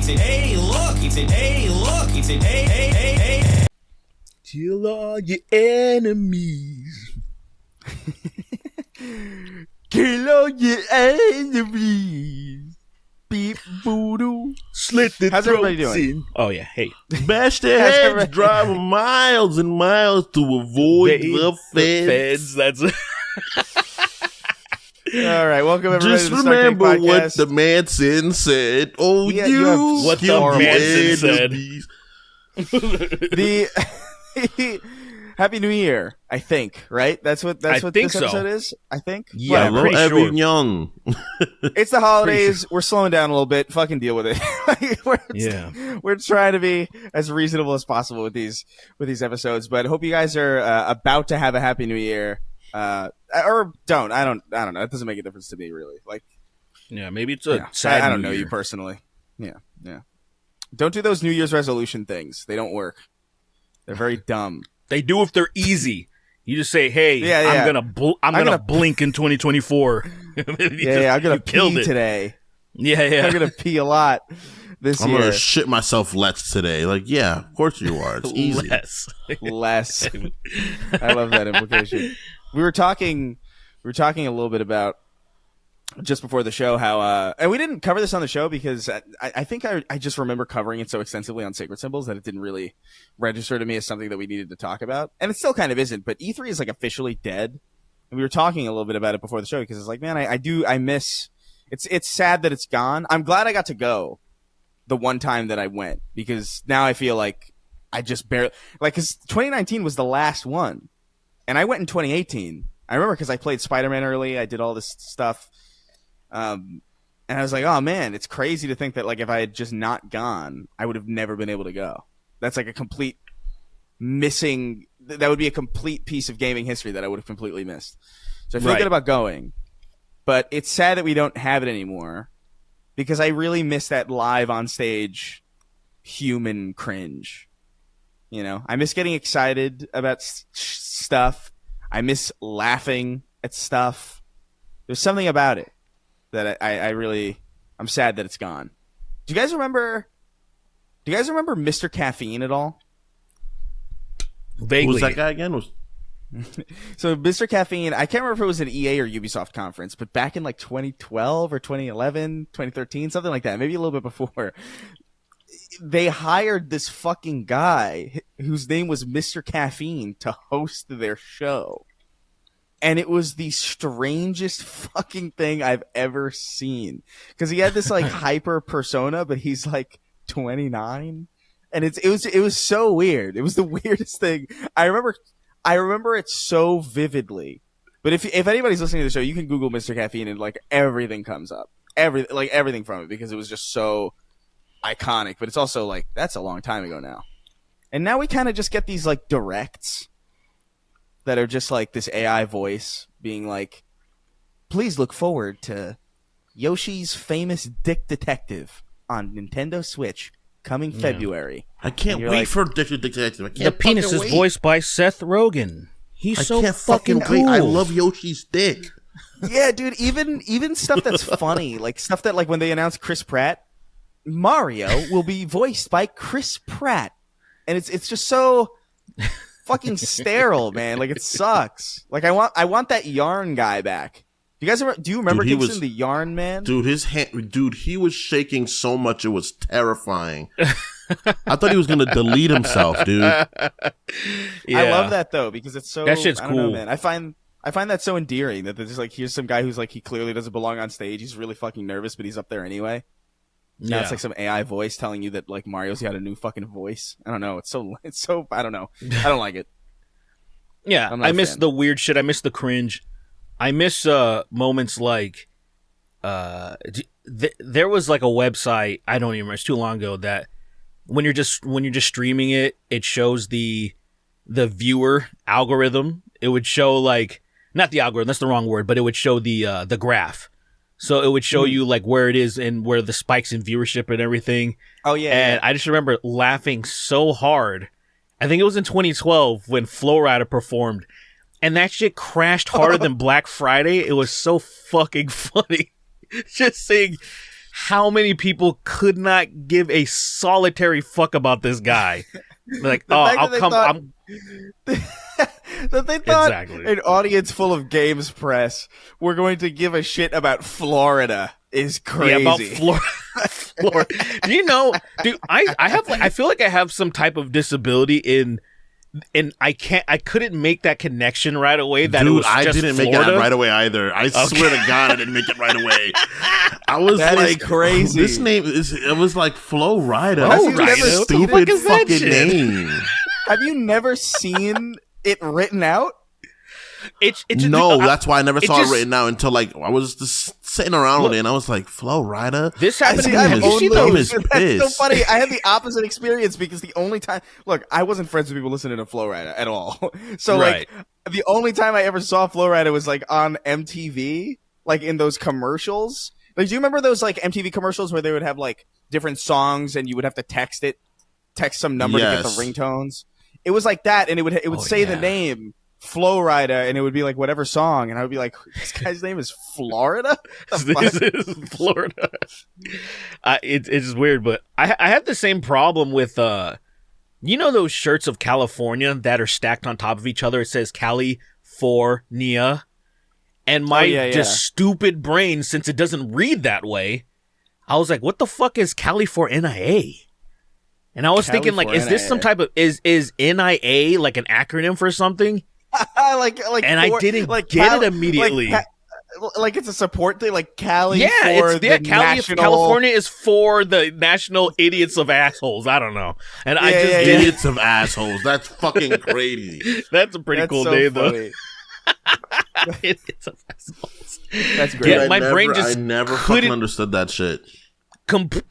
He said, hey, look. He said, hey, look. He said, hey. Kill all your enemies. Kill all your enemies. Beep voodoo. Slit the How's everybody throats doing? in. Oh, yeah. Hey. Bash their heads, drive miles and miles to avoid the feds. That's All right, welcome everybody Just to the Snark remember what Podcast. the Manson said. Oh, Yeah, you have what the kill Manson said. enemies. The Happy New Year, I think, right? That's what I this think so. episode is, I think. Yeah, Whatever. Hello, pretty sure. everyone. It's the holidays. We're slowing down a little bit. Fucking deal with it. We're trying to be as reasonable as possible with these episodes, but I hope you guys are about to have a Happy New Year. Or don't. I don't know. It doesn't make a difference to me, really. Like, Yeah, maybe it's a yeah. sad I don't New know Year. you personally. Yeah. Don't do those New Year's resolution things. They don't work. They're very dumb. They do if they're easy. You just say, "Hey, Yeah. I'm gonna blink in 2024." Yeah, I'm gonna pee today. Yeah. I'm gonna pee a lot this I'm year. gonna shit myself less today. Like, yeah, of course you are. It's easy. Less. I love that implication. We were talking a little bit about just before the show how and we didn't cover this on the show because I think I just remember covering it so extensively on Sacred Symbols that it didn't really register to me as something that we needed to talk about, and it still kind of isn't. But E3 is like officially dead, and we were talking a little bit about it before the show because it's like, man, I miss. It's sad that it's gone. I'm glad I got to go the one time that I went because now I feel like I just barely because 2019 was the last one, and I went in 2018. I remember because I played Spider-Man early. I did all this stuff. And I was like, oh man, it's crazy to think that like if I had just not gone, I would have never been able to go. That's like a complete missing. That would be a complete piece of gaming history that I would have completely missed. So I feel good about going, but it's sad that we don't have it anymore because I really miss that live on stage human cringe. You know, I miss getting excited about stuff. I miss laughing at stuff. There's something about it that I'm sad that it's gone. Do you guys remember Mr. Caffeine at all? Vaguely. Who was that guy again? So Mr. Caffeine, I can't remember if it was an EA or Ubisoft conference, but back in like 2012 or 2011, 2013, something like that, maybe a little bit before, they hired this fucking guy whose name was Mr. Caffeine to host their show. And it was the strangest fucking thing I've ever seen. Because he had this like hyper persona, but he's like 29. And it was so weird. It was the weirdest thing. I remember it so vividly. But if anybody's listening to the show, you can Google Mr. Caffeine and like everything comes up. Everything from it, because it was just so iconic. But it's also like, that's a long time ago now. And now we kind of just get these like directs that are just like this AI voice being like, please look forward to Yoshi's Famous Dick Detective on Nintendo Switch coming February. I can't wait for Detective. I can't The penis is wait. voiced by Seth Rogen. He's I so can't fucking cool. wait. I love Yoshi's dick. Yeah, dude, even stuff that's funny, like stuff that like when they announced Chris Pratt, Mario will be voiced by Chris Pratt. And it's just so fucking sterile, man. Like it sucks. Like I want that yarn guy back. Do you remember Dixon, the yarn man? Dude, he was shaking so much it was terrifying. I thought he was gonna delete himself, dude. I love that though, because it's so That shit's I don't know, cool. man. I find that so endearing that there's just like here's some guy who's like he clearly doesn't belong on stage. He's really fucking nervous, but he's up there anyway. Now it's like some AI voice telling you that like Mario's got a new fucking voice. I don't know. It's so I don't know. I don't like it. Yeah, I'm not I a miss fan. the weird shit. I miss the cringe. I miss moments like there was like a website, I don't even remember, it's too long ago, that when you're just streaming it, it shows the viewer algorithm. It would show like, not the algorithm, that's the wrong word, but it would show the graph. So it would show you like where it is and where the spikes in viewership and everything. Oh yeah. And I just remember laughing so hard. I think it was in 2012 when Flowrider performed, and that shit crashed harder than Black Friday. It was so fucking funny. Just seeing how many people could not give a solitary fuck about this guy. Like, I'll come. That they thought Exactly. an audience full of games press were going to give a shit about Florida is crazy. Yeah, about Florida. Do you know, dude, I have like, I feel like I have some type of disability in I couldn't make that connection right away. That Dude, it was I just didn't Florida. make it right away either. I swear to God, I didn't make it right away. I was That is like, crazy. This name is. It was like Flo Rida. Have you That's never- a stupid what the fuck is that fucking shit? name. Have you never seen it written out? It's No, that's why I never saw just- it written out until like I was just sitting around with it, and I was like, Flo Rida. This happened. See, to I've Have you seen only- those? is That's so pissed. funny. I had the opposite experience because the only time, look, I wasn't friends with people listening to Flo Rida at all. So Right. like, the only time I ever saw Flo Rida was like on MTV, like in those commercials. Like, do you remember those like MTV commercials where they would have like different songs and you would have to text some number to get the Yes. ringtones? It was like that, and it would Oh, say the yeah. name Flo Rida, and it would be like whatever song, and I would be like, this guy's name is Florida. The fuck? This is Florida. It's just weird, but I have the same problem with you know those shirts of California that are stacked on top of each other. It says California, and my yeah. just stupid brain, since it doesn't read that way, I was like, what the fuck is California? And I was thinking, like, is this some type of is NIA like an acronym for something? like, And I didn't get it immediately. Like it's a support thing, like Cali. Yeah, for it's the national... California is for the national idiots of assholes. I don't know, and I just yeah. Idiots of assholes. That's fucking crazy. That's a pretty That's cool so name, though. funny. Idiots of assholes. That's great. Yeah, Dude, my brain just I never couldn't- fucking understood that shit.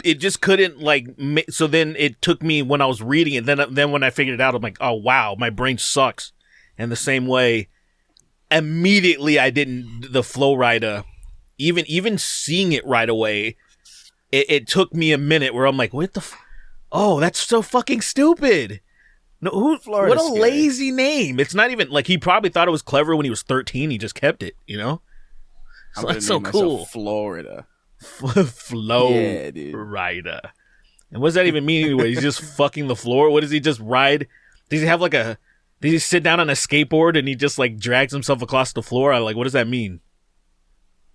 It just couldn't like. So then it took me when I was reading it. Then when I figured it out, I'm like, oh wow, my brain sucks. And the same way, immediately I didn't the Flo Rida. Even seeing it right away, it took me a minute where I'm like, what the? Oh, that's so fucking stupid. No, Florida's what a scary. lazy name. It's not even like he probably thought it was clever when he was 13. He just kept it, you know. I'm So gonna that's so name myself cool. Florida. Flo Yeah, dude. Rida. And what does that even mean anyway? He's just fucking the floor? What does he just ride? Does he have like a... Does he sit down on a skateboard and he just like drags himself across the floor? Like, what does that mean?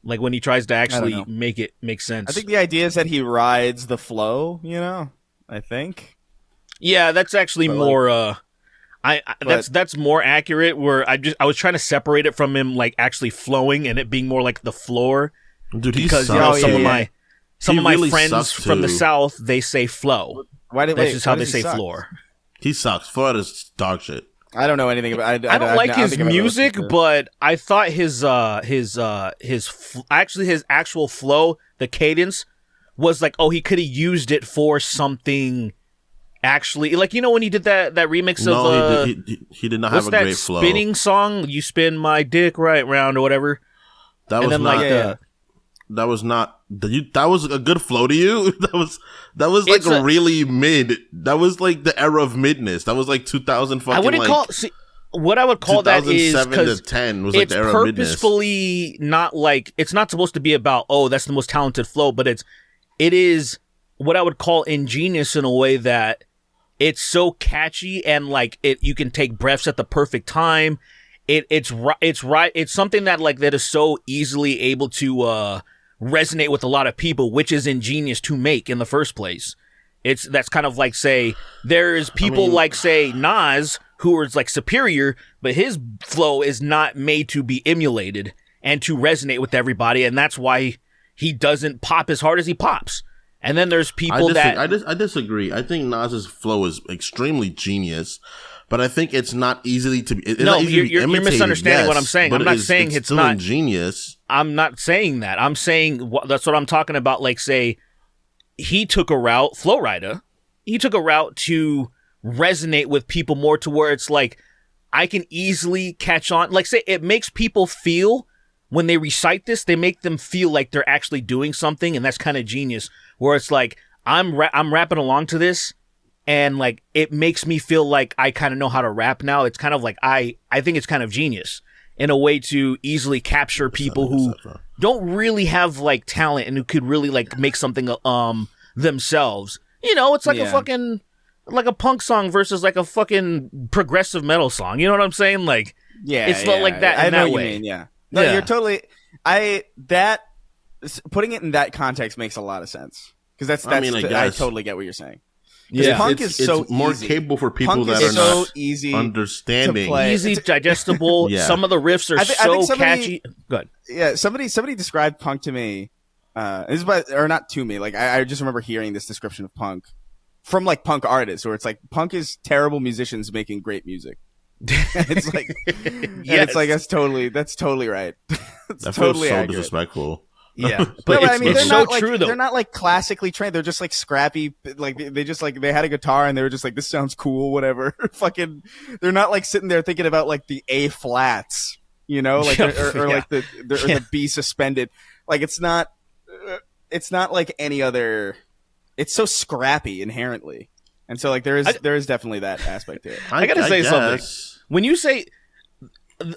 Like when he tries to actually know. make it make sense. I think the idea is that he rides the flow. You know, I think. Yeah, that's actually But, more... that's more accurate. Where I was trying to separate it from him like actually flowing and it being more like the floor. Dude, he Because sucks. you know Oh, some yeah, of yeah. my some He of my really friends sucks, from the too. South, they say flow. Why did That's wait, just why how does they he say suck? floor. He sucks. Florida's dog shit. I don't know anything about. I don't I've like I his think I've ever music, listened to it. but I thought his actual flow, the cadence, was like, oh, he could have used it for something. Actually, like you know when he did that remix No, of he did not what's have a that great flow. spinning song? You spin my dick right round or whatever. That And was then not. like the That was not. That was a good flow to you. That was like It's a- really mid. That was like the era of midness. That was like 2000 fucking. I wouldn't like, call what I would call that is 2007 because to 10 was like it's the era of midness. purposefully not like it's not supposed to be about oh that's the most talented flow, but it is what I would call ingenious in a way that it's so catchy and like you can take breaths at the perfect time. It's something that like that is so easily able to resonate with a lot of people, which is ingenious to make in the first place. That's kind of like say there's people like say Nas who is like superior, but his flow is not made to be emulated and to resonate with everybody, and that's why he doesn't pop as hard as he pops. And then there's people I disagree. I think Nas's flow is extremely genius, but I think it's not easily to be. It's No, not easy to be you're imitated, misunderstanding what yes, I'm saying. but I'm not it's saying it's still not- ingenious. I'm not saying that. I'm saying that's what I'm talking about. Like, say, he took a route, Flo Rida. He took a route to resonate with people more to where it's like, I can easily catch on. Like, say, it makes people feel, when they recite this, they make them feel like they're actually doing something, and that's kind of genius. Where it's like, I'm rapping along to this, and like, it makes me feel like I kind of know how to rap now. It's kind of like, I think it's kind of genius. in a way to easily capture people who don't really have like talent and who could really like make something themselves. You know, it's like a fucking like a punk song versus like a fucking progressive metal song. You know what I'm saying? Like, it's not like that in that way. You mean, yeah. No, you're totally. Putting it in that context makes a lot of sense because that's I totally get what you're saying. Yeah, punk is so more easy. capable for people punk that is are so not easy understanding. Easy, digestible. Some of the riffs are so catchy. Good. Yeah, somebody described punk to me. This is or not to me. Like I just remember hearing this description of punk from like punk artists, where it's like punk is terrible musicians making great music. It's like, it's like that's totally right. That feels so disrespectful. Yeah, but I mean, they're not so true though. They're not like classically trained. They're just like scrappy. Like they just like they had a guitar and they were just like, this sounds cool, whatever. Fucking, they're not like sitting there thinking about like the A flats, you know, like or like the B suspended. Like it's not like any other. It's so scrappy inherently, and so like there is definitely that aspect to it. I gotta say something. When you say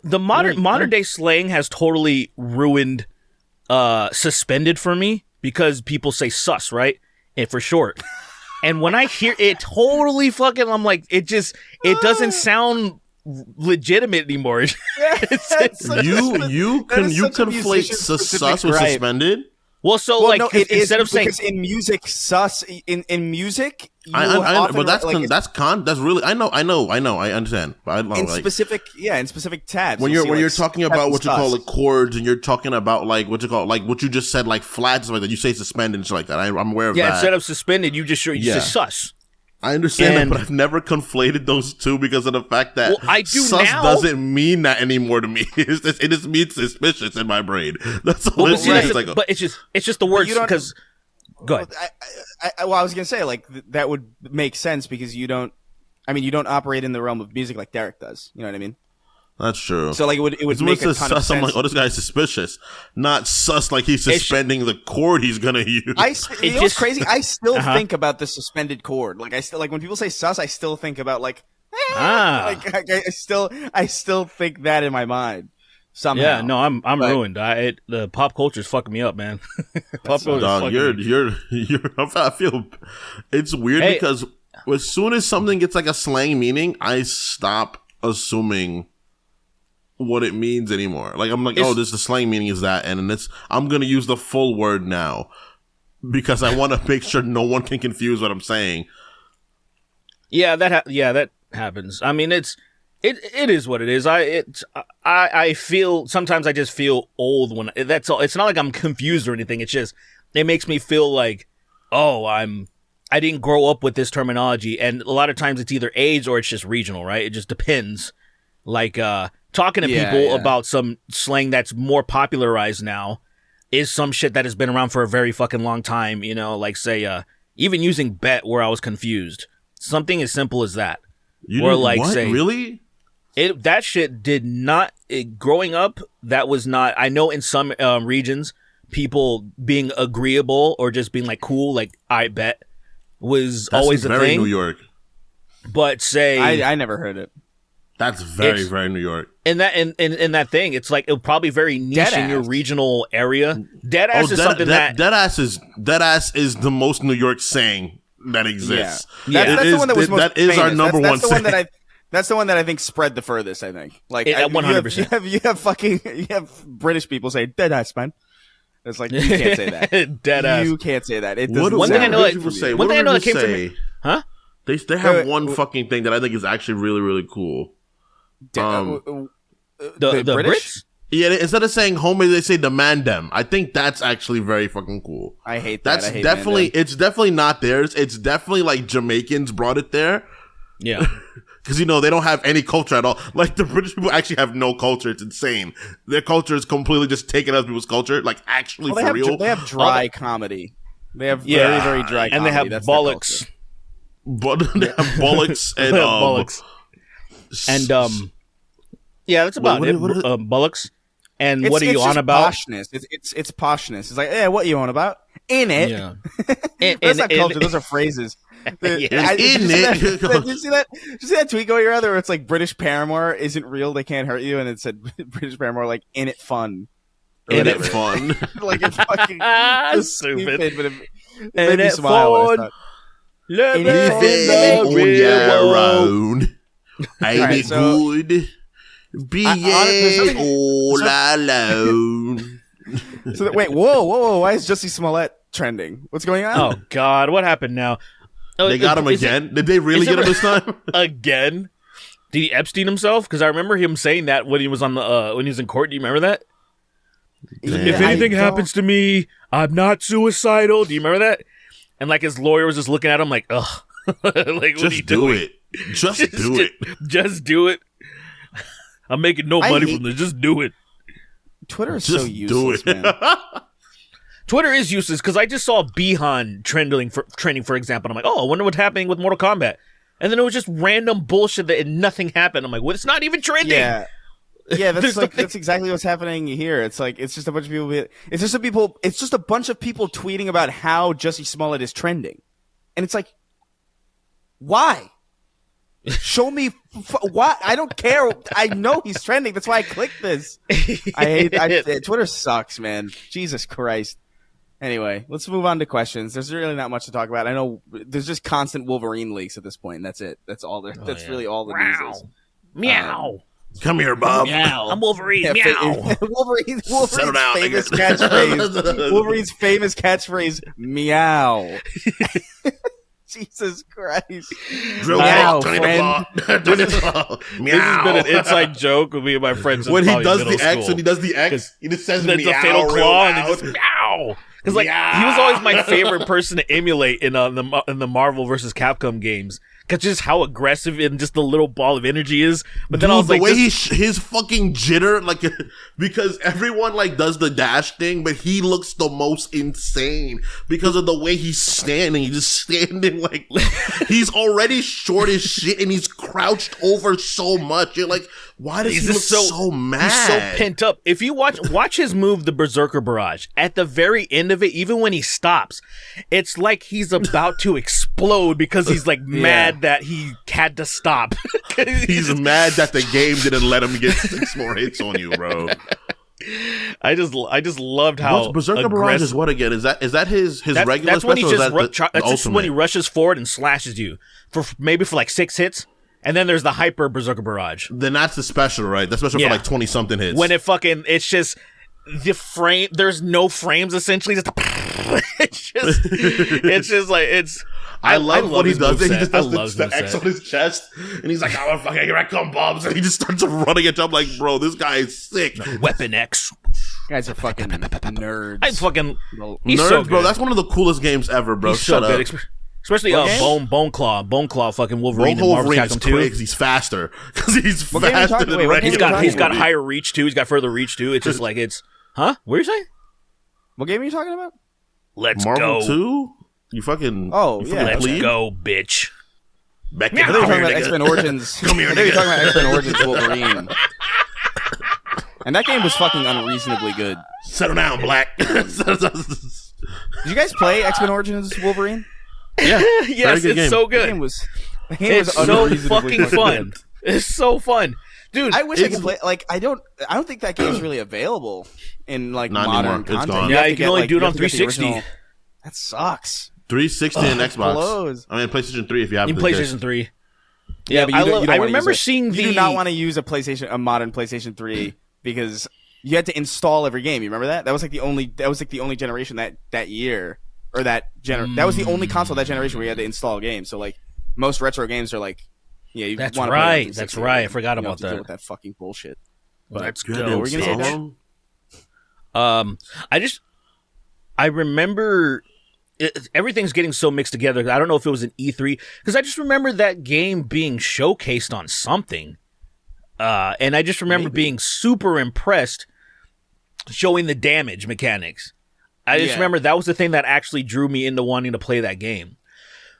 the modern day slang has totally ruined suspended for me because people say sus, right? And for short. And when I hear it totally fucking, I'm like, it doesn't sound legitimate anymore. You conflate sus with suspended? Well, so well, like no, instead of saying because in music, sus in music, but that's really I understand. But in specific tabs. When you're talking about what you call like chords, and you're talking about like what you call like what you just said like flats like that. You say suspended and shit like that. I'm aware of that. Yeah, instead of suspended, you just say sus. I understand that, but I've never conflated those two because of the fact that I do sus now. doesn't mean that anymore to me. It just means suspicious in my brain. That's all it means. But it's just the words because. Go ahead. I was gonna say like that would make sense because you don't operate in the realm of music like Derek does. You know what I mean? That's true. So like it would make a ton of sense. I'm like, oh, this guy's suspicious. Not sus like he's suspending the chord he's gonna use. You know what's crazy? I still think about the suspended chord. Like I still like when people say sus, I still think about like, like I still think that in my mind somehow. Yeah, no, I'm ruined. The pop culture's fucking me up, man. Pop culture. I feel it's weird because as soon as something gets like a slang meaning, I stop assuming what it means anymore. Like I'm like, the slang meaning is that, and I'm gonna use the full word now because I want to make sure no one can confuse what I'm saying. Yeah, that happens. I mean, it is what it is. I feel sometimes I just feel old when that's all. It's not like I'm confused or anything. It's just it makes me feel like I didn't grow up with this terminology, and a lot of times it's either age or it's just regional, right? It just depends. Like talking to people about some slang that's more popularized now is some shit that has been around for a very fucking long time. You know, like say even using bet where I was confused. Something as simple as that. Or like what? Say really. That shit did not growing up. That was not. I know in some regions, people being agreeable or just being like cool, like I bet, was always a very thing. New York. But say I never heard it. That's very New York. And that thing, it's like it probably very niche in your regional area. Deadass is something Deadass is the most New York saying that exists. Yeah. That's the one that was most famous. Our number one saying. That's the one that I think spread the furthest. I think, like 100%. You have British people say dead ass, man. It's like you can't say that. Dead ass. You can't say that. It one thing I know that came from me. Huh? They have one fucking thing that I think is actually really really cool. The Brits. Yeah, instead of saying homie, they say demand them. I think that's actually very fucking cool. I hate that. That's definitely it's definitely not theirs. It's definitely like Jamaicans brought it there. Yeah. Because, they don't have any culture at all. Like, the British people actually have no culture. It's insane. Their culture is completely just taken other people's culture. Like, actually, for real. They have dry comedy. They have very, very dry comedy. And they have bollocks. They have bollocks and... bollocks. And, yeah, that's about it. Bollocks. And what are you on about? Poshness. It's poshness. It's like, what are you on about? In it. Yeah. That's not culture. Those are phrases. Did you see that? Did you see that tweet going around there where it's like British Paramore isn't real, they can't hurt you, and it said British Paramore like in it fun. In it fun. Like it's fucking stupid, but it made me it smile. When I thought, Let Living on your own. Ain't Alright, it so- good? Being all alone. so wait, whoa! Why is Jussie Smollett trending? What's going on? Oh God, what happened now? They got him again? Did they really get him this time? Again? Did he Epstein himself? Because I remember him saying that when he was on the when he was in court. Do you remember that? If anything happens to me, I'm not suicidal. Do you remember that? And like his lawyer was just looking at him like, ugh. Like, what are you Just do doing? it. Just do it. Just do it. I'm making no money from this. Just do it. Twitter is Just so useless, do it. man. Twitter is useless because I just saw Bihan trending, for example. I'm like, oh, I wonder what's happening with Mortal Kombat. And then it was just random bullshit that nothing happened. I'm like, well, it's not even trending. Yeah, that's exactly what's happening here. It's like it's just a bunch of people. It's just a bunch of people tweeting about how Jussie Smollett is trending, and it's like, why? Show me why? I don't care. I know he's trending. That's why I clicked this. Twitter sucks, man. Jesus Christ. Anyway, let's move on to questions. There's really not much to talk about. I know there's just constant Wolverine leaks at this point. And that's it. That's all. That's really all the news is. Meow. Come here, Bob. Meow. I'm Wolverine. Yeah, Meow. Wolverine's Settle down, famous nigga. catchphrase. Wolverine's famous catchphrase. Meow. Jesus Christ. Drill Meow, ball, friend. This has been an inside joke with me and my friends. When he since does probably the middle X, school. when he does the X, he just says That's meow a fatal real claw, and loud. he just meow. Because like he was always my favorite person to emulate in the Marvel versus Capcom games. Because just how aggressive and just the little ball of energy is. But then I was the like, way his fucking jitter, like, because everyone like does the dash thing, but he looks the most insane because of the way he's standing. He's just standing like he's already short as shit, and he's crouched over so much. You're like, why does he look so mad? He's so pent up. If you watch his move, the Berserker Barrage, at the very end of it, even when he stops, it's like he's about to explode because he's like mad that he had to stop. He's mad that the game didn't let him get 6 more hits on you, bro. I just loved how Berserker Barrage is what again? Is that his regular that's when he special? just that's just when he rushes forward and slashes you for maybe 6 hits. And then there's the hyper Berserker Barrage. Then that's the special, right? That's special for like 20 something hits. When it's just the frame. There's no frames essentially. It's just like it's. I love what he does. He just does the X set. on his chest, and he's like, "Oh fucking here I come, bombs!" And he just starts running at you. I'm like, "Bro, this guy is sick." Weapon X. Guys are fucking nerds. He's Nerds, so good. bro. That's one of the coolest games ever, bro. He's Shut so up. good. Especially Bone Claw, fucking Wolverine and Marvel Wolverine is Capcom 2. crazy. He's faster because he's game are you faster talking- than wait, what regular. game are you He's got talking higher reach too. He's got further reach too. It's just like it's huh? What are you saying? What game are you talking about? Let's Marvel go. 2? You fucking Let's plead? go, bitch. Back I thought you were talking about X-Men Origins. Come here, I thought you were nigga. talking about X-Men Origins Wolverine. And that game was fucking unreasonably good. Settle down, Black. Did you guys play X-Men Origins Wolverine? Yeah, Yes, good it's game. so The good. game was It's so unreasonably fucking fun. good. It's so fun, dude. I wish I could play. Like, I don't think that game's really available in like Not modern anymore. It's content. gone. You Yeah, have you to can get, only like, do it you on have to get the 360. original- That sucks. 360 and Xbox. blows. I mean, PlayStation 3 if you have in the PlayStation disc. 3. Yeah, but I you don't wanna remember use seeing You do not want to use a modern PlayStation 3 because you had to install every game. You remember that? That was like the only generation that year or that was the only console that generation where you had to install games. So like most retro games are like, yeah, you That's wanna right. play it on That's 360. right. I forgot You don't about have to deal that. with that fucking bullshit. Let's Good go. What were you gonna say, install. I remember everything's getting so mixed together. I don't know if it was an E3 because I just remember that game being showcased on something, and I just remember being super impressed, showing the damage mechanics. I just remember that was the thing that actually drew me into wanting to play that game.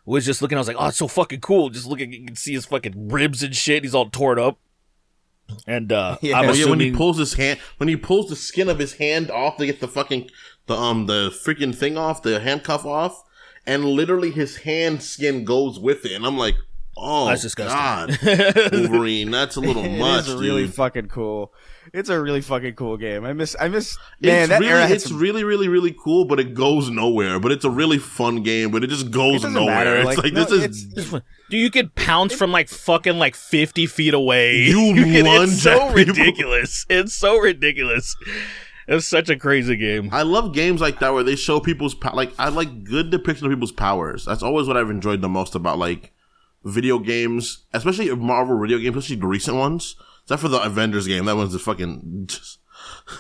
Was just looking, I was like, oh, it's so fucking cool. Just looking, you can see his fucking ribs and shit. He's all torn up. And I'm assuming when he pulls his hand, when he pulls the skin of his hand off to get the fucking the freaking thing off, the handcuff off, and literally his hand skin goes with it, and I'm like, oh, that's disgusting. God, Wolverine, that's a little much, It is dude. really fucking cool. It's a really fucking cool game. I miss. Man, It's that really, era had it's some, really, really, really cool, but it goes nowhere. But it's a really fun game, but it just goes doesn't nowhere. matter. It's Like, like no, this is. Dude, you could pounce from like fucking like 50 feet away. You it's lunge so at people. ridiculous. It's so ridiculous. It's such a crazy game. I love games like that where they show people's like I like good depiction of people's powers. That's always what I've enjoyed the most about like video games, especially Marvel video games, especially the recent ones. Except for the Avengers game, that one's just fucking.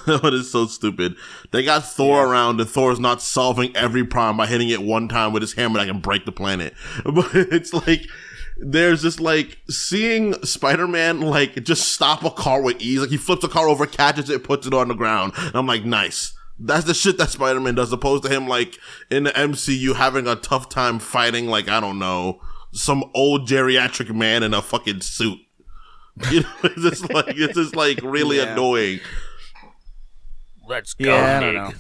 That one is so stupid. They got Thor around, and Thor's not solving every problem by hitting it one time with his hammer that can break the planet. But it's like there's just like seeing Spider-Man like just stop a car with ease. Like he flips a car over, catches it, puts it on the ground. And I'm like, nice. That's the shit that Spider-Man does, opposed to him like in the MCU having a tough time fighting like, I don't know, some old geriatric man in a fucking suit. You know, it's just like really annoying. Let's go, yeah, I Nick. don't know.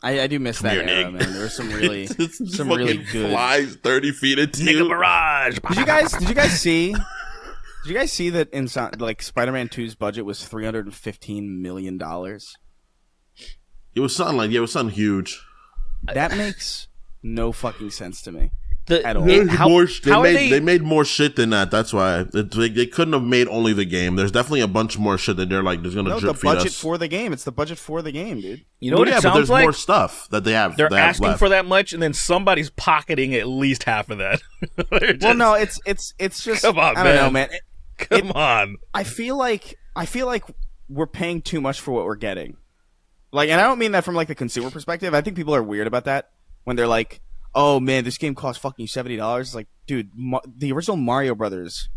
I do miss that here, era, Nick. man. There was some really It's some fucking really good. flies 30 feet into Nigga you. barrage. Did you guys see that in like Spider-Man 2's budget was $315 million? It was something huge. That makes no fucking sense to me. At all. They made more shit than that. That's why they couldn't have made only the game. There's definitely a bunch more shit that they're like, there's gonna No, drip the feed budget us. for the game. It's the budget for the game, dude. You know what it but sounds there's like? more stuff that they have. They're they have asking left. for that much, and then somebody's pocketing at least half of that. Well, no, it's just. Come on, I don't know, man. man. Come on. I feel like we're paying too much for what we're getting. Like, and I don't mean that from like the consumer perspective. I think people are weird about that when they're like, "Oh man, this game costs fucking $70." It's like, dude, the original Mario Brothers,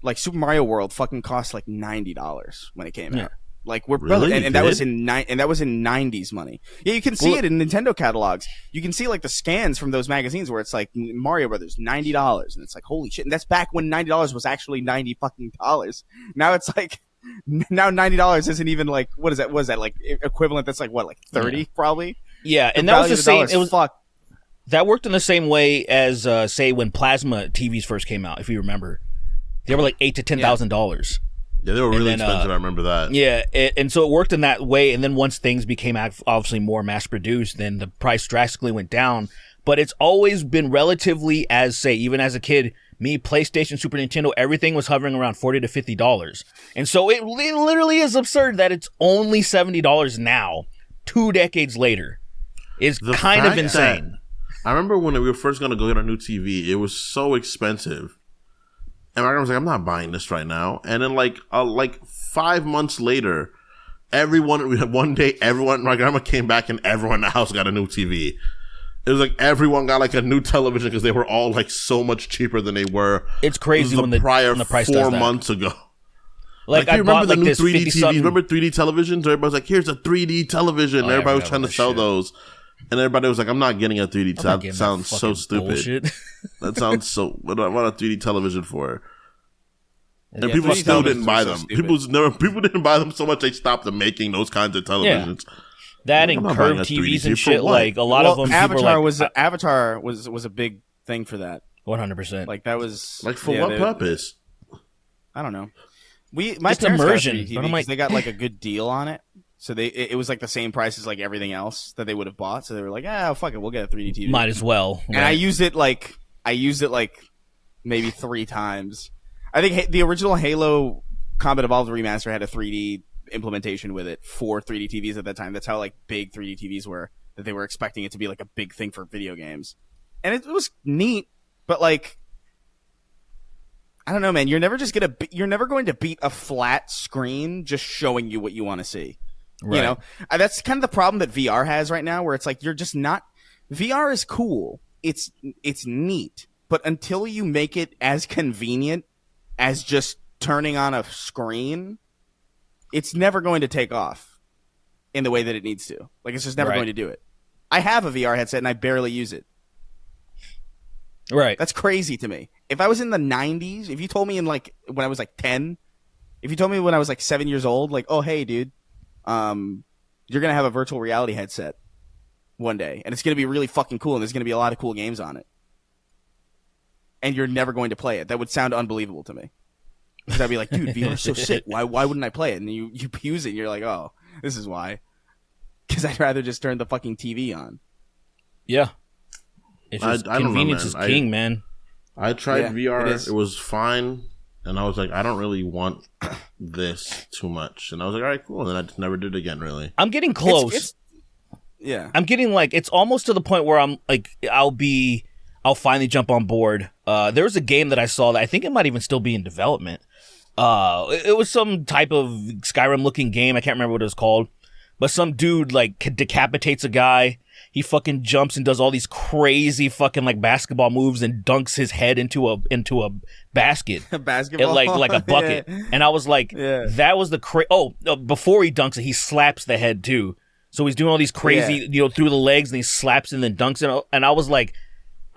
like Super Mario World, fucking cost like $90 when it came out. Like we're Really? and that was in 90s money. Yeah, you can see it in Nintendo catalogs. You can see like the scans from those magazines where it's like Mario Brothers $90, and it's like holy shit. And that's back when $90 was actually $90 fucking dollars. Now it's like now $90 isn't even like what is that? Was that like equivalent? That's like what, like 30 probably. Yeah, and The that was value the of the dollar same. is It was fucked. that worked in the same way as say when plasma TVs first came out. If you remember, they were like $8,000 to $10,000. Yeah, they were really then, expensive. I remember that. Yeah, and so it worked in that way. And then once things became obviously more mass produced, then the price drastically went down. But it's always been relatively, as say, even as a kid, me, PlayStation, Super Nintendo, everything was hovering around $40 to $50. And so it literally is absurd that it's only $70 now, 2 decades later. It's The kind of fact insane. I remember when we were first going to go get our new TV, it was so expensive. And my grandma was like, I'm not buying this right now. And then like 5 months later, one day, my grandma came back and everyone in the house got a new TV. It was like everyone got like a new television because they were all like so much cheaper than they were. It's crazy when the prior price 4 does that. months ago. Like you I remember bought the like new this 3D 50 TVs? something. Remember 3D televisions? Everybody's like, here's a 3D television. Oh, yeah, Everybody was I trying to remember sell that shit. those. And everybody was like, I'm not getting a 3D I'm not television. getting That that sounds so fucking stupid. bullshit. That sounds so. What a 3D television for? And Yeah, people 3D still didn't televisions buy are so them. stupid. People didn't buy them so much they stopped making those kinds of televisions. That I'm and not buying curved a 3D TVs and for shit. what? Like a lot of them. Avatar was a big thing for that. 100%. Like that was Like for what purpose? I don't know. My Just parents got immersion. 3D TV But I'm 'cause like- they got like a good deal on it. So it was like the same price as like everything else that they would have bought. So they were like, fuck it, we'll get a 3D TV. Might as well. And I used it like maybe 3 times. I think the original Halo Combat Evolved Remaster had a 3D implementation with it for 3D TVs at that time. That's how like big 3D TVs were, that they were expecting it to be like a big thing for video games. And it was neat, but like I don't know, man. You're never going to beat a flat screen just showing you what you want to see. Right. You know, that's kind of the problem that VR has right now, where it's like you're just not. VR is cool. It's neat, but until you make it as convenient as just turning on a screen, it's never going to take off in the way that it needs to. Like it's just never Right. going to do it. I have a VR headset and I barely use it. Right. That's crazy to me. If I was in the 90s, if you told me when I was like 10, if you told me when I was like 7 years old, like, oh, hey, dude, you're going to have a virtual reality headset. one day, and it's going to be really fucking cool, and there's going to be a lot of cool games on it. And you're never going to play it. That would sound unbelievable to me. Because I'd be like, dude, VR is so sick. Why wouldn't I play it? And you use it, and you're like, oh, this is why. Because I'd rather just turn the fucking TV on. Yeah. It's just I don't know, convenience is king, man. I tried VR. It was fine. And I was like, I don't really want this too much. And I was like, all right, cool. And then I just never did it again, really. I'm getting close. Yeah. I'm getting like, it's almost to the point where I'm like, I'll finally jump on board. There was a game that I saw that I think it might even still be in development. It was some type of Skyrim looking game. I can't remember what it was called. But some dude like decapitates a guy. He fucking jumps and does all these crazy fucking like basketball moves and dunks his head into a basket. Basketball? Like a bucket. Yeah. And I was like, that was the before he dunks it, he slaps the head too. So he's doing all these crazy, through the legs, and he slaps and then dunks it. And I was like,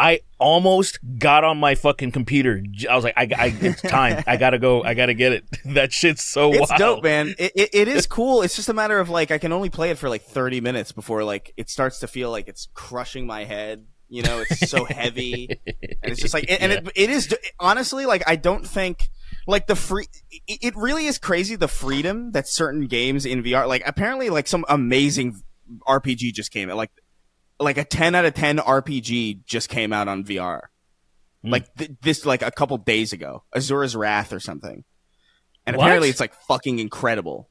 I almost got on my fucking computer. I was like, it's time. I gotta go. I gotta get it. That shit's so wild. It's dope, man. It is cool. It's just a matter of like, I can only play it for like 30 minutes before like it starts to feel like it's crushing my head. It's so heavy, and it's just like, it is honestly like, I don't think like it really is crazy the freedom that certain games in VR, like apparently like some amazing RPG just came out, like a 10 out of 10 RPG just came out on VR. Like this, like a couple days ago, Azura's Wrath or something. And apparently it's like fucking incredible.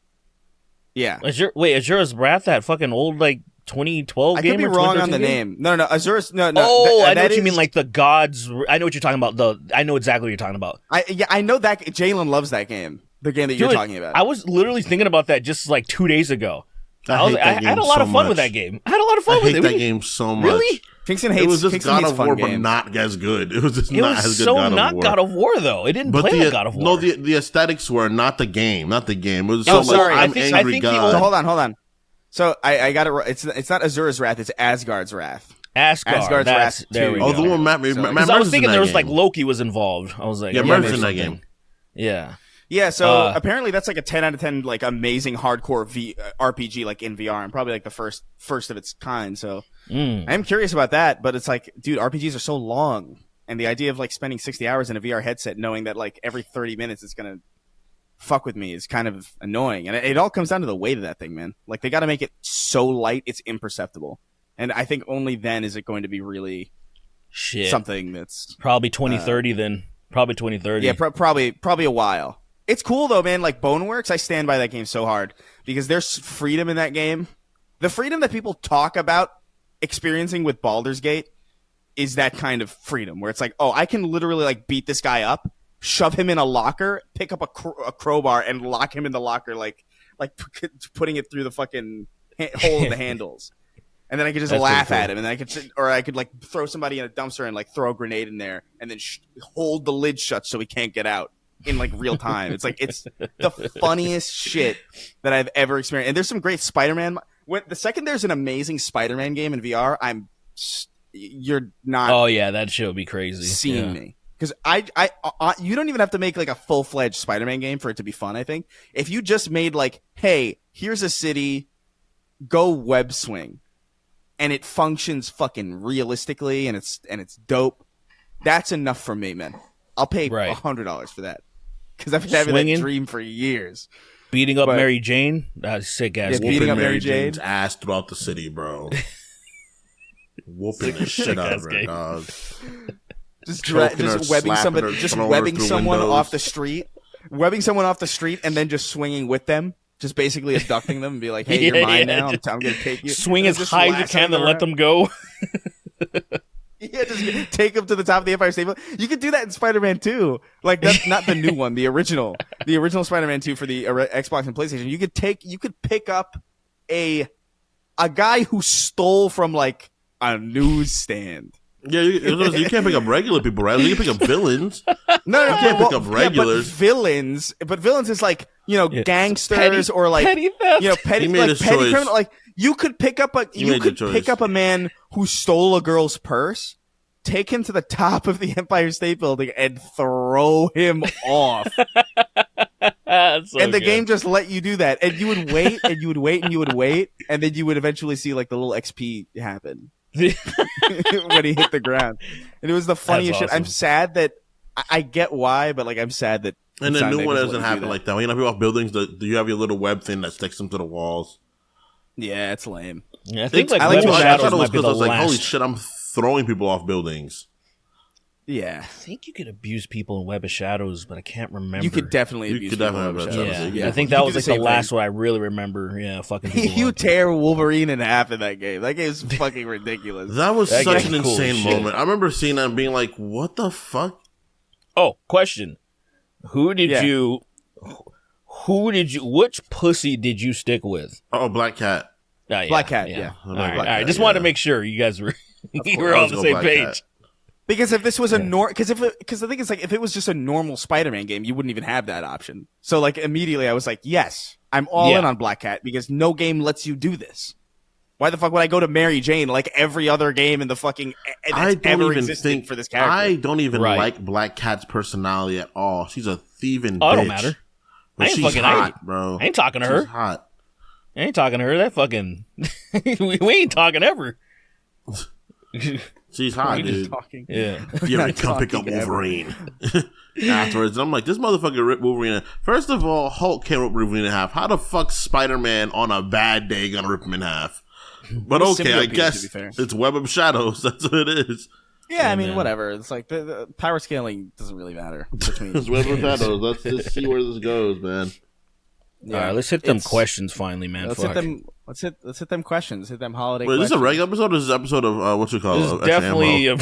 Yeah. Azura's Wrath, that fucking old like 2012 game? I could be wrong on the name. No, Azura's, no. Oh, I know what you mean, like the gods. I know what you're talking about. I know exactly what you're talking about. I know that Jalen loves that game. The game that you're talking about. I was literally thinking about that just like 2 days ago. I had a lot of fun with that game. I had a lot of fun with it. I hate that game so much. Really? Kingston hates. It was just Kingston God of War, games. but not as good. It was just not as good. So God of not War. God of War though. It didn't play like God of War. No, the aesthetics were not the game. Not the game. It was sorry. I'm angry God. So hold on. So I got it. It's not Azura's Wrath. It's Asgard's Wrath. Asgard's Wrath. There we go. The one Matt I was thinking there was like Loki was involved. I was like, Murph's in that game. Yeah. Yeah, so apparently that's like a 10 out of 10 like amazing hardcore RPG like in VR, and probably like the first of its kind. So I'm curious about that, but it's like, dude, RPGs are so long, and the idea of like spending 60 hours in a VR headset knowing that like every 30 minutes it's going to fuck with me is kind of annoying. And it all comes down to the weight of that thing, man. Like they got to make it so light it's imperceptible. And I think only then is it going to be really something that's probably 2030 then. Probably 2030. Yeah, probably a while. It's cool though, man. Like Boneworks, I stand by that game so hard because there's freedom in that game. The freedom that people talk about experiencing with Baldur's Gate is that kind of freedom where it's like, oh, I can literally like beat this guy up, shove him in a locker, pick up a crowbar and lock him in the locker, like putting it through the fucking hole in the handles. And then I could just laugh at him, and then I could like throw somebody in a dumpster and like throw a grenade in there, and then hold the lid shut so he can't get out in like real time. It's like it's the funniest shit that I've ever experienced. And there's some great Spider-Man. The second there's an amazing Spider-Man game in VR, you're not. Oh yeah, that shit would be crazy. Seeing me because you don't even have to make like a full-fledged Spider-Man game for it to be fun. I think if you just made like, hey, here's a city, go web swing. And it functions fucking realistically, and it's dope. That's enough for me, man. I'll pay $100 for that because I've been having that dream for years. Beating up Mary Jane, that's sick ass. Yeah, beating up Mary Jane's ass throughout the city, bro. Whooping the shit out of her, dog. Just webbing somebody, webbing someone off the street, and then just swinging with them. Just basically abducting them and be like, hey, you're mine now. I'm going to take you. Swing as high as you can, then let them go. Yeah, just take them to the top of the Empire State Building. You could do that in Spider-Man 2. Like, that's not the new one, the original Spider-Man 2 for the Xbox and PlayStation. You could pick up a guy who stole from, like, a newsstand. Yeah, you can't pick up regular people, right? You can pick up villains. No, you can't pick up regulars. But villains is like, gangsters or like petty theft. Petty criminal. Like you could pick up a man who stole a girl's purse, take him to the top of the Empire State Building, and throw him off. So and the good. game just let you do that, and you would wait, and you would wait, and you would wait, and then you would eventually see like the little XP happen when he hit the ground, and it was the funniest shit. awesome. I'm sad that I get why, but like I'm sad that. And the new one doesn't happen happen like that. When you know people off buildings, do you have your little web thing that sticks them to the walls? Yeah, it's lame. Yeah, I think like I like Web of to- Shadows was might be because I the was like, last. holy shit, I'm throwing people off buildings. Yeah, I think you could abuse people in Web of Shadows, but I can't remember. you could definitely You abuse could people definitely in abuse Web them. Shadows. Yeah, Yeah. I think You that do was the like the same last thing. one I really remember. Yeah, fucking people. You up. tear Wolverine in half in that game. That game is fucking ridiculous. That was That such game's an cool as insane shit. moment. I remember seeing that and being like, what the fuck? Oh, question: Who did Yeah. you? Who did you? Which pussy did you stick with? Oh, Black Cat. Oh, yeah, Black Cat, yeah. All Black right, all right. Cat, Just wanted to yeah. make sure you guys were you I were was on the go same Black page. Cat. Because if this was a because the thing is like if it was just a normal Spider-Man game, you wouldn't even have that option. So like immediately I was like, yes, I'm all Yeah. in on Black Cat because no game lets you do this. Why the fuck would I go to Mary Jane like every other game in the fucking I that's don't ever even existed think for this character? I don't even Right. like Black Cat's personality at all. She's a thieving Oh, it bitch. don't matter. But I ain't she's fucking- hot, bro. I ain't talking to She's her. hot. I ain't talking to her. That fucking we ain't talking ever. She's hot, dude. Talking. Yeah. You ever Not come pick up talking ever. Wolverine? Afterwards, I'm like, this motherfucker ripped Wolverine in. First of all, Hulk can't rip Wolverine in half. How the fuck Spider-Man on a bad day gonna rip him in half? But Well, okay, symbiote I piece, to guess be fair. it's Web of Shadows. That's what it is. Yeah, I mean man. whatever. It's like the power scaling doesn't really matter between. It's Web of Shadows. Let's just see where this goes, man. Yeah, All right, let's hit them it's- questions finally, man. Let's Fuck. hit them. Let's hit them questions. Hit them holiday. Wait, is this a questions. regular episode or is this an episode of what you call This it? is definitely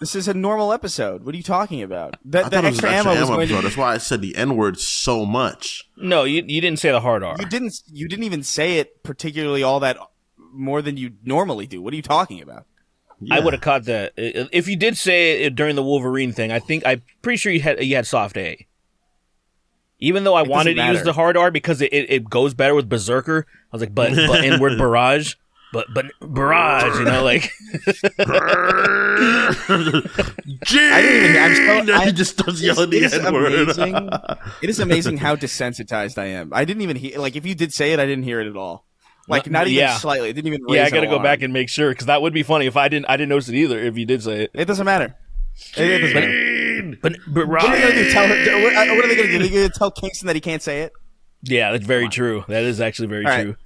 This is a normal episode. What are you talking about? I The thought it was extra an ammo was going episode. to. That's why I said the N word so much. no. You didn't say the hard R. You didn't. You didn't even say it particularly all that more than you normally do. What are you talking about? I Yeah. would have caught that if you did say it during the Wolverine thing. I'm pretty sure you had soft A. Even though I wanted to doesn't use matter. the hard R because it goes better with Berserker. I was like, but N-word barrage, but barrage, you know, like He just starts yelling the N amazing. word. It is amazing how desensitized I am. I didn't even hear. Like, if you did say it, I didn't hear it at all. Like, not even Yeah. slightly. It didn't even. Raise yeah, I an got to go alarm. back and make sure because that would be funny if I didn't notice it either. If you did say it, It doesn't matter. It doesn't matter. but What are they gonna do? Tell her? What are they gonna do? They're gonna tell Kingston that he can't say it. yeah, that's very true. That is actually very All right. true.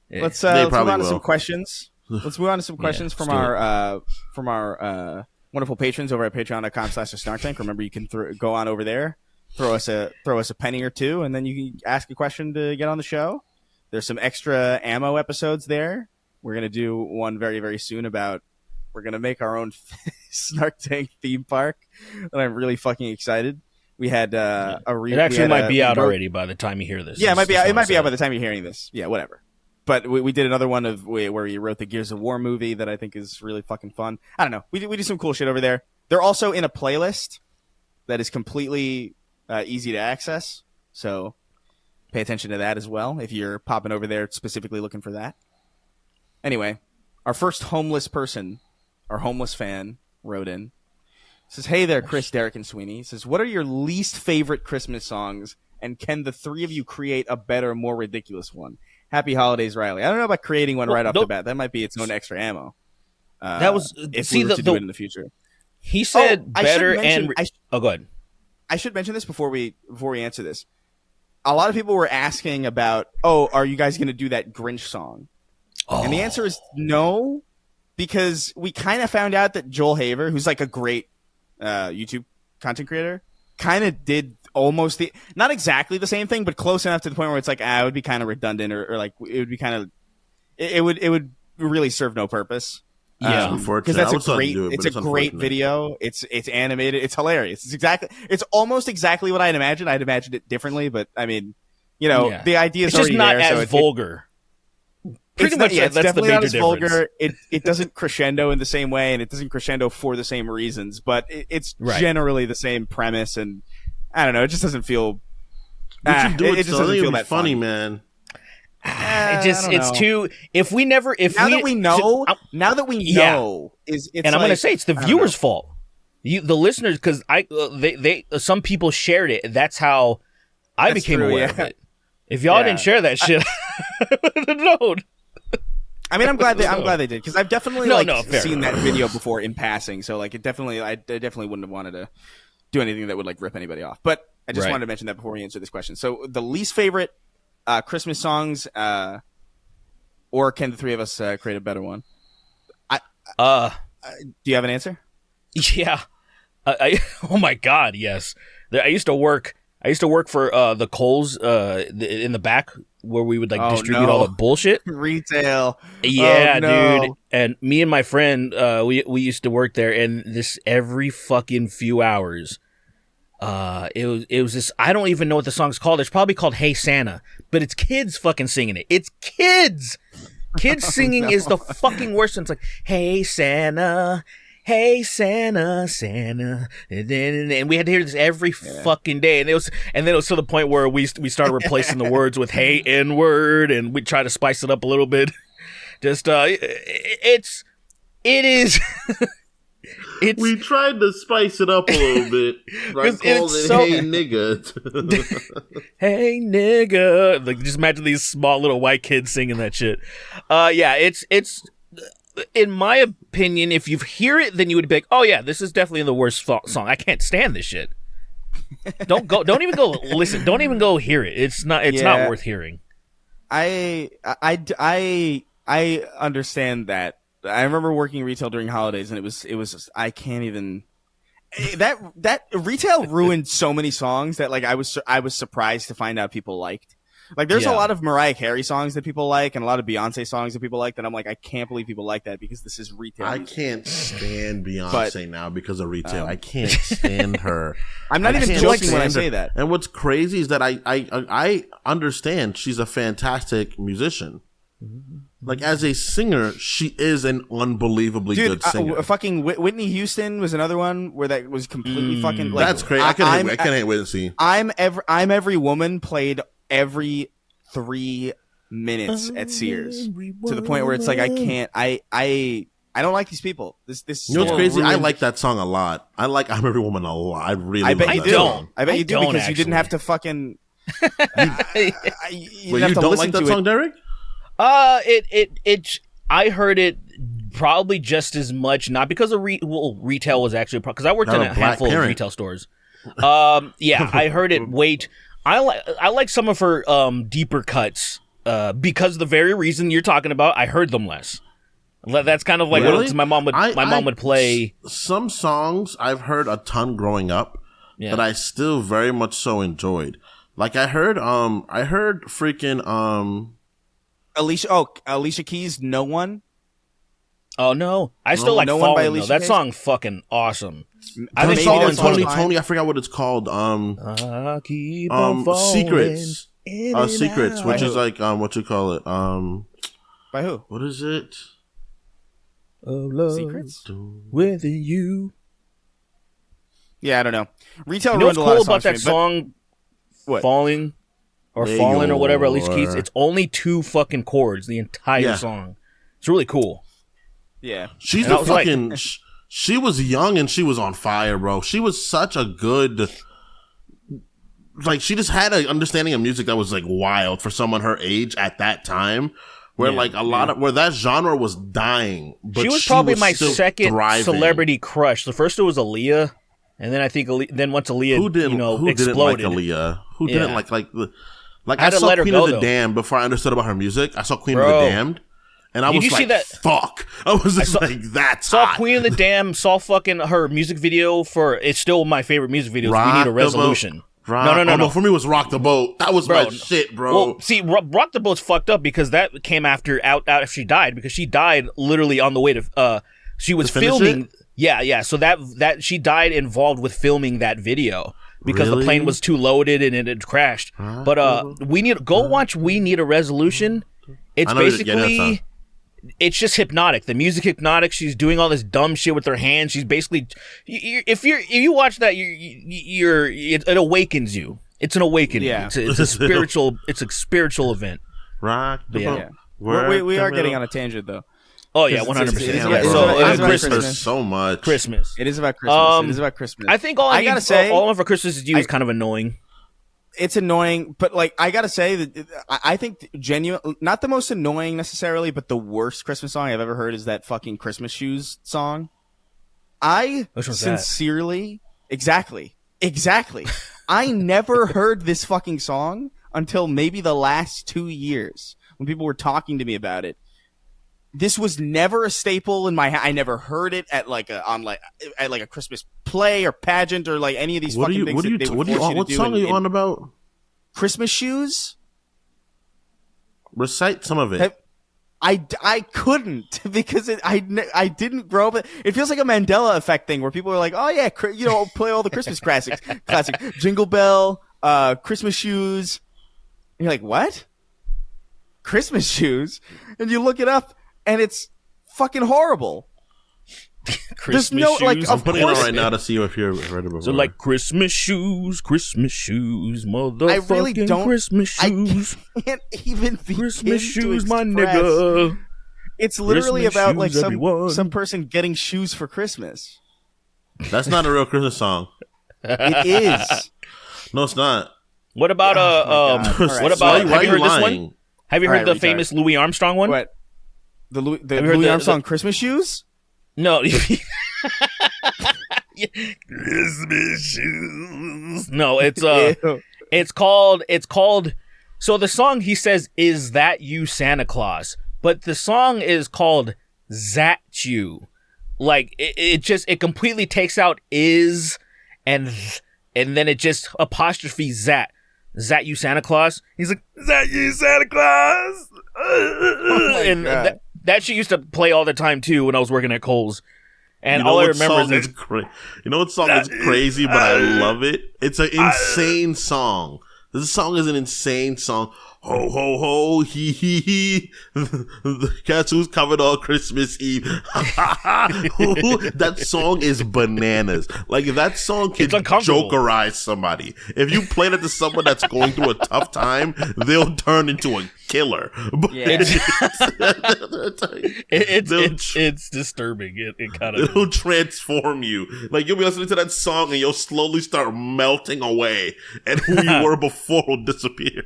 Yeah. Let's They move probably on to some will. questions. Let's move on to some questions from our wonderful patrons over at patreon.com/snarktank. Remember, you can go on over there, throw us a penny or two, and then you can ask a question to get on the show. There's some extra ammo episodes there. We're gonna do one very, very soon about. We're gonna make our own Snark Tank theme park, and I'm really fucking excited. We had It actually might be out already by the time you hear this. Yeah, it might be. Just It might be out by wanna the time you're hearing this. Yeah, whatever. But we did another one where we wrote the Gears of War movie that I think is really fucking fun. I don't know. We do some cool shit over there. They're also in a playlist that is completely easy to access. So pay attention to that as well if you're popping over there specifically looking for that. Anyway, our first homeless person, our homeless fan, wrote in. Says, "Hey there, Chris, Derek, and Sweeney." He says, "What are your least favorite Christmas songs, and can the three of you create a better, more ridiculous one? Happy holidays, Riley." I don't know about creating one right off the bat. That might be its own extra ammo. That was if see we were the to do it in the future. he said I should better mention- and I sh- oh, go ahead. I should mention this before we answer this. A lot of people were asking about, "Oh, are you guys going to do that Grinch song?" And the answer is no, because we kind of found out that Joel Haver, who's like a great YouTube content creator, kind of did almost not exactly the same thing, but close enough to the point where it's like, it would be kind of redundant, or like it would be kind of, it would really serve no purpose. Yeah. Because that's a great, it's a great video. It's animated. It's hilarious. It's almost exactly what I'd imagined. I'd imagined it differently, but I mean, Yeah. the idea is It's just already not there, as vulgar. Pretty much, it's that's the definitely major not as difference. vulgar. It doesn't crescendo in the same way, and it doesn't crescendo for the same reasons. But it's Right. generally the same premise, and I don't know. It just doesn't feel. You should do it, just so doesn't it'll feel be that funny, fun. man. It's too. If we never, if Now we, that we know, Yeah. it's and I'm like, going to say it's the I don't viewers' know. fault. The listeners, because they some people shared it. That's how I That's became true, aware yeah. of it. If y'all Yeah. didn't share that shit, I would have known. I mean, I'm glad they did because I've definitely fair. seen that video before in passing. So like, I definitely wouldn't have wanted to do anything that would like rip anybody off. But I just Right. wanted to mention that before we answer this question. So the least favorite Christmas songs, or can the three of us create a better one? Do you have an answer? Yeah. Oh my God, yes. I used to work for the Kohl's in the back where we would like distribute all the bullshit. Retail. Yeah, Oh, no. dude. And me and my friend, we used to work there, and this every fucking few hours. It was this. I don't even know what the song's called. It's probably called "Hey Santa," but it's kids fucking singing it. It's kids. Kids singing is the fucking worst. And it's like, "Hey Santa, hey Santa, Santa," and we had to hear this every fucking day. And then it was to the point where we started replacing the words with "Hey N-word," and we try to spice it up a little bit. Just it is. We tried to spice it up a little bit. I called it "Hey Nigga." Hey nigga. Like, just imagine these small little white kids singing that shit. Yeah, it's in my opinion, if you hear it, then you would be like, oh yeah, this is definitely the worst song. I can't stand this shit. Don't even go listen. Don't even go hear it. It's not worth hearing. I understand that. I remember working retail during holidays, and it was just, I can't even. That retail ruined so many songs that like I was surprised to find out people liked. Like there's a lot of Mariah Carey songs that people like, and a lot of Beyonce songs that people like. That I'm like, I can't believe people like that because this is retail. I can't stand Beyonce now because of retail. I can't stand her. I'm not even joking when I say that. And what's crazy is that I understand she's a fantastic musician. Like as a singer, she is an unbelievably good singer. Fucking Whitney Houston was another one where that was completely fucking. Like, that's crazy. I can't wait to see. I'm Every Woman played every 3 minutes at Sears to the point where it's like I don't like these people. This you know what's crazy? I like that song a lot. I like "I'm Every Woman" a lot. I really. I bet like you that do. song. I bet you do because actually. you didn't have to fucking. Wait, you don't like that song, Derek? I heard it probably just as much, not because of retail was actually because I worked in a handful of retail stores. Yeah, I heard it. Wait, I like some of her deeper cuts because of the very reason you're talking about. I heard them less. That's kind of like what my mom would play. Some songs I've heard a ton growing up that I still very much so enjoyed. Like I heard freaking Alicia Keys' "No One." Oh no, I still like No One by Fallen, Alicia that Keys? song fucking awesome. I think Tony, I forgot what it's called. I keep on falling Secrets. in and Secrets, out. which is like what you call it? By who? What is it? Of love Secrets? with you. Yeah, I don't know. Retail You know ruined what's a lot cool of about songs that for me, song? What? Falling or There Fallen you or whatever. Alicia Keys. are. It's only 2 fucking chords the entire song. It's really cool. Yeah. She's And I a was like- fucking. She was young and she was on fire, bro. She was such a good. Like she just had an understanding of music that was like wild for someone her age at that time. Where like a lot of where that genre was dying, but She was probably my still second thriving. celebrity crush. The first it was Aaliyah, and then I think then once Aaliyah, Who didn't exploded. like Aaliyah? Who Yeah. didn't like I had to saw let her Queen go, of the though. Damned before I understood about her music. I saw Queen of Bro. the Damned, and I Did was you see like, that? "Fuck!" I was just like, "That's Saw hot." Queen of the Dam. Saw fucking her music video for. It's still my favorite music video. We Rock Need a the Resolution. Boat. No. For me, it was "Rock the Boat." That was my shit, bro. Well, see, Rock the Boat's fucked up because that came after she died because she died literally on the way to. She was To finish filming. it? Yeah. So that she died involved with filming that video because the Really? plane was too loaded and it had crashed. But we need watch. We Need a Resolution. It's I know you're getting that song. basically. It's just hypnotic. The music hypnotic. She's doing all this dumb shit with her hands. She's basically, if you watch that, it awakens you. It's an awakening. Yeah. It's a spiritual. It's a spiritual event. Rock the Yeah. boat. Yeah. Work We the are getting middle. on a tangent though. Oh yeah, It's- 100%. it's- Yeah, it's so about- it was it's about Christmas. Christmas. so much. Christmas. It is about Christmas. Um, it is about Christmas. I think all I gotta say, all of our Christmas is you is kind of annoying. it's annoying, but like I gotta say that I think genuine, not the most annoying necessarily, but the worst Christmas song I've ever heard is that fucking Christmas Shoes song. I sincerely, exactly. I never heard this fucking song until maybe the last 2 years when people were talking to me about it. This was never a staple in my. I never heard it at like a Christmas play or pageant or like any of these fucking things. What song are you on about? Christmas Shoes. Recite some of it. I couldn't because I didn't grow up. It feels like a Mandela effect thing where people are like, oh yeah, play all the Christmas classics, Jingle Bell, Christmas Shoes. And you're like, what? Christmas Shoes? And you look it up. And it's fucking horrible. Christmas shoes. Like, I'm putting it on right now to see if you've heard it before. So like Christmas shoes, motherfucking I really don't. Christmas shoes. I can't even begin Christmas shoes, to my express. nigga. It's literally Christmas about like shoes, some person getting shoes for Christmas. That's not a real Christmas song. It is. No, it's not. What about Right. What about? Why Have are you you heard this lying? one? Have you heard the famous Louis Armstrong one? What? The Have you heard Louis the- Armstrong Christmas shoes? No. Christmas shoes. No, Ew. it's called so the song he says, "Is that you, Santa Claus?" But the song is called "Zat You." Like it completely takes out "is" and then it just apostrophe "Zat." Is that you, Santa Claus? He's like, "Is that you, Santa Claus?" And that shit used to play all the time too when I was working at Kohl's. And you know all I what remember song is you know what song is crazy, but I love it. It's an insane song. This song is an insane song. Ho ho ho, he he. The cats who's covered on Christmas Eve. That song is bananas. Like that song can jokerize somebody. If you play that to someone that's going through a tough time, they'll turn into a killer. But Yeah. it's disturbing. It kind of it'll transform you. Like you'll be listening to that song and you'll slowly start melting away, and who you were before will disappear.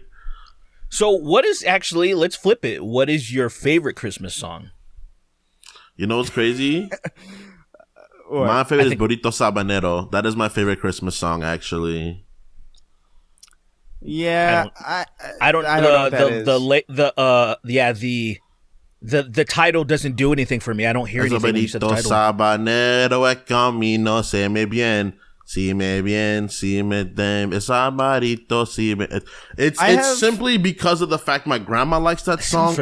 So what is actually, let's flip it. What is your favorite Christmas song? You know what's crazy? My favorite is Burrito Sabanero. That is my favorite Christmas song, actually. Yeah, I don't know what that is. The title doesn't do anything for me. I don't hear anything when you said the title. Sabanero es camino, se me bien. Si me bien, si me dem, es amarito, si me. It's simply because of the fact my grandma likes that song,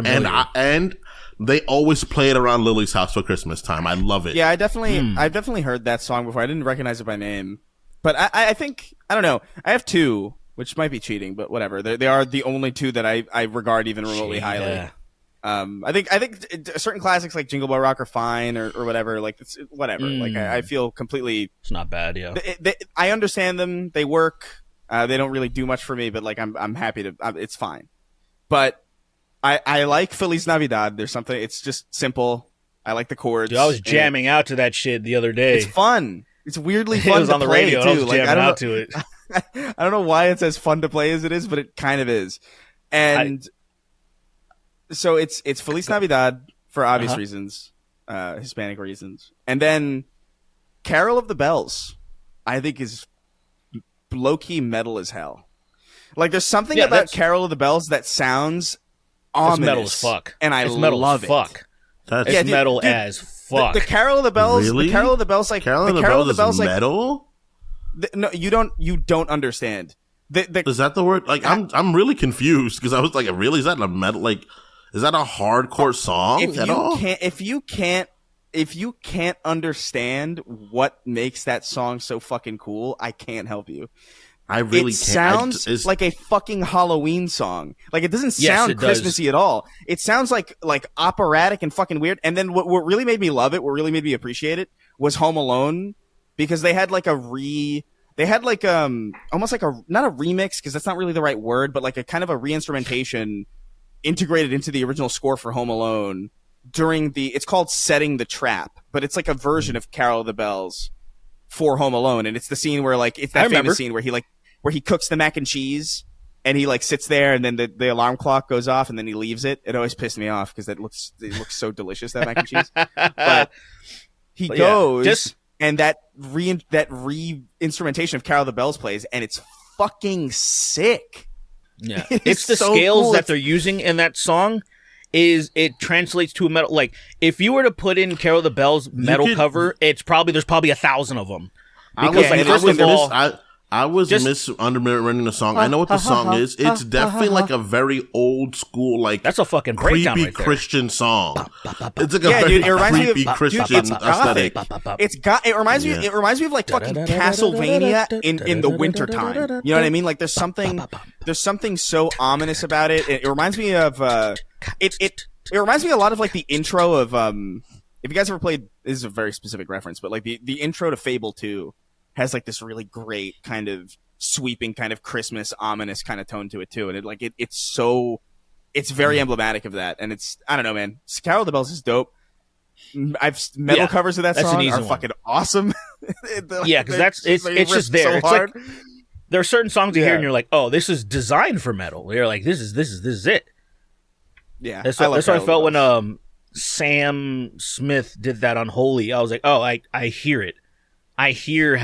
and they always play it around Lily's house for Christmas time. I love it. Yeah, I've definitely heard that song before. I didn't recognize it by name, but I think I don't know. I have two, which might be cheating, but whatever. They are the only two that I regard even remotely highly. I think certain classics like Jingle Bell Rock are fine or whatever. Like it's whatever. Like I feel completely. It's not bad. Yeah. I understand them. They work. They don't really do much for me, but like I'm happy to. It's fine. But I like Feliz Navidad. There's something. It's just simple. I like the chords. Dude, I was jamming out to that shit the other day. It's fun. It's weirdly fun. It was on the radio too. I was jamming out to it. I don't know why it's as fun to play as it is, but it kind of is. And so it's Feliz Navidad for obvious reasons, Hispanic reasons, and then Carol of the Bells, I think is low key metal as hell. Like there's something about Carol of the Bells that sounds ominous, metal as fuck, and I love it. Fuck. It's metal as fuck. The Carol of the Bells, really? The Carol of the Bells, like Carol of the Bells is metal. No, you don't understand. Is that the word? Like I'm really confused because I was like, really? Is that a metal? Like, is that a hardcore song at all? If you can't understand what makes that song so fucking cool, I can't help you. I really it can't. Sounds like a fucking Halloween song. Like it doesn't sound Christmassy at all. It sounds like operatic and fucking weird. And then what really made me love it, what really made me appreciate it, was Home Alone, because they had like almost like not a remix, because that's not really the right word, but like a kind of a reinstrumentation integrated into the original score for Home Alone during it's called Setting the Trap, but it's like a version of Carol of the Bells for Home Alone, and it's the scene where like it's that famous scene where he like where he cooks the mac and cheese and he like sits there and then the alarm clock goes off and then he leaves it. It always pissed me off because it looks so delicious, that mac and cheese. But he goes and that re-instrumentation of Carol of the Bells plays and it's fucking sick. Yeah, it's the so scales cool. that they're using in that song. It translates to a metal, like if you were to put in Carol of the Bells metal cover, there's probably 1,000 of them. Because I was misunderstanding the song. I know what the song is. It's definitely like a very old school, like that's a fucking breakdown creepy right there. Christian song. It's like a very creepy Christian aesthetic. It reminds me of like fucking Castlevania in the wintertime. You know what I mean? Like there's something so ominous about it. It reminds me of it reminds me a lot of like the intro of if you guys ever played, this is a very specific reference, but like the intro to Fable 2 has like this really great kind of sweeping kind of Christmas ominous kind of tone to it too. And it's very emblematic of that. And I don't know, man. Carol of the Bells is dope. Metal covers of that song are fucking awesome. Yeah, because it's just there. So it's like, there are certain songs you hear and you're like, oh, this is designed for metal. You're like, this is it. Yeah. That's what I felt when Sam Smith did that on Holy. I was like, oh, I hear it. I hear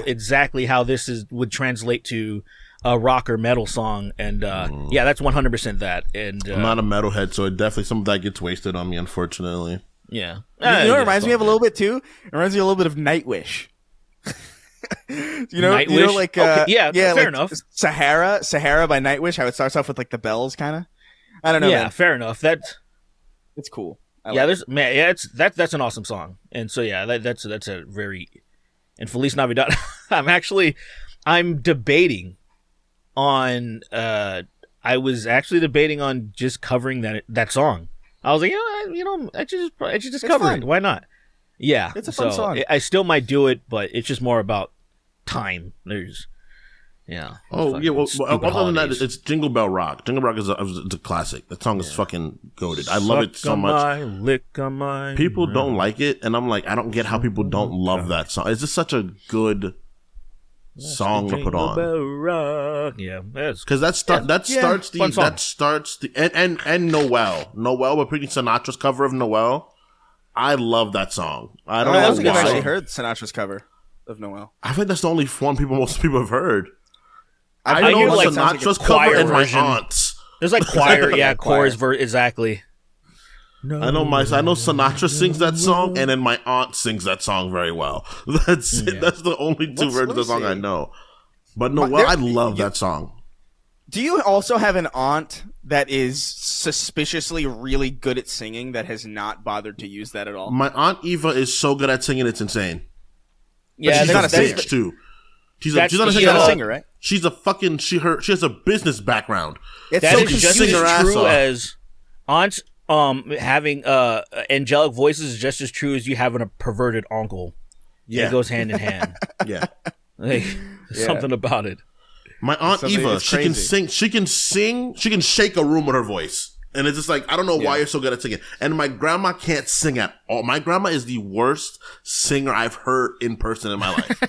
exactly how this would translate to a rock or metal song, and that's 100% that. And I'm not a metalhead, so some of that gets wasted on me, unfortunately. Yeah, you know what it reminds me of a little bit too? It reminds me a little bit of Nightwish. Nightwish? Like fair like enough. Sahara by Nightwish. How it starts off with like the bells, kind of. I don't know. Yeah, man. fair enough. It's cool. That's an awesome song, and so that's a very. And Feliz Navidad. I'm debating on. I was actually debating on just covering that song. I was like, I should just cover fun. it. Why not? Yeah, it's a fun song. I still might do it, but it's just more about time. Oh yeah. Well, other than that, it's Jingle Bell Rock. Jingle Bell Rock is a classic. That song is fucking goated. I love it so much. People don't like it, and I'm like, I don't get how people don't love that song. It's just such a good song to put on. Yeah, because that starts the and Noel, but Pretty Sinatra's cover of Noel. I love that song. I don't know why. I've actually heard Sinatra's cover of Noel. I think that's the only one most people have heard. I know like Sinatra's cover and my aunt's. There's like choir, chorus exactly. No, I know Sinatra sings that song, and then my aunt sings that song very well. That's it. That's the only two versions of the song I know. But I love that song. Do you also have an aunt that is suspiciously really good at singing that has not bothered to use that at all? My aunt Eva is so good at singing, it's insane. Yeah, she's not a singer too. She's not a singer, right? She's a fucking she has a business background. That is just as true as aunts having angelic voices is just as true as you having a perverted uncle. Yeah, it goes hand in hand. Yeah, something about it. My aunt Eva, she can sing. She can shake a room with her voice. And it's just like, I don't know why you're so good at singing. And my grandma can't sing at all. My grandma is the worst singer I've heard in person in my life.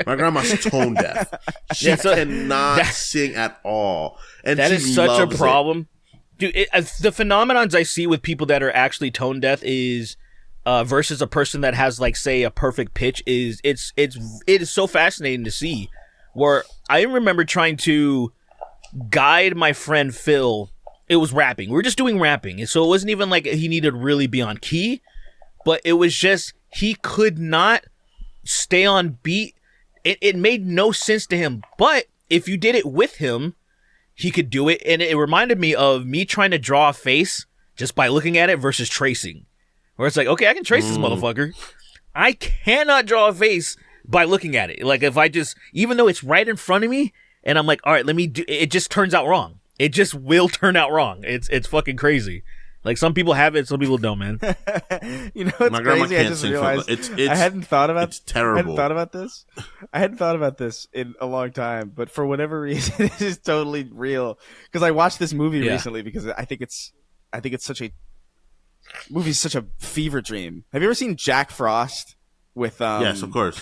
My grandma's tone deaf. She cannot sing at all. And that is such a problem. Dude, the phenomenons I see with people that are actually tone deaf is versus a person that has like, say, a perfect pitch it is so fascinating to see. Where I remember trying to guide my friend Phil. It was rapping. We were just doing rapping. And so it wasn't even like he needed to really be on key, but it was just, he could not stay on beat. It made no sense to him. But if you did it with him, he could do it. And it reminded me of me trying to draw a face just by looking at it versus tracing. Where it's like, okay, I can trace this motherfucker. I cannot draw a face by looking at it. Like if I just, even though it's right in front of me and I'm like, all right, let me do, it just turns out wrong. It just will turn out wrong. It's fucking crazy. Like some people have it, some people don't, man. You know what's crazy? I just realized I hadn't thought about. It's terrible. I hadn't thought about this. I hadn't thought about this in a long time, but for whatever reason, it is totally real. Because I watched this movie recently because I think it's such a movie's such a fever dream. Have you ever seen Jack Frost with? Yes, of course.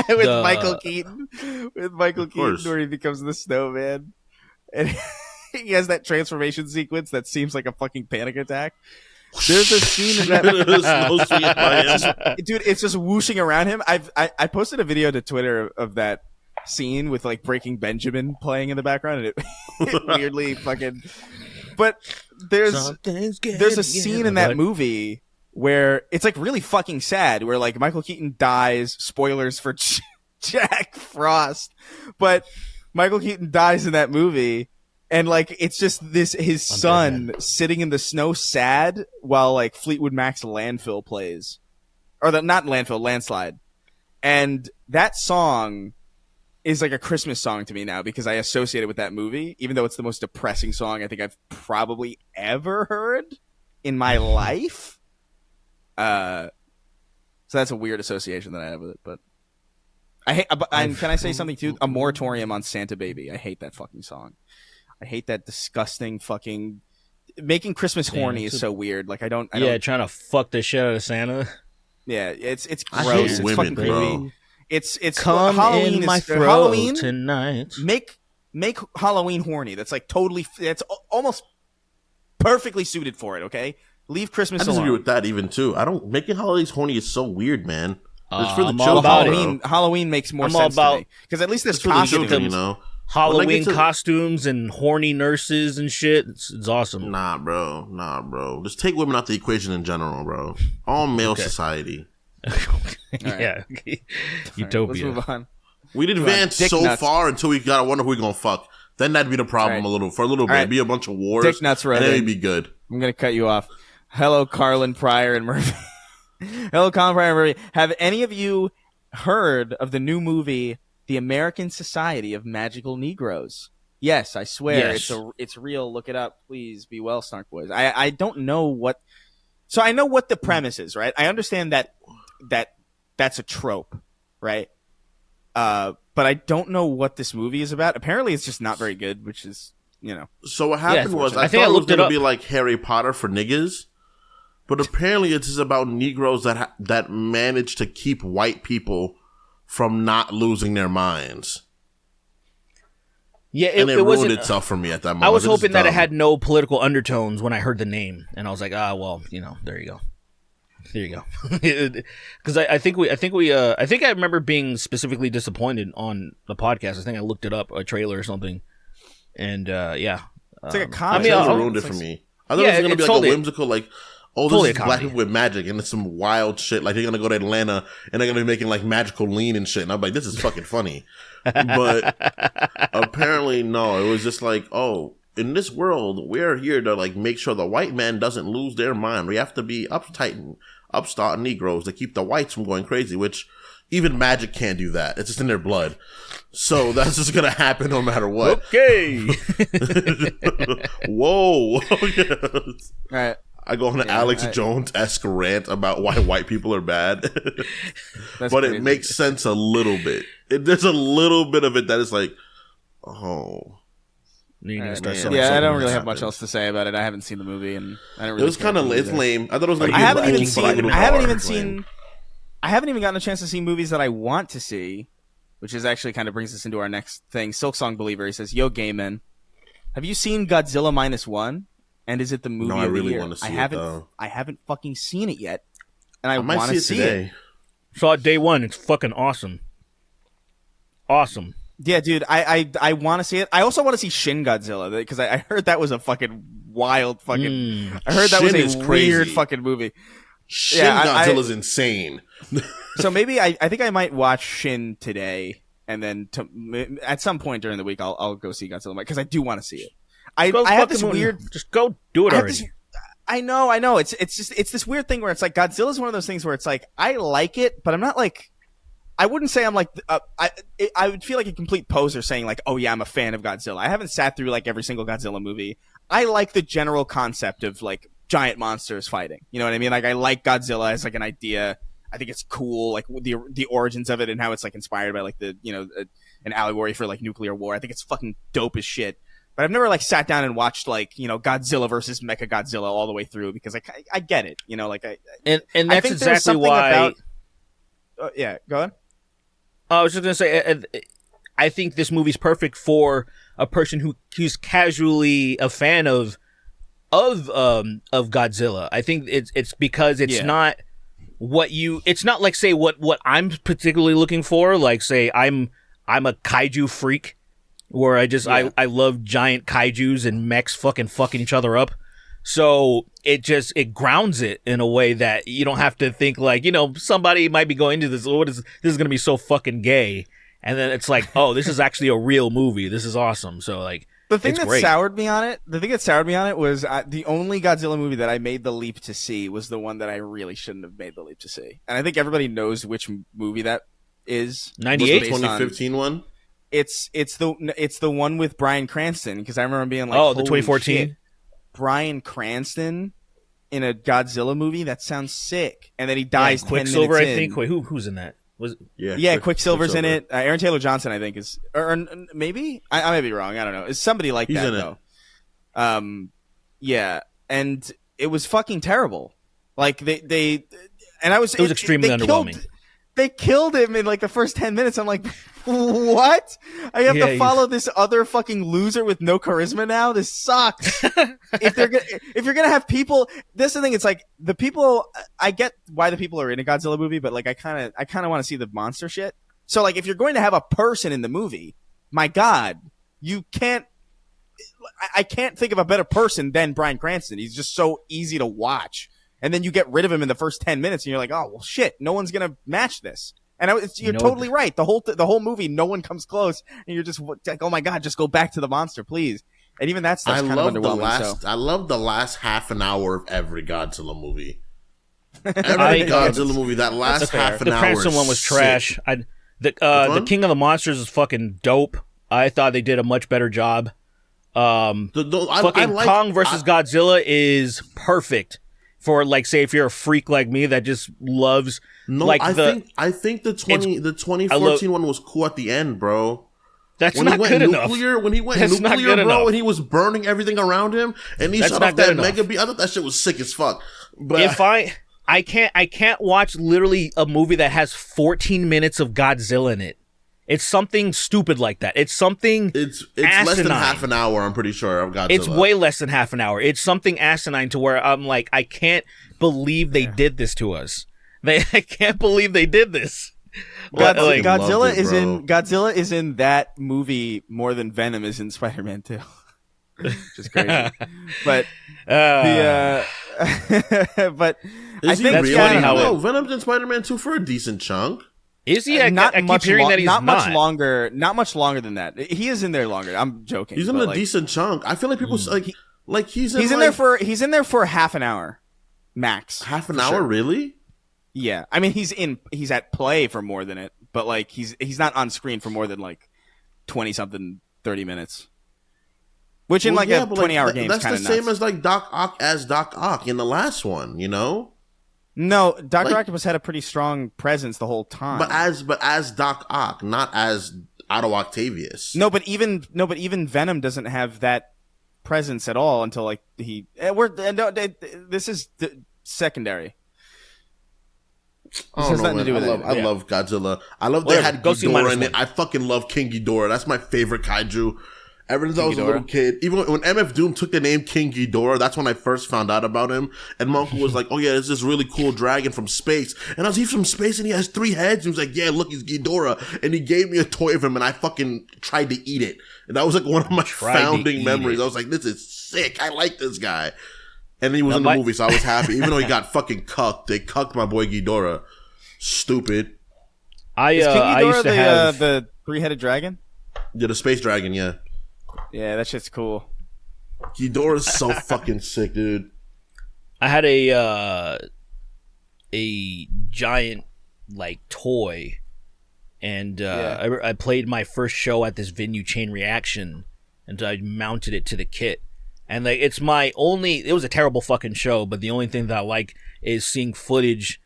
with Michael Keaton. With Michael Keaton, course. where he becomes the snowman, and he has that transformation sequence that seems like a fucking panic attack. There's a scene in that, dude. It's just whooshing around him. I posted a video to Twitter of that scene with like Breaking Benjamin playing in the background, and it weirdly fucking. But there's a scene in that movie where it's like really fucking sad, where like Michael Keaton dies. Spoilers for Jack Frost, but Michael Keaton dies in that movie, and like it's just his son sitting in the snow sad while like Fleetwood Mac's Landfill plays, or not Landfill, Landslide, and that song is like a Christmas song to me now because I associate it with that movie, even though it's the most depressing song I think I've probably ever heard in my life. So that's a weird association that I have with it, but I hate. And can I say something too? A Moratorium on Santa Baby. I hate that fucking song. I hate that disgusting fucking making Christmas horny is so weird. Like I don't. Trying to fuck the shit out of Santa. Yeah, it's gross. It's women, fucking bro. creepy. It's Come Halloween in my is throat Halloween tonight. Make Halloween horny. That's like totally. It's almost perfectly suited for it. Okay, leave Christmas I disagree alone. with that even too. I don't making holidays horny is so weird, man. It's for the I'm all about children, it. bro. Halloween makes more I'm all sense to about- me because at least there's It's for the costumes. children, you know. Halloween to- costumes and horny nurses and shit. It's awesome. Nah, bro. Just take women out the equation in general, bro. All male society. Yeah. Let's Utopia. move on. We'd advance Dick so nuts. far until we gotta wonder who we gonna fuck. Then that'd be the problem All right. for a little bit. All right. It'd be a bunch of wars. Dick nuts, and then Rogan. it'd be good. I'm gonna cut you off. Hello, Carlin, Pryor, and Murphy. Hello, Colin, Pryor, and Murphy. Have any of you heard of the new movie, The American Society of Magical Negroes? Yes, I swear Yes. it's real. Look it up, please. Be well, Snark Boys. I don't know what. So I know what the premise is, right? I understand that that's a trope, right? But I don't know what this movie is about. Apparently, it's just not very good, which is, you know. So what happened was I I think I thought it was looked it gonna up. be like Harry Potter for niggas, but apparently it's just about Negroes that manage to keep white people from not losing their minds. Yeah, And it ruined wasn't. itself for me at that moment. I was It was hoping that it dumb. had no political undertones when I heard the name, and I was like, well, there you go. There you go. Because I think I remember being specifically disappointed on the podcast. I think I looked it up, a trailer or something, and yeah, It's like a I comedy. mean, I'll- ruined it It's for like- me. I thought Yeah, it was gonna be it's like totally- a whimsical, like, oh, totally this a is black comedy. people with magic, and it's some wild shit. Like they're gonna go to Atlanta and they're gonna be making like magical lean and shit. And I'm like, this is fucking funny. But apparently, no. It was just like, oh, in this world, we're here to like make sure the white man doesn't lose their mind. We have to be uptight and upstart Negroes to keep the whites from going crazy. Which even magic can't do that. It's just in their blood. So that's just gonna happen no matter what. okay. Whoa. All right. I go on an Alex Jones-esque rant about why white people are bad. That's But crazy. it makes sense a little bit. There's a little bit of it that is like, oh. You need to start man. selling Yeah, I something don't that really have happens. much else to say about it. I haven't seen the movie, and I don't It really. was care kind of for it it's either. lame. I thought it was going to I be haven't even Viking, but seen. little I haven't bar. even It's lame. seen. I haven't even gotten a chance to see movies that I want to see, which is actually kind of brings us into our next thing. Silk Song Believer. He says, "Yo, gay man, have you seen Godzilla -1? And is it the movie No, I of the really year? wanna see I it, haven't. though. I haven't fucking seen it yet, and I I might want see to it see today. it. Saw it day one. It's fucking awesome. Awesome. Yeah, dude, I want to see it. I also want to see Shin Godzilla because I heard that was a fucking wild fucking. I heard that Shin was is a crazy. weird fucking movie. Shin Yeah, Godzilla's insane. So maybe I think I might watch Shin today, and then at some point during the week I'll go see Godzilla because I do want to see it. I have this weird. Just go do it I have already. this- I know. It's this weird thing where it's like Godzilla's one of those things where it's like I like it, but I'm not like. I wouldn't say I'm like I would feel like a complete poser saying like, oh yeah, I'm a fan of Godzilla. I haven't sat through like every single Godzilla movie. I like the general concept of like giant monsters fighting. You know what I mean? Like I like Godzilla as like an idea. I think it's cool, like the origins of it and how it's like inspired by like the an allegory for like nuclear war. I think it's fucking dope as shit. But I've never like sat down and watched like Godzilla versus Mechagodzilla all the way through because I get it. Like and I that's think there's exactly something why. about- yeah, go on. I was just gonna say, I think this movie's perfect for a person who's casually a fan of Godzilla. I think it's because it's not it's not like, say, what I'm particularly looking for. Like, say I'm a kaiju freak, where I love giant kaijus and mechs fucking each other up. So it grounds it in a way that you don't have to think like, somebody might be going into this. This is going to be so fucking gay. And then it's like, oh, this is actually a real movie. This is awesome. So like, the thing that soured me on it was the only Godzilla movie that I made the leap to see was the one that I really shouldn't have made the leap to see. And I think everybody knows which movie that is. 98? 2015 one? It's the one with Bryan Cranston, because I remember being like, oh, the 2014? Bryan Cranston in a Godzilla movie? That sounds sick. And then he dies 10 minutes in. Quicksilver, I think. Wait, who's in that? Quicksilver's in it. Aaron Taylor Johnson, I think, is, or maybe I may be wrong. I don't know. It's somebody like He's that in though. And it was fucking terrible. Like it was extremely underwhelming. They killed him in like the first 10 minutes. I'm like, what? I have to follow this other fucking loser with no charisma now? This sucks. if you're gonna have people, this is the thing. It's like the people. I get why the people are in a Godzilla movie, but like I kind of want to see the monster shit. So like, if you're going to have a person in the movie, my God, you can't. I can't think of a better person than Bryan Cranston. He's just so easy to watch. And then you get rid of him in the first 10 minutes, and you're like, oh well, shit, no one's gonna match this. And you're totally right. The whole movie, no one comes close, and you're just like, oh my God, just go back to the monster, please. And even that stuff's kind of underwhelming. I love the last half an hour of every Godzilla movie. Every Godzilla movie, that last half an hour. The Cranston one was trash. The King of the Monsters is fucking dope. I thought they did a much better job. Kong versus Godzilla is perfect. For like, say, if you're a freak like me that just loves I think the 2014 one was cool at the end, bro. That's not good enough. When he went nuclear, bro, and he was burning everything around him, and he shot off that mega beam. I thought that shit was sick as fuck. But if I can't watch literally a movie that has 14 minutes of Godzilla in it. It's something stupid like that. It's something It's less than half an hour, I'm pretty sure, of Godzilla. It's way less than half an hour. It's something asinine to where I'm like, I can't believe they did this to us. I can't believe they did this. Godzilla is in that movie more than Venom is in Spider-Man 2. Just crazy. But but is he really? Venom's in Spider-Man 2 for a decent chunk. Is he? I keep hearing that he's not much longer. Not much longer than that. He is in there longer. I'm joking. He's in a decent chunk. I feel like people he's in there for half an hour, max. Half an hour, really? Yeah, I mean he's at play for more than it, but like he's not on screen for more than like 20 something 30 minutes. Which in a 20-hour game is kind of nuts. That's the same as like Doc Ock in the last one, you know? No, Dr. Octopus had a pretty strong presence the whole time. But as Doc Ock, not as Otto Octavius. No, but even Venom doesn't have that presence at all until like this is secondary. This has nothing to do with it. I love Godzilla. I love they had Ghidorah in it. I fucking love King Ghidorah. That's my favorite kaiju. Ever since I was a little kid, even when MF Doom took the name King Ghidorah, that's when I first found out about him. And my uncle was like, "Oh yeah, there's this really cool dragon from space." And I was, "He's from space and he has 3 heads." And he was like, "Yeah, look, he's Ghidorah." And he gave me a toy of him, and I fucking tried to eat it. And that was like one of my founding memories. I was like, "This is sick. I like this guy." And he was in the movie, so I was happy. Even though he got fucking cucked, they cucked my boy Ghidorah. Stupid. Is King Ghidorah the 3-headed dragon? Yeah, the space dragon. Yeah. Yeah, that shit's cool. Ghidorah's so fucking sick, dude. I had a giant like toy, and I played my first show at this venue, Chain Reaction, and I mounted it to the kit. And like it was a terrible fucking show, but the only thing that I like is seeing footage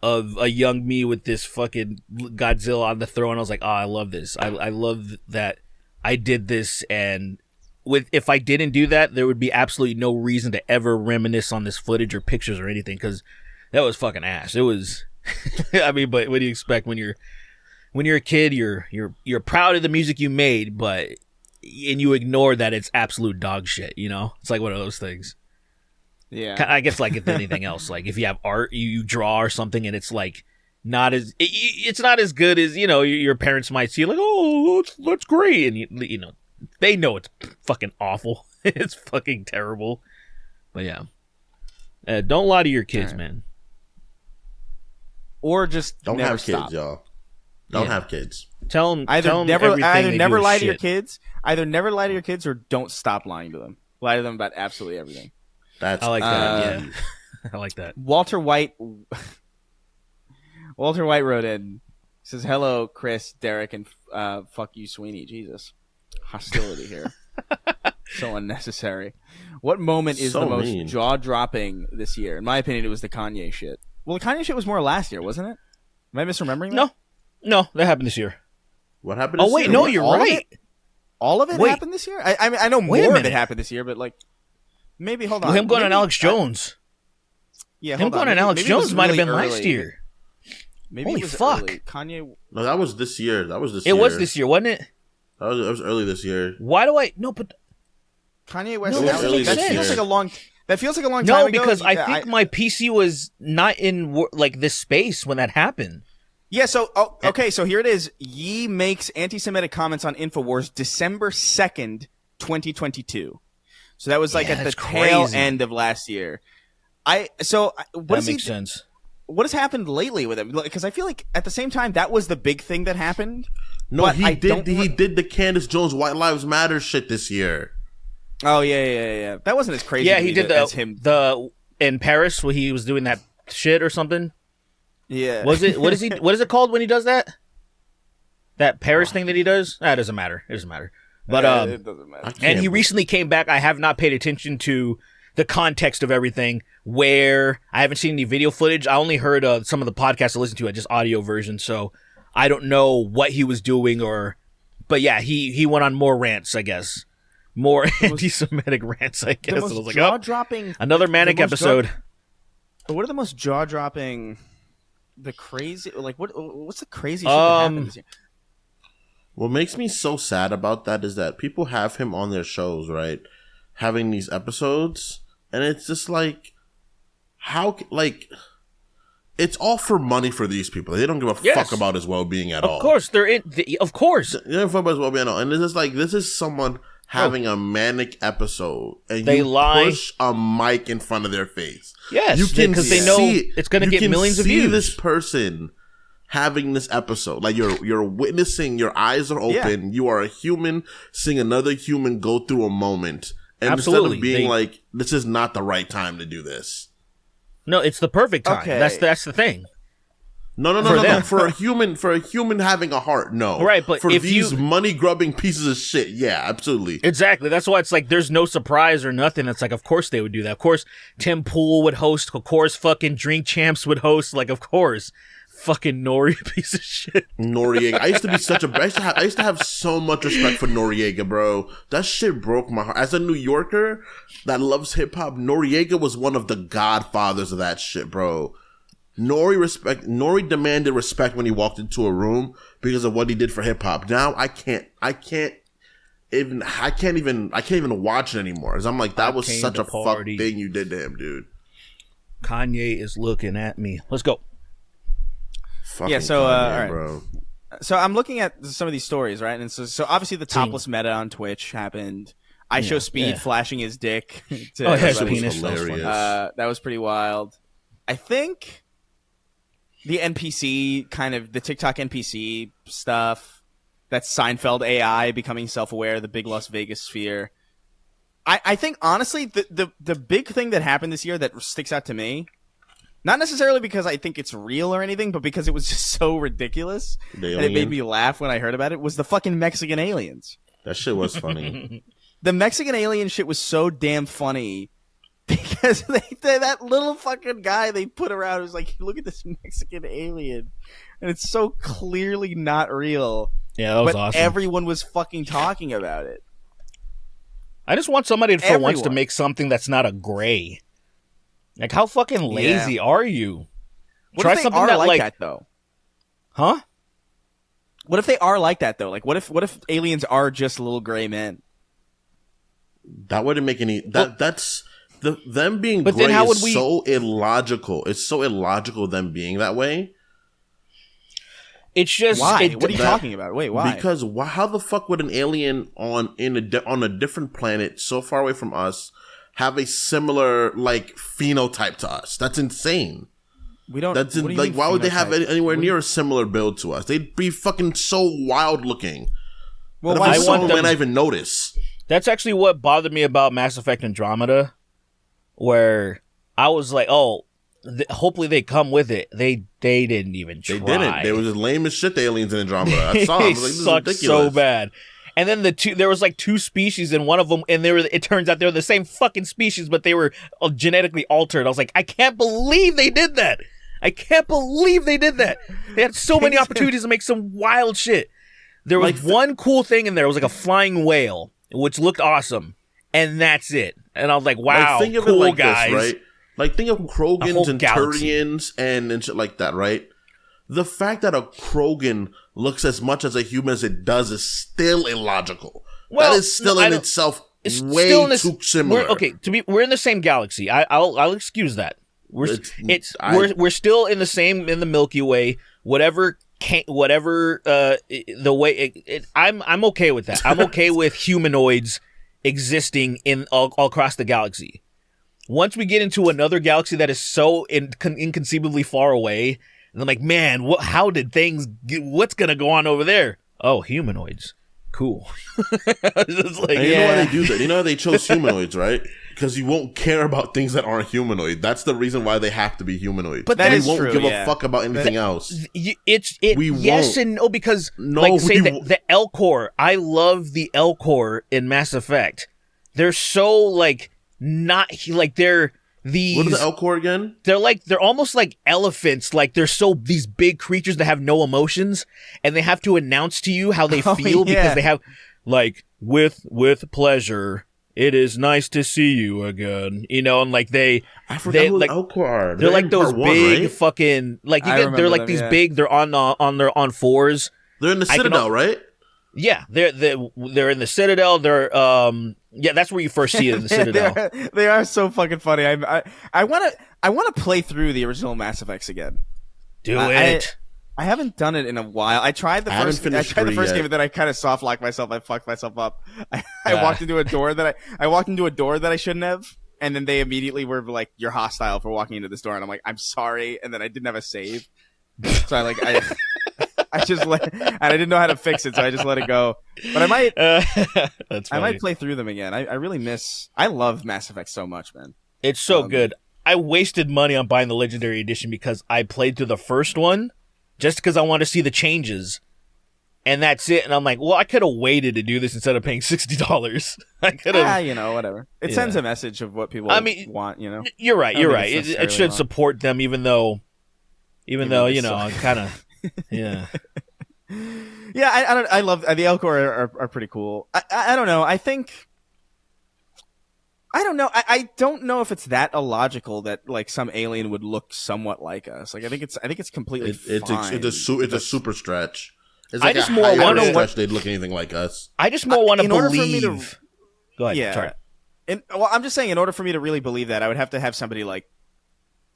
of a young me with this fucking Godzilla on the throne. I was like, oh, I love this. I love that I did this, and if I didn't do that, there would be absolutely no reason to ever reminisce on this footage or pictures or anything, because that was fucking ass. It was, I mean, but what do you expect when when you're a kid, you're proud of the music you made, and you ignore that it's absolute dog shit. You know, it's like one of those things. Yeah, I guess like if anything else, like if you have art, you draw or something, and it's like it's not as good as your parents might see. Like, oh, that's great, and you know they know it's fucking awful. It's fucking terrible. But yeah, don't lie to your kids, man. Or just don't never have stop. kids, y'all. Don't have kids. Tell them either never lie to your shit. kids. Either never lie to your kids, or don't stop lying to them. Lie to them about absolutely everything. I like that. Yeah, I like that. Walter White wrote in, says, "Hello, Chris, Derek, and fuck you, Sweeney." Jesus, hostility here. So unnecessary. What moment is So the most mean. jaw-dropping this year? In my opinion, it was the Kanye shit. Well, the Kanye shit was more last year, wasn't it? Am I misremembering that? No, that happened this year. What happened? Oh wait, year? no, What? you're All of right. All of it Wait. happened this year? I mean, I know Wait a more of it minute. happened this year, but like, maybe, hold on. Well, him going on Maybe- Alex Jones. Yeah, Him hold going on. on Alex Maybe it was Jones might have really been last early. year. Maybe Holy it was fuck. early. Kanye. No, that was this year. That was It was this year, wasn't it? That was early this year. Why do I no? But Kanye West. No, and that Alex doesn't Jones. make That feels sense. like a long. That feels like a long time no, ago. because I Yeah, think my PC was not in like this space when that happened. Yeah, so, okay, so here it is. Ye makes anti-Semitic comments on InfoWars December 2nd, 2022. So that was like Yeah, at the that's tail crazy. end of last year. What That makes sense. What has happened lately with him? Because I feel like at the same time, that was the big thing that happened. No, But he I did. don't He did the Candace Jones White Lives Matter shit this year. Oh, yeah. That wasn't as crazy Yeah, to he me did as him. the in Paris where he was doing that shit or something. Yeah. Was it? What is he? What is it called when he does that? That Paris thing that he does? That doesn't matter. It doesn't matter. But it doesn't matter. and he recently came back. I have not paid attention to the context of everything. Where I haven't seen any video footage. I only heard some of the podcasts I listened to, just audio version. So I don't know what he was doing but yeah, he went on more rants, I guess. More anti-Semitic rants, I guess. The I most was like, jaw-dropping... another manic the most episode. What are the most jaw-dropping... The crazy... Like, what's the crazy shit that happened this year? What makes me so sad about that is that people have him on their shows, right? Having these episodes, and it's just like, it's all for money for these people. They don't give a fuck about his well-being at all. Of course, they're in. Of course, They don't fuck about his well-being at all. And it's just like, this is someone having a manic episode, and They you lie. push a mic in front of their face. yes, You can because they know see- it's going to you get can millions of see views. this person having this episode, like you're witnessing. Your eyes are open. You are a human seeing another human go through a moment, and Absolutely. instead of being like, "This is not the right time to do this." No, it's the perfect time. Okay. That's the thing. No. them. For a human having a heart, no. Right, but for if these you- money grubbing pieces of shit, yeah, absolutely. Exactly. That's why it's like there's no surprise or nothing. It's like, of course they would do that. Of course, Tim Pool would host. Of course, fucking Drink Champs would host. Like, of course, fucking Nori piece of shit. Noriega. I used to be I used to have so much respect for Noriega, bro. That shit broke my heart. As a New Yorker that loves hip hop, Noriega was one of the godfathers of that shit, bro. Nori demanded respect when he walked into a room because of what he did for hip hop. Now I can't even watch it anymore. 'Cause I'm like, that was came such to a fuck party. thing you did to him, dude. Kanye is looking at me. Let's go. Fucking Yeah, so, Kanye, all right. bro. So I'm looking at some of these stories, right? And so obviously the topless meta on Twitch happened. I show Speed yeah. flashing his dick to Oh, yeah, his everybody. penis. That was funny. Hilarious. That was pretty wild. I think the NPC, kind of the TikTok NPC stuff, that's Seinfeld AI becoming self-aware, the big Las Vegas sphere. I think, honestly, the big thing that happened this year that sticks out to me, not necessarily because I think it's real or anything, but because it was just so ridiculous, and it made me laugh when I heard about it, was the fucking Mexican aliens. That shit was funny. The Mexican alien shit was so damn funny because that little fucking guy they put around was like, look at this Mexican alien. And it's so clearly not real. Yeah, that was but awesome. everyone was fucking talking about it. I just want somebody for once to Everyone. make something that's not a gray. Like, how fucking lazy are you? What Try if they something are that, like like that, though? huh? What if they are like that though? Like, what if aliens are just little gray men? That wouldn't make any. That's them being But gray then how would is we- so illogical. It's so illogical them being that way. It's just Why? What are you talking about? Wait, why? Because how the fuck would an alien on a different planet so far away from us have a similar like phenotype to us? That's insane. we don't. That's what do you like mean why would they have phenotype? anywhere near a similar build to us? They'd be fucking so wild looking. Well, That why if I I saw want them, them- I might not even notice. That's actually what bothered me about Mass Effect Andromeda, where I was like, oh, hopefully they come with it. They didn't even try. They didn't. They were just lame as shit. The aliens in Andromeda. I saw them. I They was like, this is sucked ridiculous. so bad. And then there was like two species in one of them, and it turns out they were the same fucking species, but they were genetically altered. I was like, I can't believe they did that. I can't believe they did that. They had so many opportunities to make some wild shit. There was one cool thing in there. It was like a flying whale, which looked awesome, and that's it. And I was like, wow, Like, think of cool it like guys. this, right? Like, think of whole Krogans and galaxy. Turians and shit like that, right? The fact that a Krogan looks as much as a human as it does is still illogical. Well, that is still no, I in don't- itself It's way still in this, too similar. We're in the same galaxy. I'll excuse that. We're still in the Milky Way. Whatever the way I'm okay with that. I'm okay with humanoids existing in all across the galaxy. Once we get into another galaxy that is so inconceivably far away, and I'm like, man, what's gonna go on over there? Oh, humanoids. Cool. It's like, And you know why they do that? You know why they chose humanoids, right? Because you won't care about things that aren't humanoid. That's the reason why they have to be humanoid. But that we is won't true, give yeah. a fuck about anything else. We won't. yes and no, because No, like say we the L Core. I love the L Core in Mass Effect. They're so like not like they're these. What is the Elcor again? They're almost like elephants. Like they're these big creatures that have no emotions, and they have to announce to you how they Oh, feel yeah. because they have like with pleasure. It is nice to see you again. You know, and like I forgot they who like the Elcor are. they're like in those part one, big right? fucking like I they're remember like them, these yeah. big. They're on fours. They're in the I can Citadel, al- right? Yeah, they're in the Citadel. They're yeah, that's where you first see it in the Citadel. They are so fucking funny. I want to play through the original Mass Effects again. Do I- it. I haven't done it in a while. I tried the I haven't first. I finished tried the 3 first yet. game, and then I kind of soft locked myself. I fucked myself up. I walked into a door that I walked into a door that I shouldn't have, and then they immediately were like, "You're hostile for walking into this door," and I'm like, "I'm sorry," and then I didn't have a save, so I just and I didn't know how to fix it, so I just let it go. But I might That's I funny. might play through them again. I really miss. I love Mass Effect so much, man. It's so good. I wasted money on buying the Legendary Edition because I played through the first one just because I wanted to see the changes. And that's it. And I'm like, well, I could have waited to do this instead of paying $60. I could have. Whatever. It Yeah. sends a message of what people want. You're right. I don't You're think right. it's It necessarily should wrong. support them, even though, it's kind of, yeah. Yeah, I love the Elcor are pretty cool. I don't know. I don't know. I don't know if it's that illogical that like some alien would look somewhat like us. Like I think it's completely fine. It's a super stretch. It's I like just a more higher wonder stretch what- they'd look anything like us. I just more want to in order for me believe. to- Go ahead. Yeah. Sorry. Well, I'm just saying, in order for me to really believe that, I would have to have somebody like,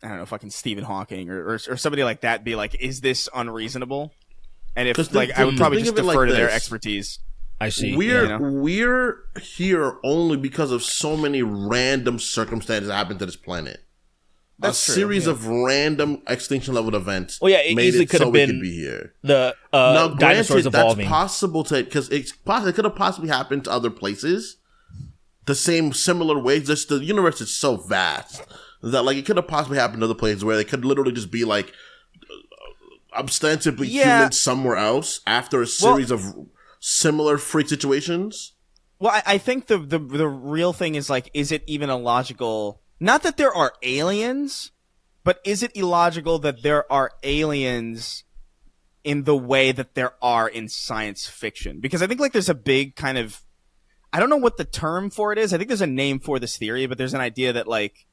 I don't know, fucking Stephen Hawking or somebody like that be like, is this unreasonable? And if 'Cause like, I would probably think just of it defer like to their this. expertise. I see. We're you know? we're here only because of so many random circumstances that happened to this planet. That's a true, series yeah. of random extinction level events. Well, yeah, it made easily it could so have we been could be here. The Now, dinosaurs granted, evolving. that's possible because it could have possibly happened to other places. The same similar ways. Just the universe is so vast that like it could have possibly happened to other places where they could literally just be like ostensibly Yeah. humans somewhere else after a series of similar freak situations. Well, I think the real thing is like, is it even illogical? Not that there are aliens, but is it illogical that there are aliens in the way that there are in science fiction? Because I think like there's a big kind of, I don't know what the term for it is. I think there's a name for this theory, but there's an idea that like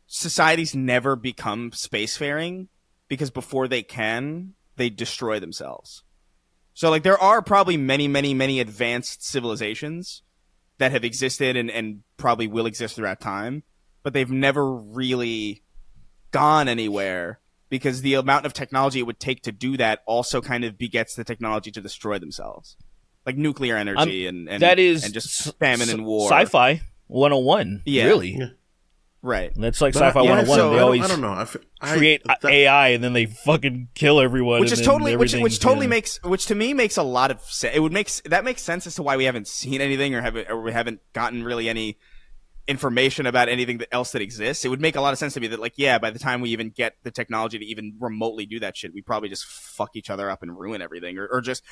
societies never become spacefaring because before they can, they destroy themselves. So like there are probably many advanced civilizations that have existed and probably will exist throughout time, but they've never really gone anywhere because the amount of technology it would take to do that also kind of begets the technology to destroy themselves. Like nuclear energy and that is and just famine and war. Sci-fi 101, really. Yeah. Right. That's like sci-fi 101. so they always I don't know. create AI and then they fucking kill everyone. Which is totally, which totally yeah. makes, which to me makes a lot of sense. It would that makes sense as to why we haven't seen anything or we haven't gotten really any information about anything else that exists. It would make a lot of sense to me that like, yeah, by the time we even get the technology to even remotely do that shit, we probably just fuck each other up and ruin everything, or just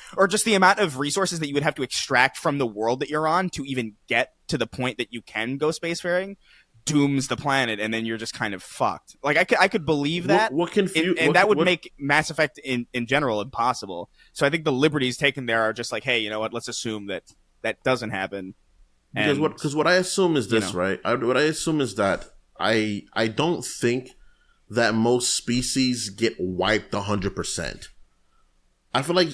the amount of resources that you would have to extract from the world that you're on to even get to the point that you can go spacefaring dooms the planet, and then you're just kind of fucked. Like I could believe that. That would make Mass Effect in general impossible. So I think the liberties taken there are just like, hey, you know what? Let's assume that doesn't happen. Because what I assume is this, right? What I assume is that I don't think that most species get wiped 100%. I feel like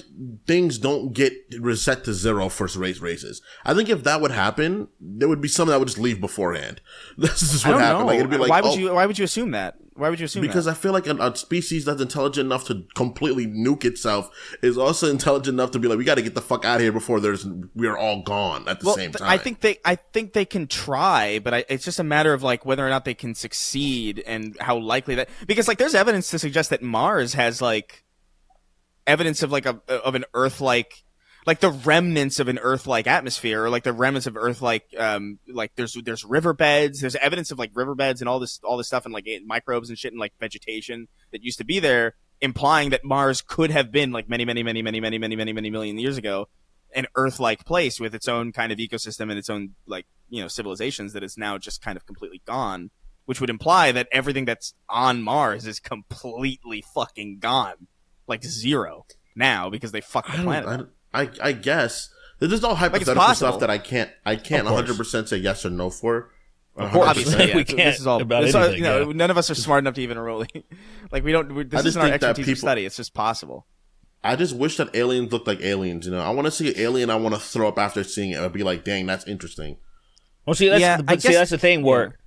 things don't get reset to zero for races. I think if that would happen, there would be some that would just leave beforehand. This is what happened. Like, it'd be like, why would you assume that? Why would you assume because that? I feel like a species that's intelligent enough to completely nuke itself is also intelligent enough to be like, we got to get the fuck out of here before we're all gone at the same time. I think they can try, but it's just a matter of like whether or not they can succeed and how likely that, because like there's evidence to suggest that Mars has like evidence of like of an Earth-like, like the remnants of an Earth-like atmosphere, or like the remnants of Earth-like, there's riverbeds, there's evidence of like riverbeds and all this stuff, and like microbes and shit and like vegetation that used to be there, implying that Mars could have been like many million years ago an Earth-like place with its own kind of ecosystem and its own like, you know, civilizations that is now just kind of completely gone, which would imply that everything that's on Mars is completely fucking gone. Like zero now because they fucked the planet. I guess there's no hypothetical stuff that I can't 100% say yes or no for. Obviously, yeah. We can't this is all about anything. You know, none of us are smart enough to even really like we don't. This isn't our expertise to study. It's just possible. I just wish that aliens looked like aliens. You know, I want to see an alien. I want to throw up after seeing it. I'd be like, dang, that's interesting. Well, see, that's the thing where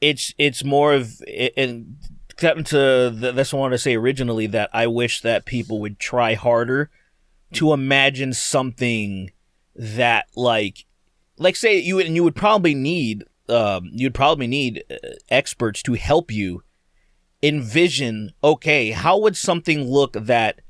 it's more of and. Gotten to that's what I wanted to say originally, that I wish that people would try harder to imagine something that like say you would probably need experts to help you envision, okay, how would something look that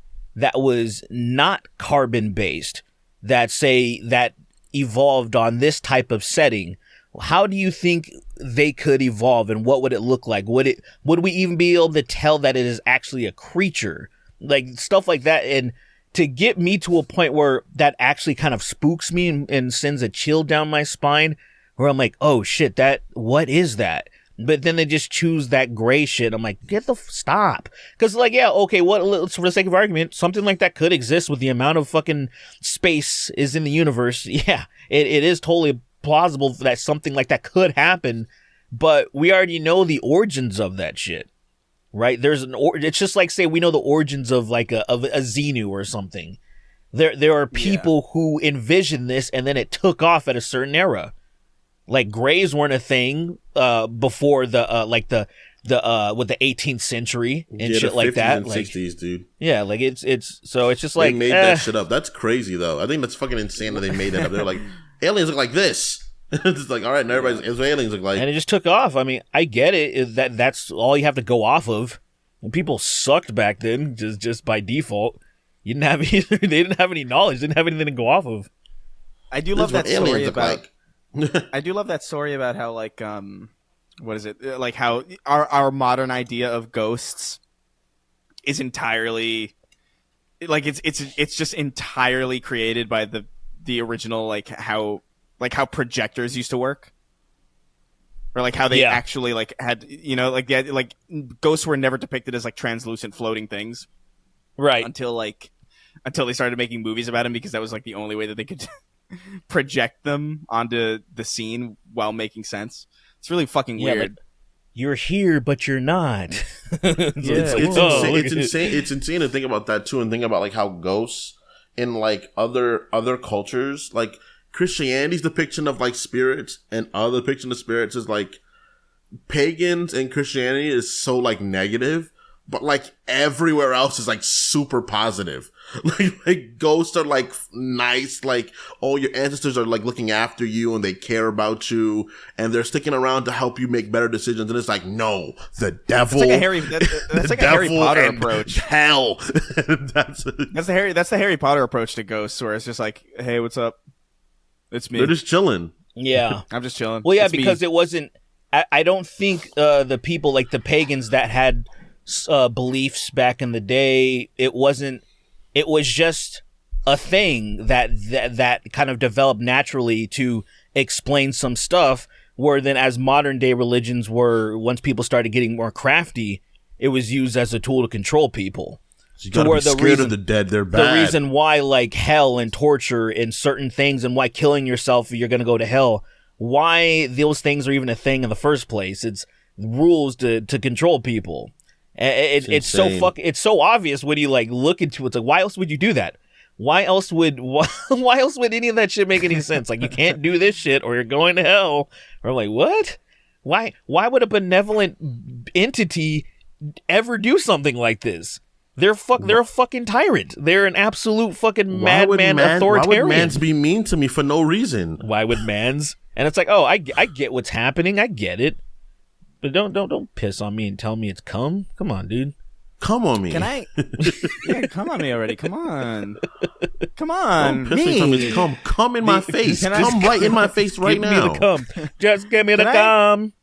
was not carbon based, that evolved on this type of setting? How do you think they could evolve, and what would it look like? Would we even be able to tell that it is actually a creature? Like stuff like that, and to get me to a point where that actually kind of spooks me and sends a chill down my spine, where I'm like, oh shit, what is that? But then they just choose that gray shit. I'm like, stop. Because like, yeah, okay, what? For the sake of argument, something like that could exist with the amount of fucking space is in the universe. Yeah, it is totally plausible that something like that could happen, but we already know the origins of that shit, right? It's just like, say we know the origins of like a Xenu or something. There are people who envision this, and then it took off at a certain era. Like grays weren't a thing before the with the 18th century and shit like that. And 60s, dude. Yeah, like it's just like they made that shit up. That's crazy though. I think that's fucking insane that they made that up. They're like, aliens look like this. It's like, all right, and everybody's aliens look like, and it just took off. I mean, I get it. That's all you have to go off of. And people sucked back then, just by default. You didn't have either. They didn't have any knowledge. Didn't have anything to go off of. I do love that story about. I do love that story about how like what is it, like how our modern idea of ghosts is entirely like it's just entirely created by the original, like how projectors used to work, or like how they actually like had, you know, like ghosts were never depicted as like translucent floating things, right? Until they started making movies about them, because that was like the only way that they could project them onto the scene while making sense. It's really fucking weird. Like, you're here, but you're not. It's insane. It's insane to think about that too, and think about like how ghosts in like other cultures. Like Christianity's depiction of like spirits and other depiction of spirits is like pagans and Christianity is so like negative, but like everywhere else is like super positive. Like ghosts are like nice, like all your ancestors are like looking after you and they care about you and they're sticking around to help you make better decisions. And it's like, no, the devil. That's like a Harry Potter approach. Hell. that's the Harry Potter approach to ghosts, where it's just like, hey, what's up? It's me. They're just chilling. Yeah. I'm just chilling. Well, yeah, it's because me. it wasn't. I don't think the people like the pagans that had beliefs back in the day. It wasn't. It was just a thing that kind of developed naturally to explain some stuff. Where then, as modern day religions were, once people started getting more crafty, it was used as a tool to control people. So you gotta be scared of the dead. They're bad. The reason why, like hell and torture and certain things, and why killing yourself, you're gonna go to hell. Why those things are even a thing in the first place? It's rules to control people. It's so obvious when you like look into it. It's like, why else would you do that? Why else would any of that shit make any sense? Like, you can't do this shit or you're going to hell. Or like, what? Why would a benevolent entity ever do something like this? They're a fucking tyrant. They're an absolute fucking madman authoritarian. Why would mans be mean to me for no reason? Why would mans? And it's like, oh, I get what's happening. I get it. But don't piss on me and tell me it's cum. Come on, dude. Come on me. Can I? Yeah, come on me already. Come on. Come on. Don't piss me. Tell me it's cum. Come in my face. Come right in my face right now. Give me the cum. Just give me the cum.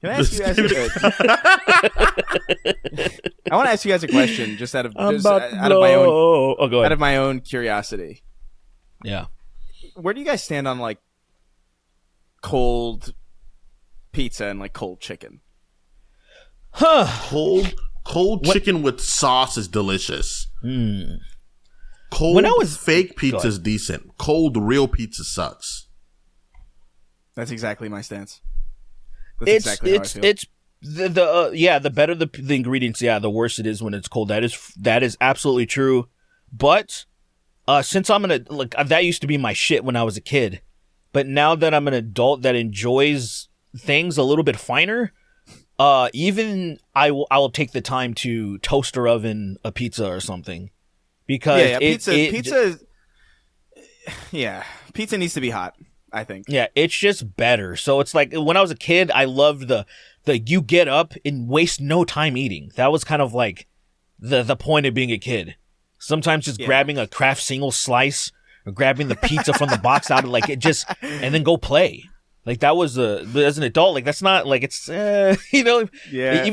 Can I ask you guys? I want to ask you guys a question, just out of my own. Oh, go ahead. Out of my own curiosity. Yeah. Where do you guys stand on like cold pizza and like cold chicken? Huh. Cold chicken with sauce is delicious. Cold When I was fake pizza is decent. Cold real pizza sucks. That's exactly my stance. That's exactly how I feel. It's the better the ingredients, the worse it is when it's cold. That is absolutely true. But since I'm that used to be my shit when I was a kid. But now that I'm an adult that enjoys things a little bit finer, even I will take the time to toaster oven a pizza or something, because pizza needs to be hot, I think. Yeah, it's just better. So it's like when I was a kid, I loved the you get up and waste no time eating. That was kind of like the point of being a kid. Sometimes just grabbing a Kraft single slice or grabbing the pizza from the box out of like it just, and then go play. Like that was as an adult, like that's not like it's even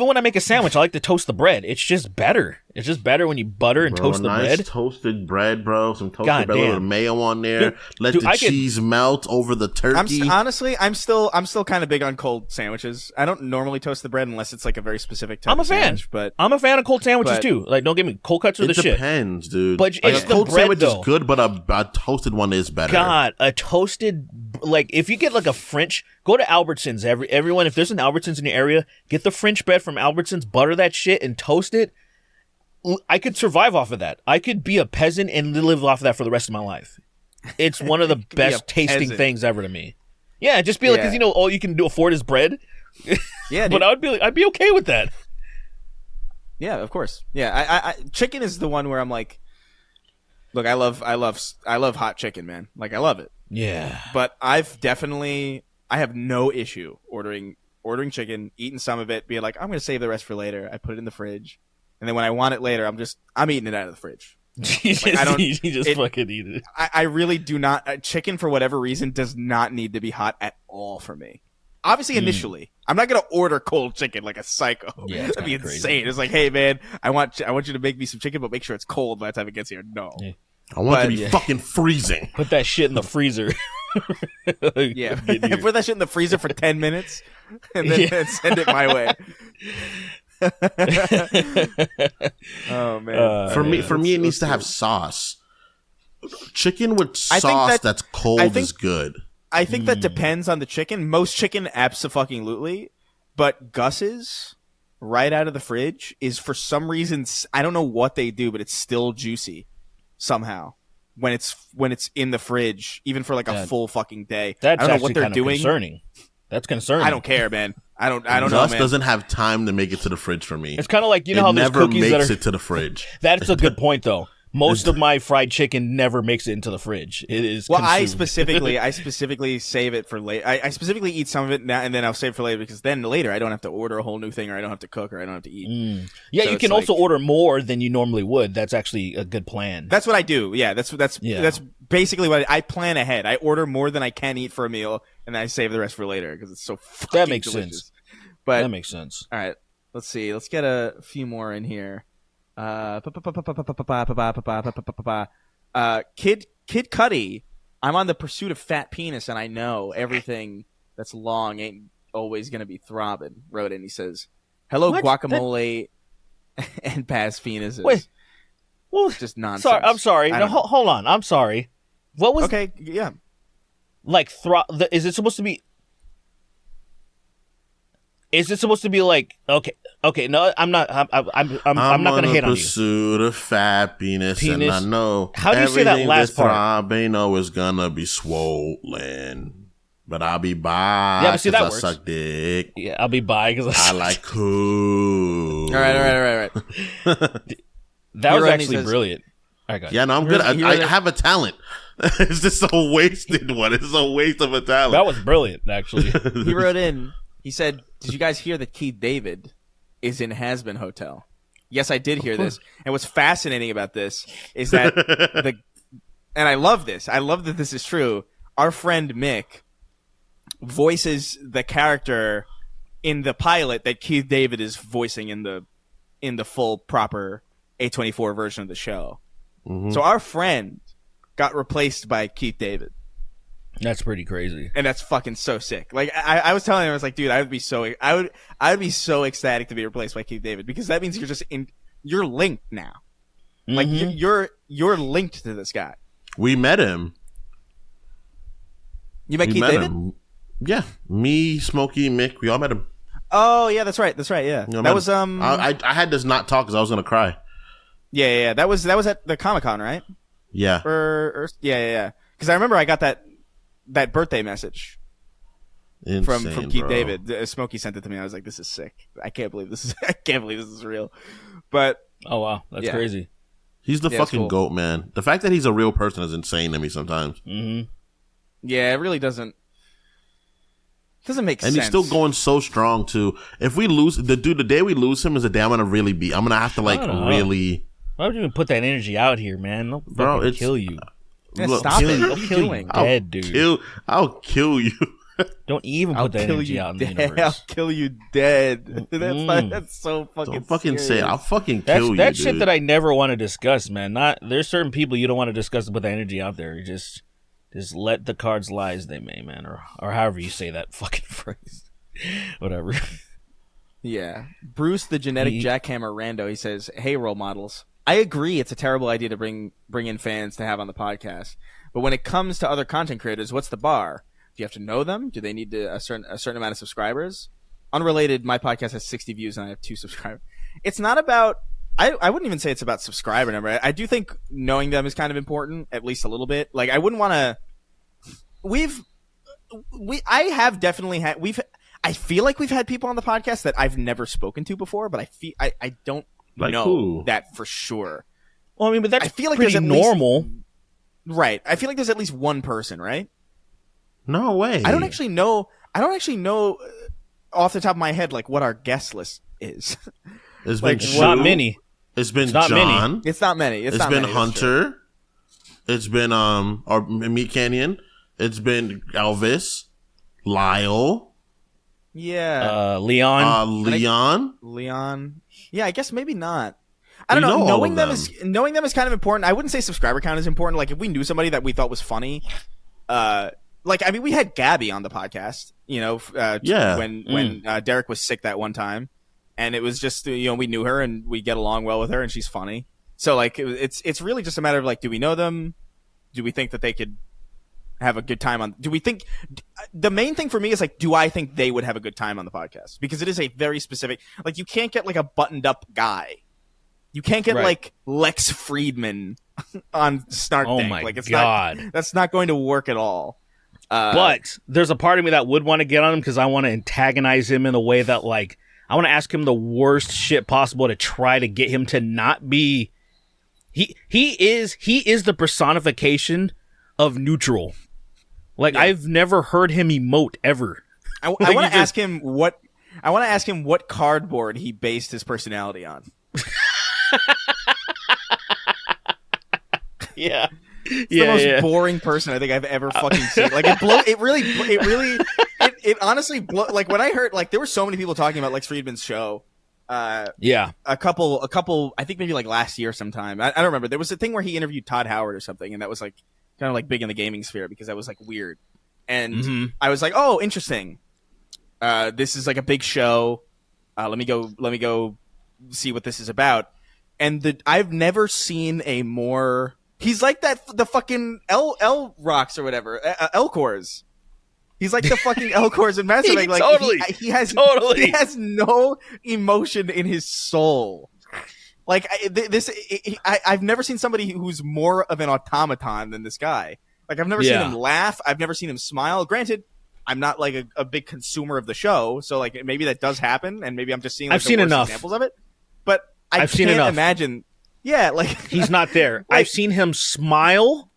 when I make a sandwich, I like to toast the bread. It's just better. It's just better when you butter and toast the bread. Toasted bread, bro. Some toasted bread with a mayo on there. Let the cheese melt over the turkey. I'm still kind of big on cold sandwiches. I don't normally toast the bread unless it's like a very specific type I'm a of fan. sandwich, but I'm a fan of cold sandwiches too. Like, don't get me, cold cuts are the shit. It depends, dude. But like it's a cold the bread, sandwich though. is good, but a toasted one is better. God, a toasted, like if you get like a French, go to Albertsons. Everyone, if there's an Albertsons in your area, get the French bread from Albertsons, butter that shit and toast it. I could survive off of that. I could be a peasant and live off of that for the rest of my life. It's one of the best tasting things ever to me. Yeah, just be like, because all you can afford is bread. Yeah, but I'd be okay with that. Yeah, of course. Yeah, I chicken is the one where I'm like, look, I love hot chicken, man. Like I love it. Yeah. But I have no issue ordering chicken, eating some of it, being like, I'm gonna save the rest for later. I put it in the fridge. And then when I want it later, I'm eating it out of the fridge. You just fucking eat it. I really do not. Chicken, for whatever reason, does not need to be hot at all for me. Obviously, initially, I'm not gonna order cold chicken like a psycho. Yeah, that'd be insane. It's like, hey man, I want you to make me some chicken, but make sure it's cold by the time it gets here. No, I want it to be fucking freezing. Put that shit in the freezer. Yeah, put that shit in the freezer for 10 minutes, and then send it my way. Oh man! For me, it needs to have sauce. Chicken with sauce that's cold is good. I think that depends on the chicken. Most chicken, abso-fucking-lutely, but Gus's right out of the fridge is for some reason, I don't know what they do, but it's still juicy somehow. when it's in the fridge, even for like a full fucking day. That's I don't know actually what they're kind of doing. concerning. That's concerning. I don't care, man. I don't know, Gus man. doesn't have time to make it to the fridge for me. It's kind of like, you know how it there's never cookies makes that are... it to the fridge. That's a good point, though. Most of my fried chicken never makes it into the fridge. It is Well, consumed. I specifically save it for late. I specifically eat some of it now, and then I'll save it for later because then later I don't have to order a whole new thing, or I don't have to cook, or I don't have to eat. Yeah, So you it's can also like- order more than you normally would. That's actually a good plan. That's what I do. Yeah, that's basically what I plan ahead. I order more than I can eat for a meal, and then I save the rest for later because it's so fucking That makes delicious. sense. But That makes sense. all right, let's see. Let's get a few more in here. Kid Cudi. I'm on the pursuit of fat penis, and I know everything that's long ain't always gonna be throbbing. Wrote in. He says, "Hello, What? guacamole and past penises." Wait. Well, Just nonsense. sorry, I'm sorry. I No, don't know. hold on. I'm sorry. What was Okay, yeah. like is it supposed to be? Is it supposed to be like okay? No, I'm not. I'm not gonna hate on you. Pursuit of fat penis, and I know How do you say that everything last part? throb, ain't know is gonna be swollen, but I'll be by. Yeah, but see, that 'cause works. I suck dick. Yeah, I'll be bi because I like cool. All right. that was Hero actually says- brilliant. All right, guys. Yeah, no, I'm good. Here's- I here's- have a talent. It's just a wasted one. It's a waste of a talent. That was brilliant, actually. He wrote in. He said, "Did you guys hear that Keith David is in Has-Been Hotel?" Yes, I did hear this. And what's fascinating about this is that and I love this. I love that this is true. Our friend Mick voices the character in the pilot that Keith David is voicing in the full proper A24 version of the show. Mhm. So our friend got replaced by Keith David. That's pretty crazy. And that's fucking so sick. Like I was telling him, I was like, dude, I would be so ecstatic to be replaced by Keith David because that means you're linked now. Like Mhm. you're linked to this guy. We met him. You met We Keith met David? him. Yeah, me, Smokey, Mick, we all met him. Oh yeah, that's right. Yeah, We all met that was him. I had to not talk because I was gonna cry. yeah. That was at the Comic-Con, right? Yeah, Or yeah. Because I remember I got that birthday message from Keith bro. David. Smokey sent it to me. I was like, this is sick. I can't believe this is real. But Oh wow, that's Yeah. crazy. He's the Yeah, it's fucking cool. goat, man. The fact that he's a real person is insane to me sometimes. Hmm yeah, it really doesn't make sense. And he's still going so strong too. If we lose the day we lose him is a day I'm gonna really be. I'm gonna have to like Shut up. really. Why would you even put that energy out here, man? They'll Bro, fucking it's- kill you. Yeah, Look, stop it. They'll What are you kill you doing? dead, dude. I'll kill you. Don't even I'll put that kill energy you out in the dead. I'll universe. kill you dead. That's so fucking. Don't fucking say it. serious. I'll fucking That's kill you, that's dude. shit that I never want to discuss, man. There's certain people you don't want to discuss and put that energy out there. You just let the cards lie as they may, man, or however you say that fucking phrase. Whatever. Yeah. Bruce, the genetic jackhammer rando, he says, "Hey, role models. I agree it's a terrible idea to bring in fans to have on the podcast. But when it comes to other content creators, what's the bar? Do you have to know them? Do they need a certain amount of subscribers? Unrelated, my podcast has 60 views and I have 2 subscribers. It's not about I wouldn't even say it's about subscriber number. I do think knowing them is kind of important, at least a little bit. Like I wouldn't want to I have definitely had I feel like we've had people on the podcast that I've never spoken to before, but I don't Like know who? that for sure. Well, I mean, but that's I feel like pretty there's at least- normal. Right. I feel like there's at least one person, right? No way. I don't actually know off the top of my head like what our guest list is. It's like, been It's not Shu. many. It's been It's not many. John. It's not many. It's not been many, that's true. Hunter. It's been or Meat Canyon. It's been Elvis, Lyle, Yeah. Leon. Leon. Leon. Yeah, I guess maybe not. I don't We know. know all Knowing of them them. knowing them is kind of important. I wouldn't say subscriber count is important. Like if we knew somebody that we thought was funny, like I mean, we had Gabby on the podcast. You know, Yeah. when Derek was sick that one time, and it was just we knew her and we get along well with her and she's funny. So like it's really just a matter of like, do we know them? Do we think that they could have a good time on? Do we think the main thing for me is like, do I think they would have a good time on the podcast? Because it is a very specific. Like you can't get like a buttoned up guy. You can't get Right. like Lex Friedman on Snark Oh Tank. my like, it's God. that's not going to work at all. But there's a part of me that would want to get on him because I want to antagonize him in a way that, like, I want to ask him the worst shit possible to try to get him to not be. He is the personification of neutral. Like, I've never heard him emote ever. I want to ask him what. I want to ask him what cardboard he based his personality on. Yeah. It's the most boring person I think I've ever fucking seen. Like, it honestly like, when I heard, like, there were so many people talking about Lex Friedman's show. A couple, I think maybe like last year sometime. I don't remember. There was a thing where he interviewed Todd Howard or something, and that was like kind of like big in the gaming sphere because that was like weird. And I was like, oh, interesting. This is like a big show. Let me go see what this is about. And I've never seen a more. He's like the fucking L rocks or whatever, Elcors. He's like the fucking Elcors in Mass Effect. Like, totally. He has no emotion in his soul. Like, I've never seen somebody who's more of an automaton than this guy. Like, I've never seen him laugh. I've never seen him smile. Granted, I'm not like a big consumer of the show, so like maybe that does happen, and maybe I'm just seeing. Like, I've seen enough examples of it, but I've seen can't enough. imagine. Yeah, like he's not there. Like, I've seen him smile,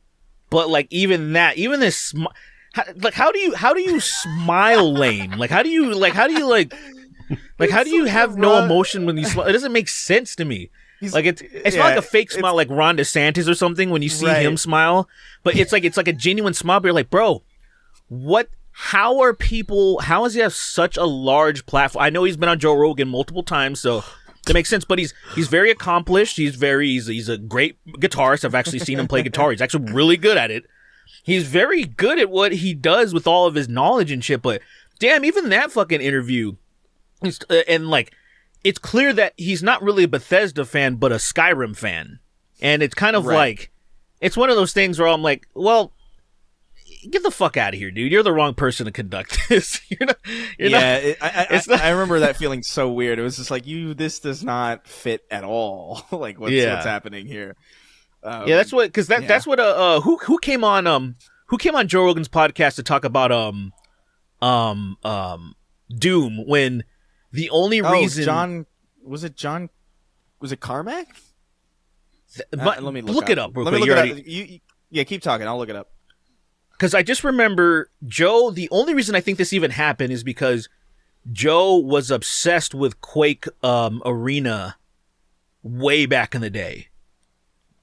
but like even this, like how do you smile lame? Like how do you have no emotion when you smile? It doesn't make sense to me. Like it's not like a fake smile like Ron DeSantis or something when you see him smile, but it's like a genuine smile. But you're like, bro, what? How does he have such a large platform? I know he's been on Joe Rogan multiple times, so that makes sense. But he's very accomplished. He's a great guitarist. I've actually seen him play guitar. He's actually really good at it. He's very good at what he does with all of his knowledge and shit. But damn, even that fucking interview, and like, it's clear that he's not really a Bethesda fan, but a Skyrim fan. And it's kind of like, it's one of those things where I'm like, well, get the fuck out of here, dude. You're the wrong person to conduct this. I remember that feeling so weird. It was just like, this does not fit at all. Like, what's happening here? That's what, because that's what who came on Joe Rogan's podcast to talk about Doom when the only reason was it Carmack? Let me look it up real quick. Keep talking. I'll look it up. Because I just remember Joe, the only reason I think this even happened is because Joe was obsessed with Quake Arena way back in the day.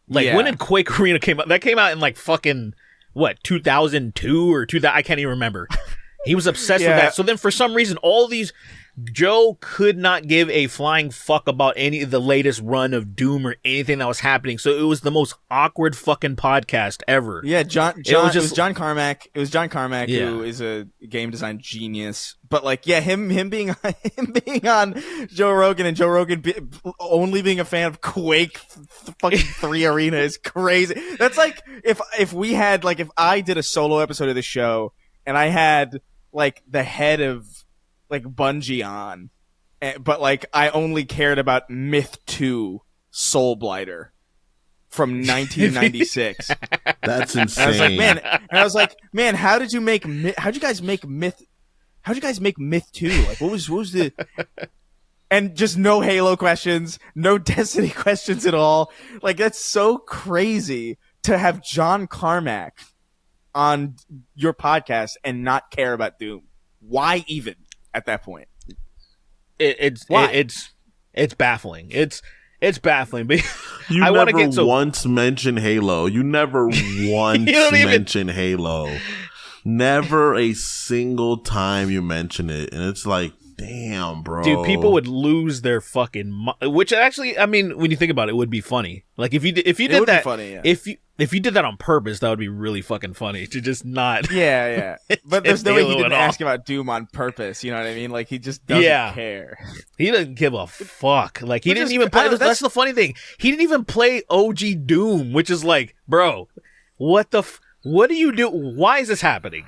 Like, when did Quake Arena came out? That came out in like fucking, 2002 or 2000? I can't even remember. He was obsessed with that. So then for some reason, Joe could not give a flying fuck about any of the latest run of Doom or anything that was happening. So it was the most awkward fucking podcast ever. Yeah, it was John Carmack. It was John Carmack, who is a game design genius. But like, him being on Joe Rogan and Joe Rogan only being a fan of Quake fucking 3 Arena is crazy. That's like if we had if I did a solo episode of the show and I had like the head of like Bungie on, but like I only cared about Myth 2 Soul Blighter from 1996. That's insane. I was like, man, how'd you guys make Myth 2? Like, what was the and just no Halo questions, no Destiny questions at all. Like, that's so crazy to have John Carmack on your podcast and not care about Doom. Why even at that point? It's baffling. It's baffling. But you never once mention Halo. You never once mention Halo. Never a single time you mention it, and it's like, damn, bro. Dude, people would lose their fucking which actually, I mean, when you think about it, would be funny. Like if you did that, funny, yeah. If you did that on purpose, that would be really fucking funny to just not. Yeah. But there's no way he didn't ask about Doom on purpose. You know what I mean? Like, he just doesn't care. He doesn't give a fuck. Like, he didn't even play. That's the funny thing. He didn't even play OG Doom, which is like, bro, what do you do? Why is this happening?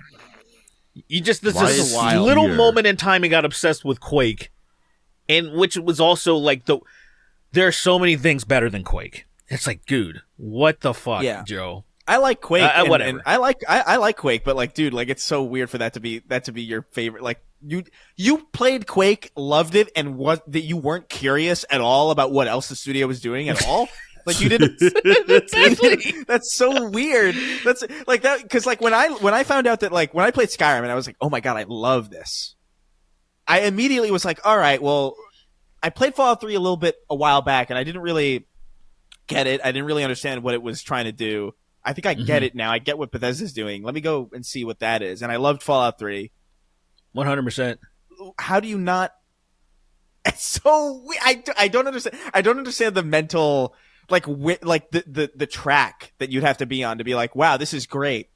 You just this little moment in time he got obsessed with Quake, and which was also like there are so many things better than Quake. It's like, dude, What the fuck, Yeah. Joe? I like Quake. Whatever. And I like Quake, but like, dude, like it's so weird for that to be your favorite. Like you played Quake, loved it, and that you weren't curious at all about what else the studio was doing at all. Like you didn't. That's so weird. That's like that because like when I found out that like when I played Skyrim and I was like, oh my god, I love this. I immediately was like, all right, well, I played Fallout 3 a little bit a while back, and I didn't really get it. I didn't really understand what it was trying to do. I think I get it now. I get what Bethesda's doing. Let me go and see what that is. And I loved Fallout 3. 100%. How do you not? It's so weird. I don't understand. I don't understand the mental, like the track that you'd have to be on to be like, wow, this is great.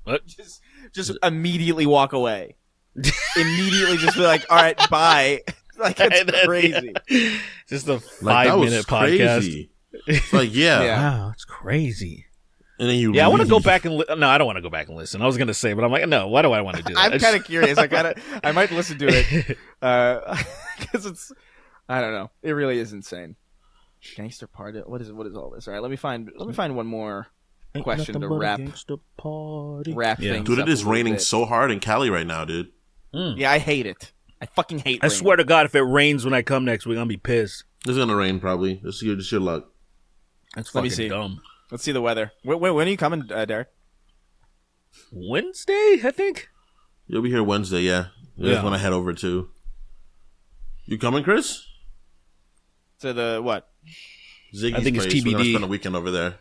What? Just immediately walk away. Immediately just be like, all right, bye. Like, it's crazy. Just a 5-minute podcast. It's like, yeah. Wow, it's crazy. And then you I want to go back and no, I don't want to go back and listen. I was going to say, but I'm like, no, why do I want to do that? I'm kind of curious. I might listen to it because it's, I don't know. It really is insane. Gangster party. What is all this? All right, let me find one more question to wrap things Dude, it is raining bit. so hard in Cali right now, dude. Yeah, I hate it. I fucking hate. I rain. swear to God, if it rains when I come next week, I'm gonna be pissed. It's gonna rain probably. Just your luck. That's Let me fucking see. dumb. Let's see the weather. When are you coming, Derek? Wednesday, I think. You'll be here Wednesday, yeah. That's when I head over to. You coming, Chris? To the what? Ziggy's I think it's place. We're gonna TBD. spend a weekend over there.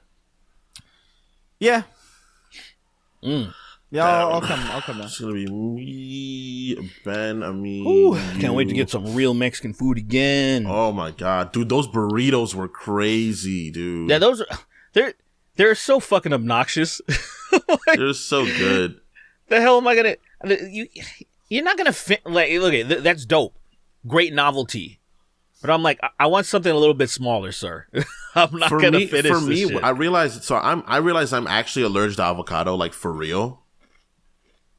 Yeah. Mm. Yeah, I'll come down. It's gonna be me, Ben, Ooh, can't wait to get some real Mexican food again. Oh my god, dude, those burritos were crazy, dude. Yeah, those are they're so fucking obnoxious. They're so good. The hell am I gonna? You're not gonna fit. Like, look at that's dope, great novelty. But I'm like, I want something a little bit smaller, sir. I'm not gonna finish For this me, shit. I realized I'm actually allergic to avocado, like for real.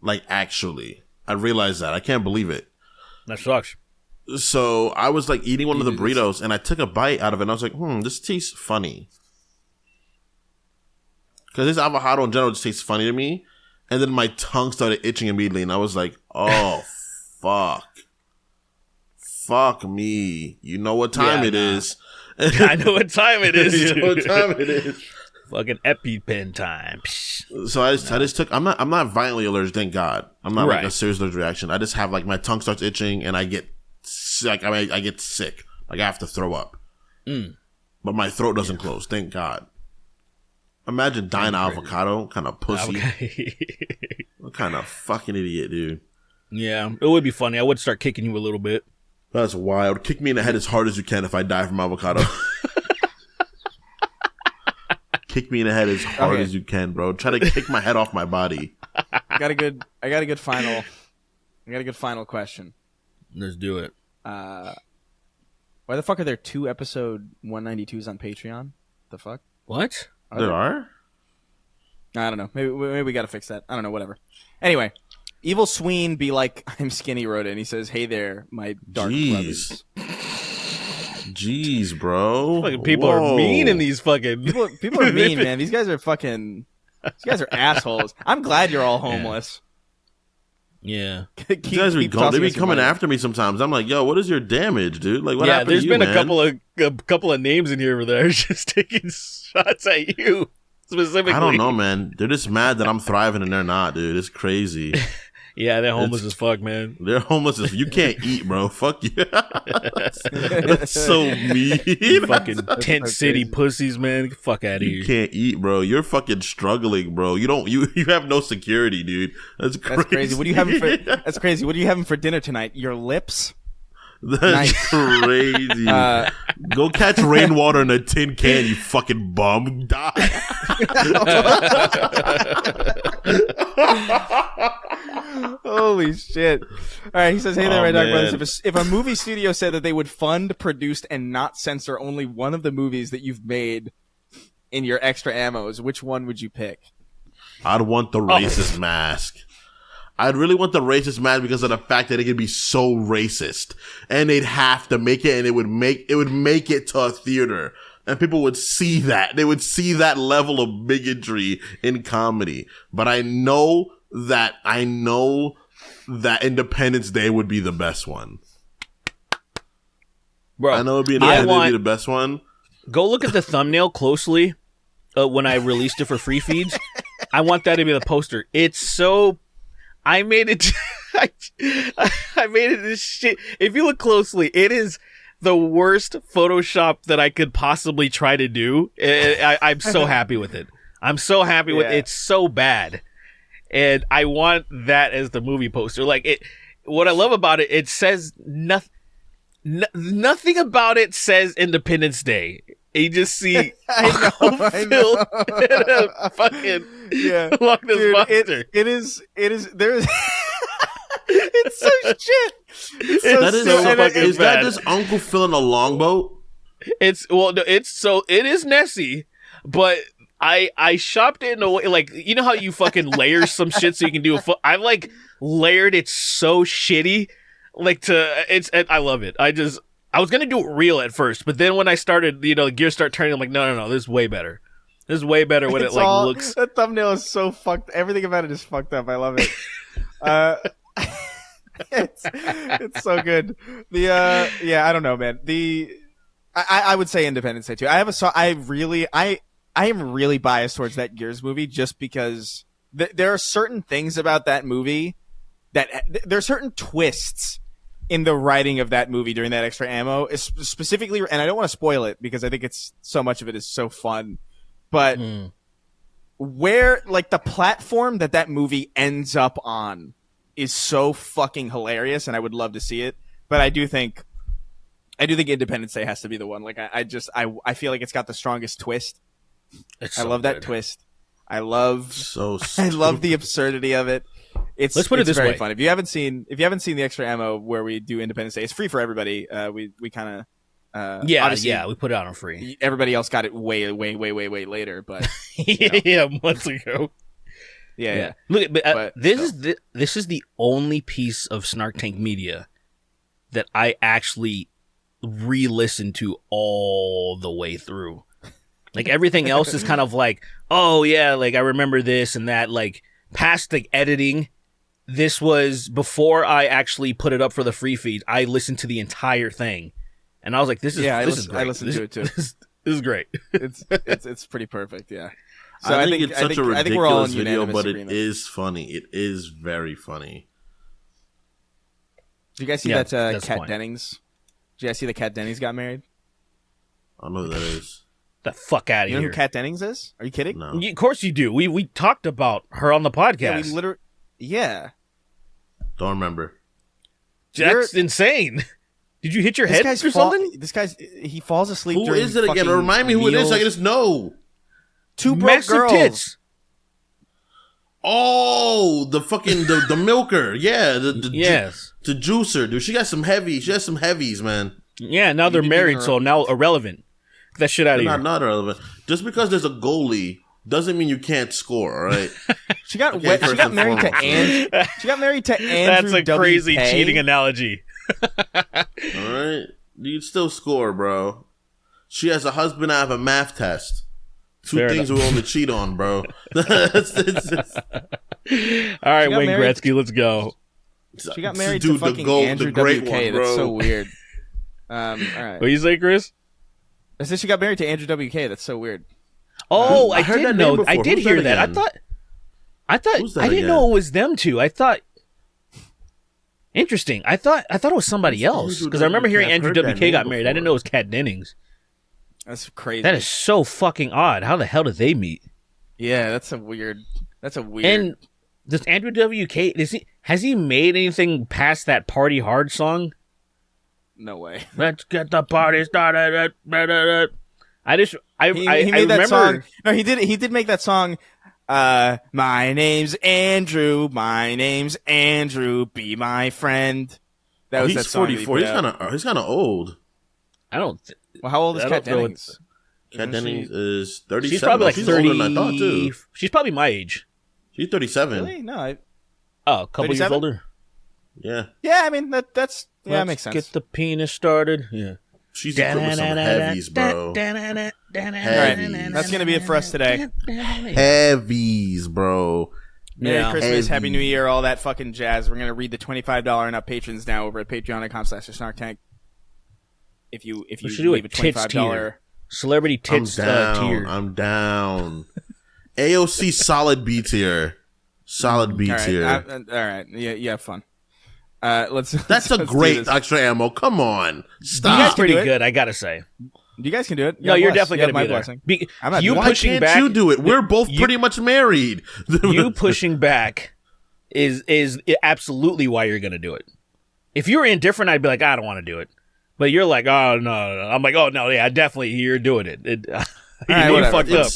Like actually, I realized that. I can't believe it. That sucks. So I was like eating one of the burritos, and I took a bite out of it, and I was like, this tastes funny. Because this avocado in general just tastes funny to me. And then my tongue started itching immediately, and I was like, oh, fuck. Fuck me. You know what time it is. I know what time it is. You know what time it is. Fucking EpiPen time. So I just took. I'm not violently allergic. Thank God. I'm not like Right. a serious allergic reaction. I just have like my tongue starts itching and I get sick. I get sick. Like I have to throw up. But my throat doesn't close. Thank God. Imagine dying of avocado. Kind of pussy. Okay. What kind of fucking idiot, dude? Yeah, it would be funny. I would start kicking you a little bit. That's wild. Kick me in the head as hard as you can if I die from avocado. Kick me in the head as hard as you can, bro. Try to kick my head off my body. I got a good final question. Let's do it. Why the fuck are there 2 episode 192s on Patreon? The fuck? What? There are? I don't know. Maybe we got to fix that. I don't know. Whatever. Anyway, Evil Sween be like, I'm skinny wrote it, and he says, hey there, my dark brothers. Jeez, bro. Fucking people are mean in these fucking. People are mean, man. These guys are assholes. I'm glad you're all homeless. Yeah. Keep These guys they be tossing us your coming money. after me sometimes. I'm like, yo, what is your damage, dude? Like, what Yeah, happened there's to you, been man? a couple of names in here that are just taking shots at you specifically. I don't know, man. They're just mad that I'm thriving and they're not, dude. It's crazy. Yeah, they're homeless as fuck, man. They're homeless as you can't eat, bro. Fuck you. That's so mean. Fucking tent city pussies, man. Get the fuck out of You here. can't eat, bro. You're fucking struggling, bro. You have no security, dude. That's crazy. That's crazy. What are you having for? That's crazy. What are you having for dinner tonight? Your lips? That's Nice. crazy. Go catch rainwater in a tin can, you fucking bum. Die. Holy shit! All right, he says, "Hey there, Oh, my dark man. brothers. If a movie studio said that they would fund, produced, and not censor only one of the movies that you've made in your extra ammos, which one would you pick?" I'd want the racist mask. I'd really want the racist mask because of the fact that it could be so racist, and they'd have to make it, and it would make it to a theater, and people would see that. They would see that level of bigotry in comedy. But I know that Independence Day would be the best one. Bro, I know it'd be the best one. Go look at the thumbnail closely when I released it for free feeds. I want that to be the poster. It's so... I made it... I made it this shit. If you look closely, it is the worst Photoshop that I could possibly try to do. I'm so happy with it. I'm so happy with it. It's so bad. And I want that as the movie poster. Like, it. What I love about it, it says nothing. Nothing about it says Independence Day. You just see I know. fucking Dude, monster. it is there's it's so shit. It's so That is so so fucking Is that bad. just Uncle Phil in a longboat? It is Nessie, but I shopped it in a way, like, you know how you fucking layer some shit so you can do I like layered it so shitty, like I love it. I was gonna do it real at first, but then when I started, the gears start turning, I'm like, no, this is way better. This is way better when looks. That thumbnail is so fucked. Everything about it is fucked up. I love it. It's so good. I don't know, man. I would say Independence Day too. I am really biased towards that Gears movie just because there are certain things about that movie that there are certain twists in the writing of that movie during that extra ammo, specifically, and I don't want to spoil it because I think it's so much of it is so fun, but where like the platform that movie ends up on is so fucking hilarious, and I would love to see it. But I do think Independence Day has to be the one. Like I feel like it's got the strongest twist. I love that twist. I love the absurdity of it. Let's put it this very way. fun. If you haven't seen the extra ammo where we do Independence Day, it's free for everybody. We kind of we put it out on free. Everybody else got it way later, but months ago. Yeah. Look, this is the only piece of Snark Tank Media that I actually re-listened to all the way through. Like everything else is kind of like, oh yeah, like I remember this and that. Like past the editing, this was before I actually put it up for the free feed. I listened to the entire thing, and I was like, "This is great. I listened to it too. This is great. It's pretty perfect. Yeah." So I think it's such a ridiculous video, but agreement. it is funny. It is very funny. Did you guys see that Kat Dennings? Did you guys see that Kat Dennings got married? I don't know who that is. The fuck out of here! You know here. who Kat Dennings is? Are you kidding? No. Of course you do. We talked about her on the podcast. Yeah. Don't remember. That's insane. Did you hit your head or something? He falls asleep. Who during is it again? Remind me who it is so I can just know. Two broke girls. Tits. Oh, the fucking the milker. Yeah, yes. The juicer, dude. She has some heavies, man. Yeah, now they're married, so now irrelevant. Get that shit out of here. Not irrelevant. Just because there's a goalie doesn't mean you can't score, all right? She got married to Andrew. She got married to Andrew. That's a crazy cheating analogy. All right, you'd still score, bro. She has a husband out of a math test. Two things we only cheat on, bro. All right, Wayne Gretzky, let's go. She got married to fucking Andrew WK. That's so weird. All right. What you say, Chris? I said she got married to Andrew WK. That's so weird. Oh, I did know. I did hear that. I thought I didn't know it was them two. I thought. Interesting. I thought it was somebody else because I remember hearing Andrew WK got married. I didn't know it was Kat Dennings. That's crazy. That is so fucking odd. How the hell did they meet? Yeah, that's a weird. And does Andrew WK has he made anything past that Party Hard song? No way. Let's get the party started. He made that song. No, he did make that song. My name's Andrew. My name's Andrew. Be my friend. That was that song. 44. He's kind of old. I don't. Well, how old is Kat Dennings? Kat Dennings is 37. She's probably like 30. Older than I thought too. She's probably my age. She's 37. Really? No. Oh, a couple years 37? older. Yeah. Yeah, I mean that makes sense. Get the penis started. Yeah. She's equipped with some heavies, bro. All right, that's gonna be it for us today. Heavies, bro. Merry Christmas, Heavy. Happy New Year, all that fucking jazz. We're gonna read the $25 and up patrons now over at patreon.com/SnarkTank. If you should do leave a a tits $25 tier. Celebrity tits tier. I'm down. AOC solid B tier. Solid B tier. all right, yeah, you have fun. That's That's a great extra ammo. Come on, stop. That's pretty do it. good, I gotta say. You guys can do it. No, you're definitely going gonna to be there. I'm not You doing it. Why pushing can't back. you do it? We're both pretty much married. You pushing back is absolutely why you're gonna do it. If you were indifferent, I'd be like, I don't want to do it. But you're like, oh no. I'm like, oh no, yeah, definitely you're doing it. You fucked up.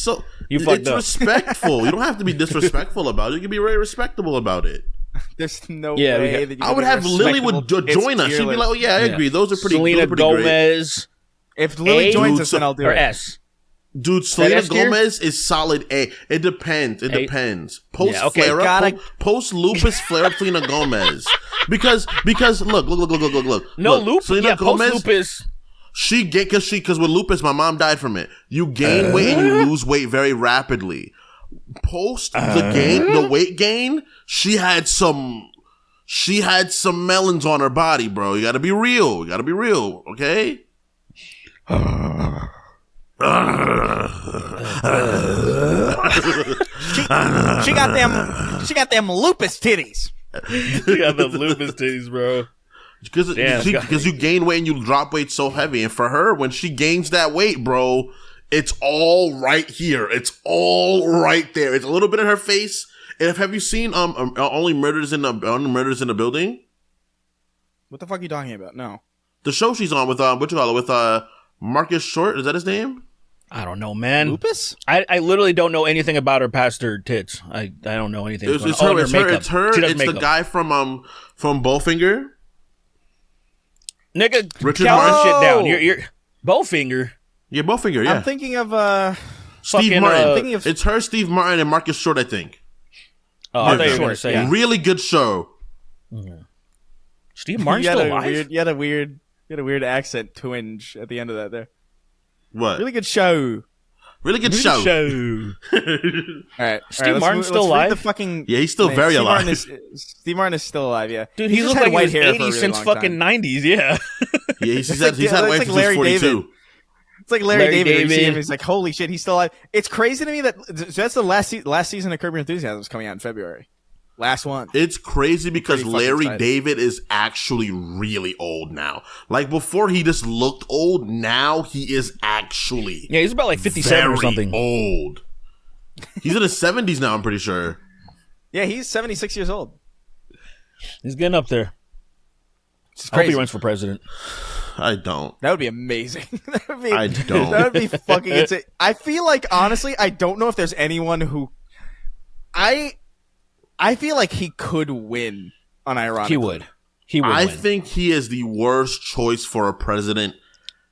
You fucked up. It's respectful. You don't have to be disrespectful about it. You can be very respectable about it. There's no Yeah, way that you I would have Lily would join us. She'd be like, oh yeah, I agree. Those are pretty. Selena those are pretty Gomez. If Lily joins Dude, us, then I'll do Or it. S. Dude, Selena S tier? Gomez is solid A. It depends. It A. depends. Post Yeah, okay, flare up, gotta- post lupus flare up Selena Gomez. Because look. No Look, lupus. Selena Yeah, Gomez, post lupus. she get because with lupus, my mom died from it. You gain weight and you lose weight very rapidly. Post the weight gain, she had some melons on her body, bro. You gotta be real. Okay? She got them lupus titties. You got the lupus titties, bro. Because you gain weight and you drop weight so heavy. And for her, when she gains that weight, bro, it's all right here. It's all right there. It's a little bit in her face. And have you seen Only Murders in the Building? What the fuck are you talking about? No. The show she's on with with Marcus Short. Is that his name? I don't know, man. Lupus? I literally don't know anything about her past her tits. I don't know anything. It's about her. It's She does It's makeup. the guy from Bowfinger. Nigga, Richard count Martin. that shit down. You're Bowfinger. Yeah, Bowfinger. Yeah, I'm thinking of Steve fucking, Martin. thinking of- It's her, Steve Martin, and Marcus Short. I think. Oh, I thought you were Short, gonna say yeah. Really good show. Steve Martin's you had still a alive. you had a weird accent twinge at the end of that there. What? Really good show. Really good show. All right. Steve Martin's still alive? The fucking, Yeah, he's still very alive. Steve Martin is still alive, yeah. Dude, he just looked had like white he was hair 80 for a really since long fucking time. 90s. Yeah. Yeah, he's like- had yeah, white it's since like he's Larry 42. It's like Larry David. You see David. him, he's like, holy shit, he's still alive. It's crazy to me that that's the last season of Curb Your Enthusiasm is coming out in February. Last one. It's crazy because Pretty fucking Larry excited. David is actually really old now. Like before, he just looked old. Now he is actually Yeah, he's about like 57 or very something. old. He's in his 70s now. I'm pretty sure. Yeah, he's 76 years old. He's getting up there. It's I hope he crazy. runs for president. I don't. That would be amazing. I don't. That would be fucking insane. I feel like, honestly, I don't know if there's anyone who... I feel like he could win, unironically. He would. He would I win. think he is the worst choice for a president.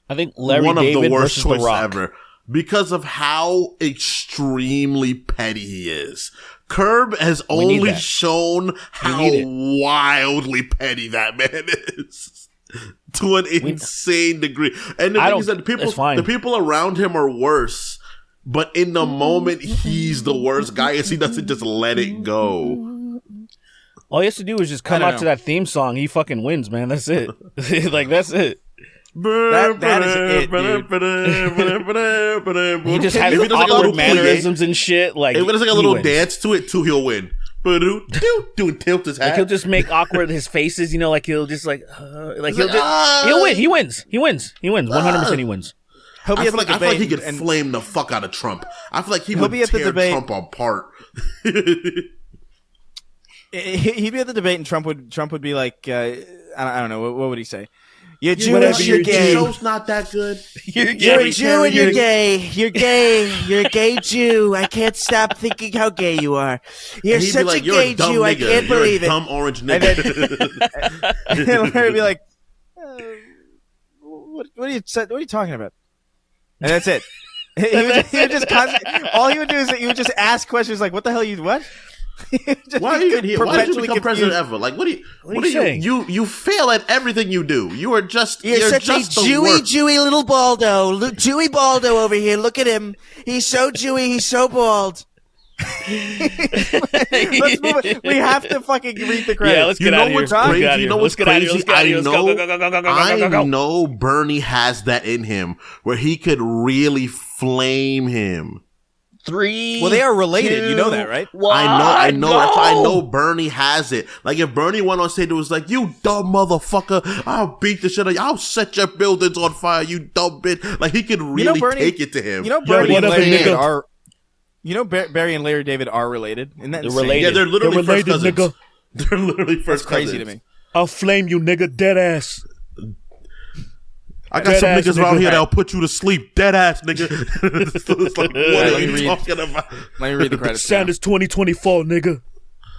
I think Larry One of David the worst versus The choices Rock. ever. Because of how extremely petty he is. Curb has We need only that. shown how need it. wildly petty that man is. To an insane degree. And the I thing don't- is that it's fine. the people around him are worse. But in the moment, he's the worst guy as he doesn't just let it go. All he has to do is just come I out don't to know. that theme song. He fucking wins, man. That's it. Like, that's it. That is it, dude. He just has If he does like a awkward little mannerisms and shit. Like, If it has like a he little wins. dance to it, too, he'll win. Doing tilt his Like, hat. he'll just make awkward his faces, you know, like he'll just like he'll like, just he'll win. He wins. 100% he wins. He'll be I at feel, the like, I feel like he debate could and- flame the fuck out of Trump. I feel like he He'll would be at the tear debate. Trump apart. He'd be at the debate, and Trump would be like, I don't know, what would he say? You're Whatever, Jewish, you're gay. Show's not that good. You're a Jew and you're gay. You're gay. You're a gay Jew. I can't stop thinking how gay you are. You're And he'd be such like, a "You're gay a dumb Jew. I nigga. can't You're believe a it." dumb orange And nigga." And Larry would be like, what are you talking about? And that's it. He would just all he would do is that he would just ask questions like, "What the hell you what?" Why are you even here? Why did you become president ever? Like, what are you saying? You fail at everything you do. You're such a Jewy little baldo. Look, Jewy baldo over here. Look at him. He's so Jewy. He's so bald. Let's move it. We have to fucking read the credits. Yeah, let's get out of here. You know what's crazy? I know Bernie has that in him where he could really flame him. 3. Well, they are related. 2, you know that, right? I know. That's why I know Bernie has it. Like, if Bernie went on stage and was like, "You dumb motherfucker, I'll beat the shit out of you. I'll set your buildings on fire, you dumb bitch." Like, he could really take it to him. You know, Bernie and Larry David are. You know, Barry and Larry David are related. Isn't that insane? Related. Yeah, they're literally first cousins. Nigga. They're literally first cousins. Crazy to me. I'll flame you, nigga. Dead ass. I got some niggas around here that'll put you to sleep. Dead ass, nigga. It's like, what are you talking about? Let me read the credits. Sanders 2024, nigga.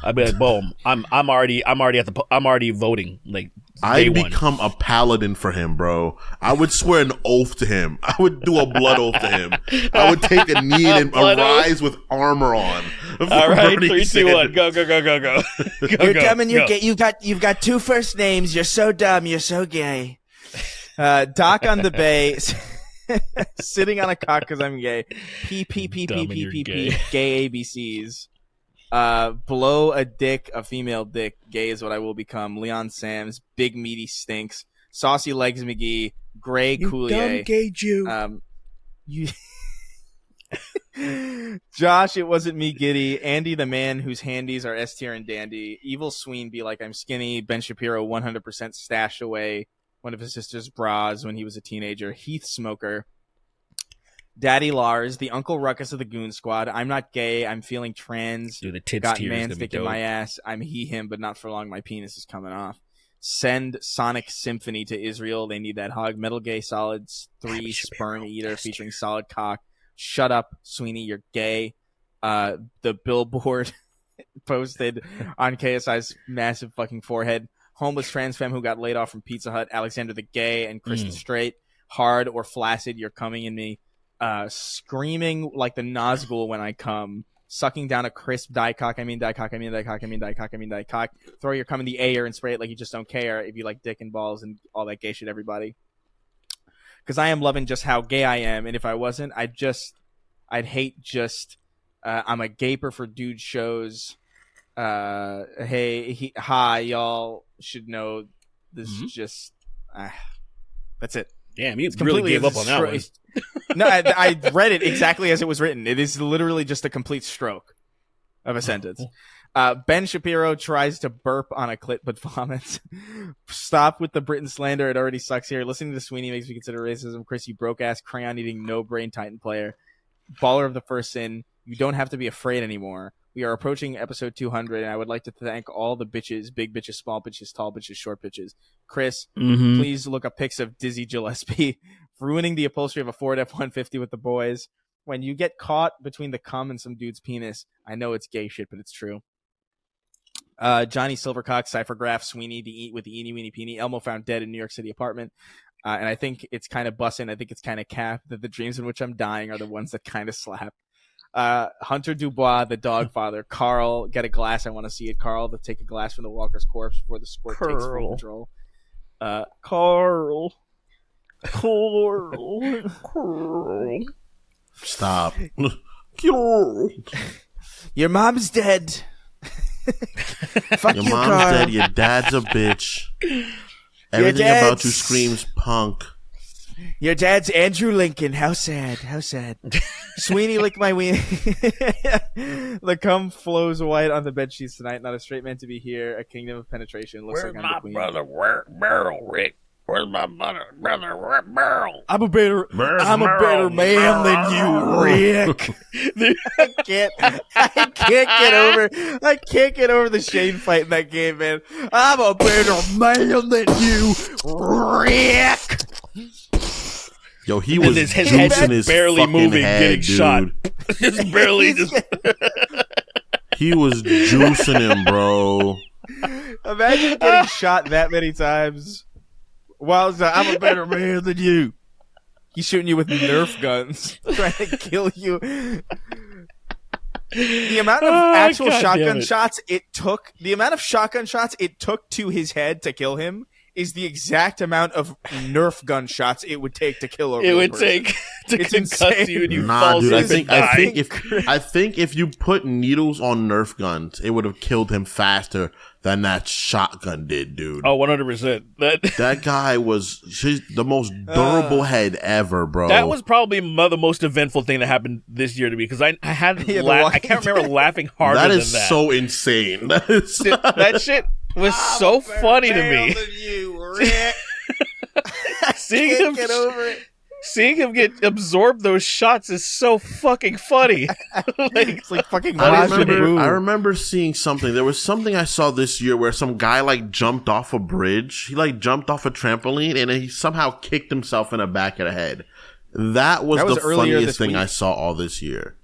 I be like, boom. I'm already voting. Like, I'd become a paladin for him, bro. I would swear an oath to him. I would do a blood oath to him. I would take a knee and arise with armor on. All right, 3, 2, 1, go. You're dumb and you've got 2 first names. You're so dumb. You're so gay. Doc on the bay, sitting on a cock because I'm gay. P. Gay ABCs. Blow a dick, a female dick. Gay is what I will become. Leon Sams, big meaty stinks. Saucy legs McGee, Gray Coulier. Dumb gay Jew. Josh, it wasn't me, Giddy. Andy, the man whose handies are S tier and dandy. Evil Sween, be like I'm skinny. Ben Shapiro, 100% stashed away one of his sister's bras when he was a teenager. Heath Smoker. Daddy Lars, the Uncle Ruckus of the Goon Squad. I'm not gay. I'm feeling trans. Dude, the tits got man stick in my ass. I'm him, but not for long. My penis is coming off. Send Sonic Symphony to Israel. They need that hug. Metal Gay Solids 3 Sperm Eater featuring Solid Cock. Shut up, Sweeney. You're gay. The billboard posted on KSI's massive fucking forehead. Homeless trans femme who got laid off from Pizza Hut. Alexander the Gay and Kristen Straight. Hard or flaccid. You're coming in me. Screaming like the Nazgul when I come, sucking down a crisp die cock. Throw your cum in the air and spray it like you just don't care if you like dick and balls and all that gay shit, everybody. Because I am loving just how gay I am, and if I wasn't, I'd hate just. I'm a gaper for dude shows. Hi, y'all should know this is just. That's it. Damn, you really gave up on that one. No, I read it exactly as it was written. It is literally just a complete stroke of a sentence. Ben Shapiro tries to burp on a clit but vomits. Stop with the Britain slander. It already sucks here. Listening to Sweeney makes me consider racism. Chris, you broke-ass, crayon-eating, no-brain Titan player. Baller of the first sin. You don't have to be afraid anymore. We are approaching episode 200, and I would like to thank all the bitches, big bitches, small bitches, tall bitches, short bitches. Chris, please look up pics of Dizzy Gillespie ruining the upholstery of a Ford F-150 with the boys. When you get caught between the cum and some dude's penis, I know it's gay shit, but it's true. Johnny Silvercock, Cyphergraph, Sweeney with the eeny weeny peeny. Elmo found dead in New York City apartment. And I think it's kind of bussin'. I think it's kind of cap that the dreams in which I'm dying are the ones that kind of slap. Hunter Dubois, the dog father. Carl, get a glass. I want to see it. Carl, to take a glass from the walker's corpse before the squirt takes full control. Carl. Stop. Your mom's dead. Fuck your you, mom's Carl. dead. Your dad's a bitch. Everything about you screams punk. Your dad's Andrew Lincoln. How sad. How sad. Sweeney licked my weenie. The cum flows white on the bed sheets tonight. Not a straight man to be here. A kingdom of penetration. Looks Where's like my I'm the queen. brother? Where Merrill, Rick? Where's my brother? Where Merrill? I'm a better man than you, Rick. I can't get over the Shane fight in that game, man. I'm a better man than you, Rick. Yo, he was his juicing head his barely fucking moving, head, getting dude. shot. Just barely. He was juicing him, bro. Imagine getting shot that many times. While I'm a better man than you. He's shooting you with Nerf guns, trying to kill you. The amount of actual God shotgun damn it. shots it took, to his head to kill him is the exact amount of Nerf gun shots it would take to kill a real It would person. take to It's concuss insane. you and you Nah, fall dude. asleep and die. I think if you put needles on Nerf guns, it would have killed him faster than that shotgun did, dude. Oh, 100%. That guy was the most durable head ever, bro. That was probably the most eventful thing that happened this year to me because I had Yeah, I can't remember laughing harder that than is that. so insane. That is Dude, that shit was so funny to me. Seeing him Get over it. Seeing him get absorbed those shots is so fucking funny. It's like fucking I Majin Buu. remember seeing something. There was something I saw this year where some guy like jumped off a bridge. He like jumped off a trampoline and he somehow kicked himself in the back of the head. That was the earlier funniest this thing week. I saw all this year.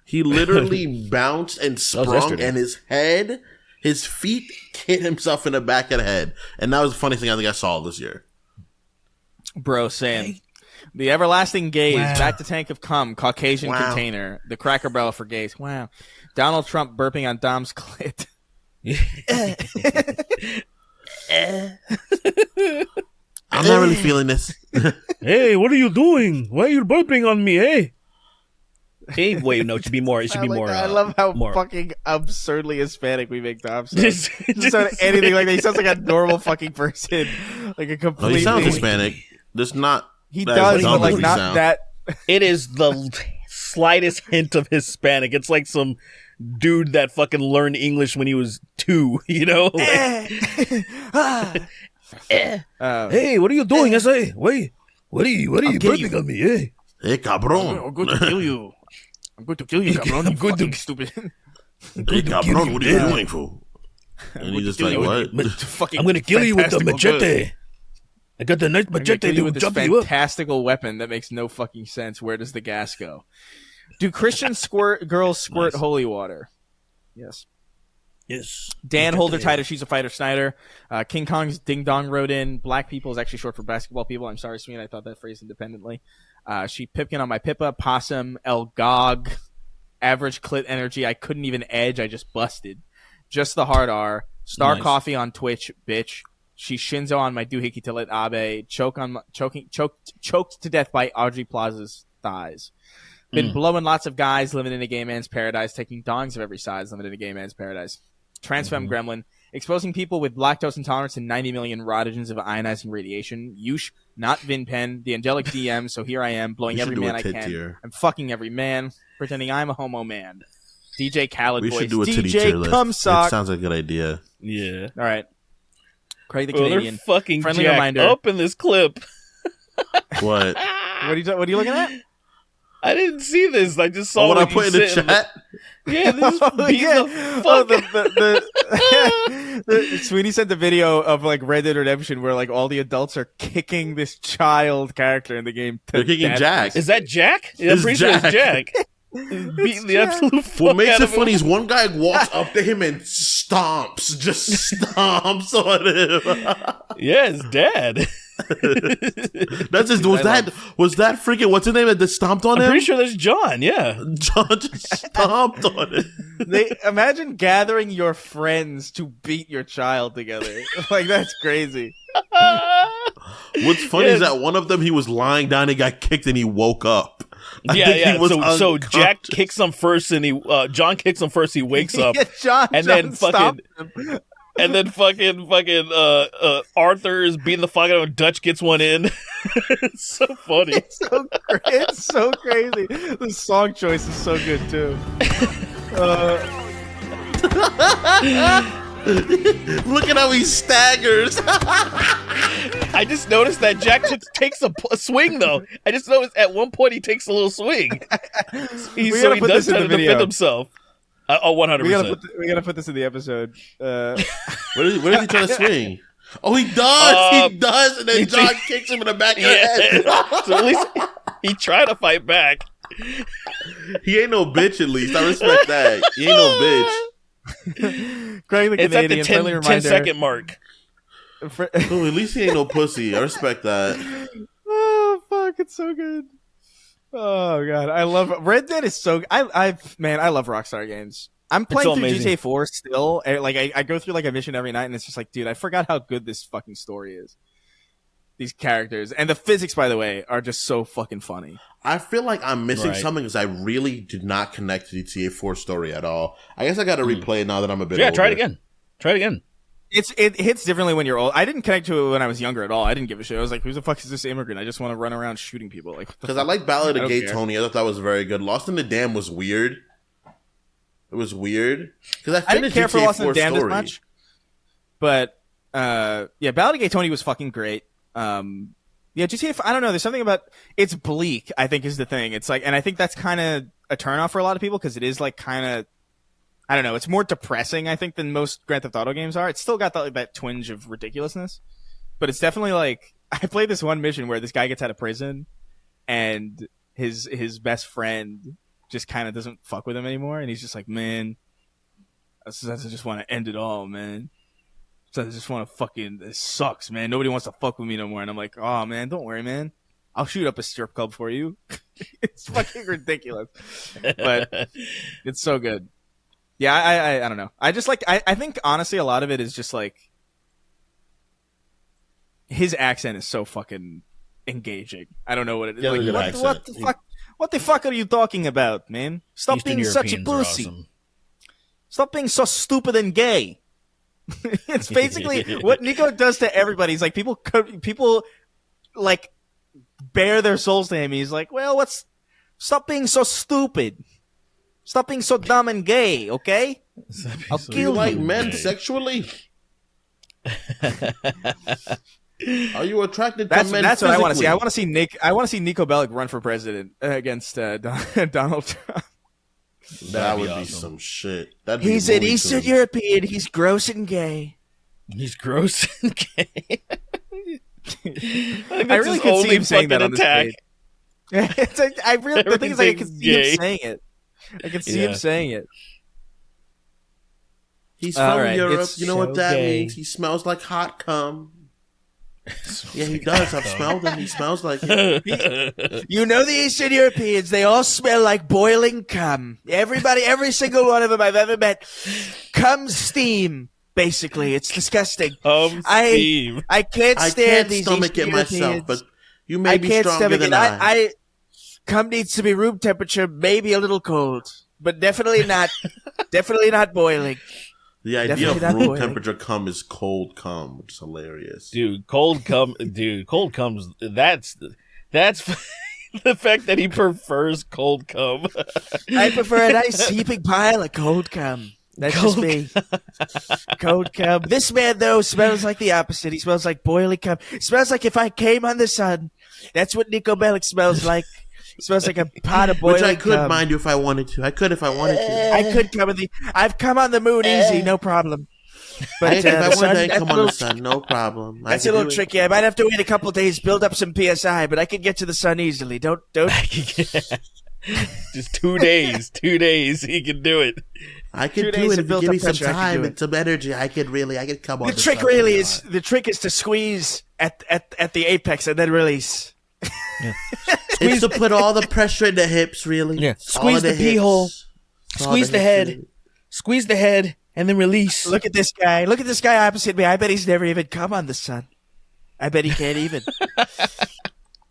He literally bounced and sprung yesterday. and his feet hit himself in the back of the head. And that was the funniest thing I think I saw this year. Bro, Sam. The everlasting gaze, back to tank of cum, Caucasian container, the Cracker Barrel for gays. Wow. Donald Trump burping on Dom's clit. I'm not really feeling this. Hey, what are you doing? Why are you burping on me, hey? Hey, wait, no, it should be more. It should be more. I love how more. fucking absurdly Hispanic we make Dom sound. Just- Just sound anything like that. He sounds like a normal fucking person. Like a No, completely... he sounds Hispanic. Just not. He as does, dumb but like as he not sounds. that... It is the slightest hint of Hispanic. It's like some dude that fucking learned English when he was 2, you know? Like, hey, what are you doing? I say, wait, what are you burping on me, hey? Hey, cabron. I'm going to kill you. I'm going to kill you, cabron. I'm going to stupid. Hey, cabron, what are you doing, fool? And he's just like, what? I'm gonna kill you with the fantastical machete. I got the nice I'm gonna machete kill you to with this jump you up. fantastical weapon that makes no fucking sense. Where does the gas go? Do Christian girls squirt holy water? Yes. Yes. Dan, hold her tighter. She's a fighter. Snyder. King Kong's Ding Dong wrote in. Black people is actually short for basketball people. I'm sorry, Sween. I thought that phrase independently. She Pipkin on my Pippa. Possum. El Gog. Average clit energy. I couldn't even edge. I just busted. Just the hard R. Star Nice. Coffee on Twitch, bitch. She Shinzo on my doohickey till it Abe. Choked to death by Audrey Plaza's thighs. Been blowing lots of guys, living in a gay man's paradise, taking dongs of every size, living in a gay man's paradise. Transfem Gremlin, exposing people with lactose intolerance to 90 million rodogens of ionizing radiation. Yush, not Vinpen, the angelic DM, so here I am, blowing We should every do man a I tit can. tier. I'm fucking every man, pretending I'm a homo man. DJ Khaled We voice. should do a titty DJ tier list. Cumsock. It sounds like a good idea. Yeah. All right. Craig the Oh, they're Canadian. fucking Friendly jacked reminder. up in this clip. What? What are you looking at? I didn't see this. I just saw Oh, what I like, you put in the sitting- chat? Yeah, this is beating the Oh, fuck. the Sweeney sent the video of like Red Dead Redemption where like all the adults are kicking this child character in the game. To They're kicking death. Jack. Is that Jack? Yeah, I'm It's pretty sure it's Jack. Jack. Beating the Jack. absolute fuck What makes out it of him. funny is one guy walks up to him and just stomps on him. Yeah, it's Dad. That's just was that freaking what's his name that just stomped on I'm him? pretty sure that's John. Yeah. John just stomped on him. They imagine gathering your friends to beat your child together. Like that's crazy. What's funny is Yeah. that one of them he was lying down, he got kicked, and he woke up. I Yeah, think yeah. he was So Jack unconscious. kicks him first, and John kicks him first. He wakes up, Yeah, John, and John then fucking, and then fucking, Arthur is beating the fuck out of him. Dutch gets one in. It's so funny. It's so crazy. The song choice is so good too. Look at how he staggers. I just noticed that Jack just takes a swing though. I just noticed at one point he takes a little swing. He gotta put does this in try the to video. defend himself. Oh, 100%. We gotta put this in the episode. Where is he trying to swing? Oh, he does. He does, and then he- John kicks him in the back of the head. Yeah. So at least he tried to fight back. He ain't no bitch. At least I respect that. He ain't no bitch. Craig the It's at Canadian, the friendly 10 reminder. second mark. Oh, at least he ain't no pussy. I respect that. Oh fuck, it's so good. Oh god, I love Red Dead. Is so I love Rockstar games. I'm playing so through amazing. GTA 4 still. Like I go through like a mission every night, and it's just like, dude, I forgot how good this fucking story is. These characters and the physics, by the way, are just so fucking funny. I feel like I'm missing Right. something because I really did not connect to the GTA 4 story at all. I guess I got to replay it now that I'm a bit older. Try it again. Try it again. It hits differently when you're old. I didn't connect to it when I was younger at all. I didn't give a shit. I was like, who the fuck is this immigrant? I just want to run around shooting people. Like, Because I like Ballad of I Gay don't care. Tony. I thought that was very good. Lost in the Dam was weird. It was weird. Because I didn't finished care for GTA Lost in the 4 Damned as story. much. But yeah, Ballad of Gay Tony was fucking great. Yeah, GTA. I don't know. There's something about it's bleak. I think is the thing. It's like, and I think that's kind of a turnoff for a lot of people because it is like kind of. I don't know. It's more depressing, I think, than most Grand Theft Auto games are. It's still got that twinge of ridiculousness, but it's definitely like I played this one mission where this guy gets out of prison, and his best friend just kind of doesn't fuck with him anymore, and he's just like, man, I just want to end it all, man. So I just want to fucking. This sucks, man. Nobody wants to fuck with me no more, and I'm like, oh man, don't worry, man. I'll shoot up a strip club for you. It's fucking ridiculous, but it's so good. Yeah, I don't know. I just like I think honestly a lot of it is just like his accent is so fucking engaging. I don't know what it is. Yeah, Like, good what the fuck? What the fuck are you talking about, man? Stop Eastern being such a Europeans are pussy. awesome. Stop being so stupid and gay. It's basically what Nico does to everybody. He's like people like bare their souls to him. He's like, well, stop being so stupid. Stop being so dumb and gay, okay? I'll Do you kill like you. men sexually? Are you attracted to men That's what I want to see. physically? I want to see Nico Bellic run for president against Donald Trump. That would be awesome. some shit. That'd be He's an Looney Eastern Tunes. European. He's gross and gay. He's gross and gay. I really could see him saying that on the stage. It's like, the thing is, like, I can see Gay. him saying it. I can see him saying it. He's All from right, Europe. it's You know what so that gay. means? He smells like hot cum. Yeah, he does. I've smelled him. He smells like it. You know the Eastern Europeans, they all smell like boiling cum. Everybody, every single one of them I've ever met, cum steam, basically. It's disgusting. Steve. I can't I stand can't these stomach Eastern it myself, Europeans. but you may be stronger stomach than it. I. Cum needs to be room temperature, maybe a little cold, but definitely not boiling. The idea Definitely of not room boiling. temperature cum is cold cum, which is hilarious. Dude, cold comes. That's the fact that he prefers cold cum. I prefer a nice heaping pile of cold cum. That's just me. Cold cum. This man, though, smells like the opposite. He smells like boiling cum. Smells like if I came on the sun. That's what Nico Bellic smells like. He smells like a pot of boiling Which I could, cum. mind you, if I wanted to. I could if I wanted to. I could come on I've come on the moon easy, no problem. But If I the wanted, sun, I'd that's come a on the little- sun. No problem. That's I a could little do it. tricky. I might have to wait a couple days, build up some PSI, but I could get to the sun easily. Don't. Just 2 days. 2 days. He can do it. I 2 could days do it of if you built give me up some pressure, I could time do it. and some energy. I could come on The the trick sun really pretty hard. is to squeeze at the apex and then release. It's to put all the pressure in the hips, really. Yeah. All Squeeze of the pee hips. hole. All Squeeze the hips, head. really. Squeeze the head and then release. Look at this guy. Look at this guy opposite me. I bet he's never even come on the sun. I bet he can't even.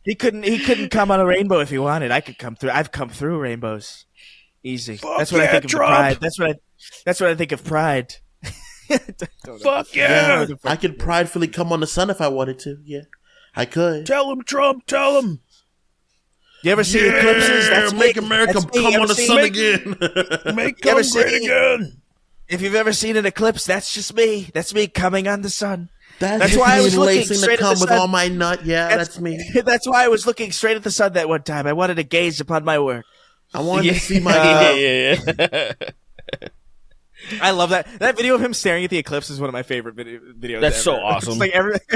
He couldn't come on a rainbow if he wanted. I could come through. I've come through rainbows. Easy. Fuck That's what I yeah, think of Trump. pride. That's what I think of pride. Fuck yeah. Yeah, I could pridefully come on the sun if I wanted to. Yeah, I could. Tell him, Trump. Tell him. You ever see eclipses? That's make me. America That's me. come Ever on the seen- sun again. Make You ever him great see- again. If you've ever seen an eclipse, that's just me. That's me coming on the sun. That's just why I me was looking lacing the straight at cum the with sun. all my nut. Yeah, that's me. That's why I was looking straight at the sun that one time. I wanted to gaze upon my work. I wanted to see my. yeah. I love that. That video of him staring at the eclipse is one of my favorite videos. That's ever. so awesome. It's like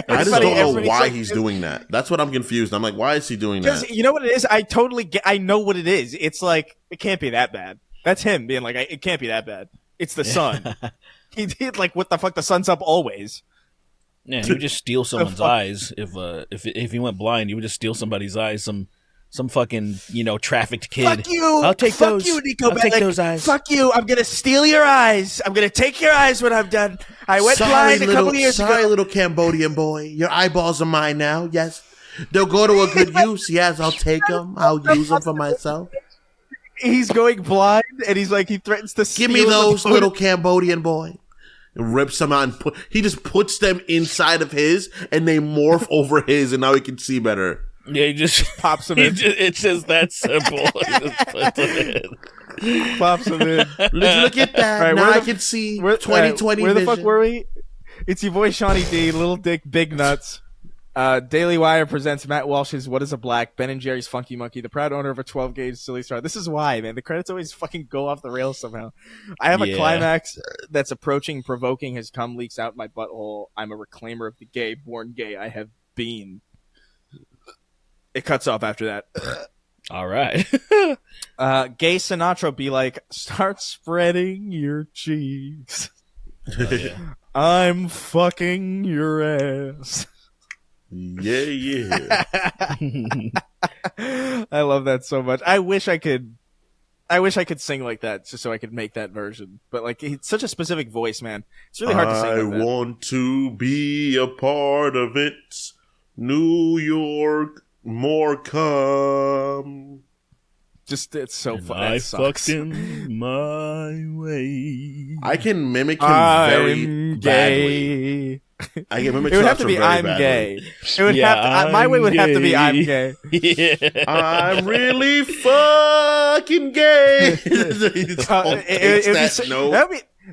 I just don't know everybody's why like- he's doing that. That's what I'm confused. I'm like, why is he doing Because that? you know what it is? I totally get. I know what it is. It's like it can't be that bad. That's him being like, it can't be that bad. It's the sun. He did like, what the fuck? The sun's up always. Yeah, he would just steal someone's fuck? eyes if he went blind. He would just steal somebody's eyes. Some fucking trafficked kid. Fuck you! I'll take Fuck those. you, Nico I'll take Bellic. those eyes. Fuck you! I'm gonna steal your eyes. I'm gonna take your eyes when I'm done. I went blind a couple years ago. Sorry, little Cambodian boy. Your eyeballs are mine now. Yes, they'll go to a good use. Yes, I'll take them. I'll use them for myself. He's going blind, and he's like, he threatens to steal. Give me those, little Cambodian boy. And rips them out and he just puts them inside of his, and they morph over his, and now he can see better. Yeah, he just pops them in. It's just that simple. He just puts them in. Pops them in. Look at that. Right, now I can see 2020 Where the vision. fuck were we? It's your boy Shawnee D, Little Dick, Big Nuts. Daily Wire presents Matt Walsh's What is a Black, Ben and Jerry's Funky Monkey, the proud owner of a 12-gauge Silly Star. This is why, man. The credits always fucking go off the rails somehow. I have a climax that's approaching, provoking, has come, leaks out my butthole. I'm a reclaimer of the gay, born gay I have been. It cuts off after that. All right. Gay Sinatra be like, start spreading your cheeks. I'm fucking your ass. Yeah. I love that so much. I wish I could sing like that just so I could make that version. But like, it's such a specific voice, man. It's really hard to sing like that. I want to be a part of it. New York, more come. Just, it's so fun. I fucked him my way. I can mimic him I'm very badly. gay. I can mimic It would have Sinatra to be very I'm badly. gay. It would have to. My way would have to be I'm gay. Yeah. I'm really fucking gay.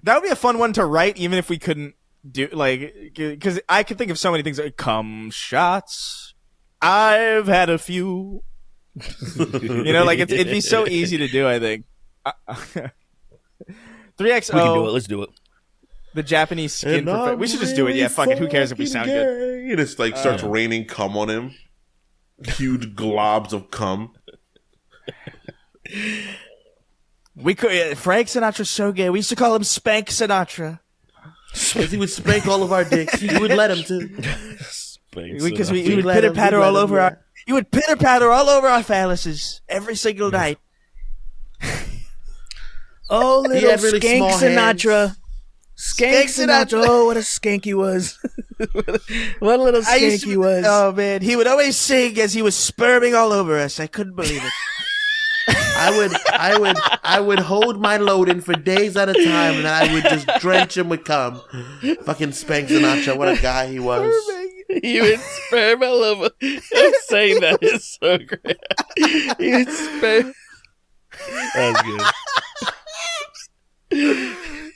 That would be a fun one to write, even if we couldn't do because I could think of so many things like cum shots. I've had a few. It'd be so easy to do. I think 3XO. We can do it. Let's do it. The Japanese skin. We should just do it. Yeah, fuck it. Who cares if we sound good? And it's like starts raining cum on him. Huge globs of cum. We could. Frank Sinatra's so gay. We used to call him Spank Sinatra. Because he would spank all of our dicks. He would let him to. Because he would pitter patter all over our. He would pitter patter all over our phalluses every single night. Oh, little really skank Sinatra. hands. Skank Sinatra. Oh, what a skank he was. What a little skank he was. Oh, man. He would always sing as he was sperming all over us. I couldn't believe it. I would hold my load in for days at a time, and I would just drench him with cum. Fucking Spank Sinatra, what a guy he was. He would sperm all over. Saying that is so great. He would sperm. That was good.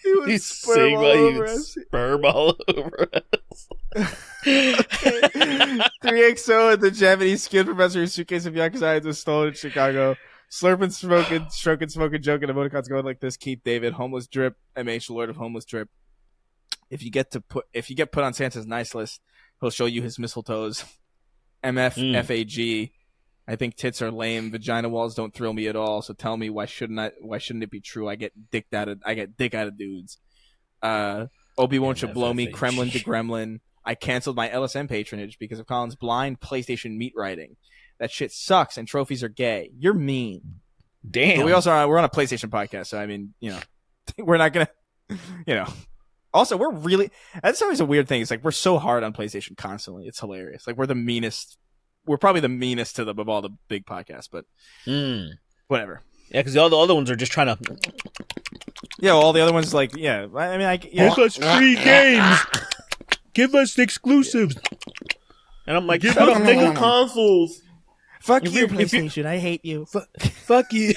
He would He'd sperm sing all while he over would us. sperm all over us. 3XO and the Japanese skin professor whose suitcase of Yakuza was stolen in Chicago. Slurping, smoking, stroking, smoking, joking. Emoticons going like this. Keith David, homeless drip. MH, Lord of Homeless Drip. If you get put on Santa's nice list, he'll show you his mistletoes. MF FAG. I think tits are lame. Vagina walls don't thrill me at all. So tell me, why shouldn't it be true? I get dick out of dudes. Obi won't you blow me? Kremlin to Gremlin. I canceled my LSM patronage because of Colin's blind PlayStation meat writing. That shit sucks, and trophies are gay. You're mean. Damn. But we're on a PlayStation podcast, so I mean, we're not gonna, Also, we're really. That's always a weird thing. It's like we're so hard on PlayStation constantly. It's hilarious. Like we're the meanest. We're probably the meanest to them of all the big podcasts, but whatever. Yeah, because all the other ones are just trying to. Yeah, all the other ones like yeah. I mean, give us free games. Give us exclusives. And I'm like, give us nigga consoles. Fuck you, PlayStation. I hate you. Fuck you.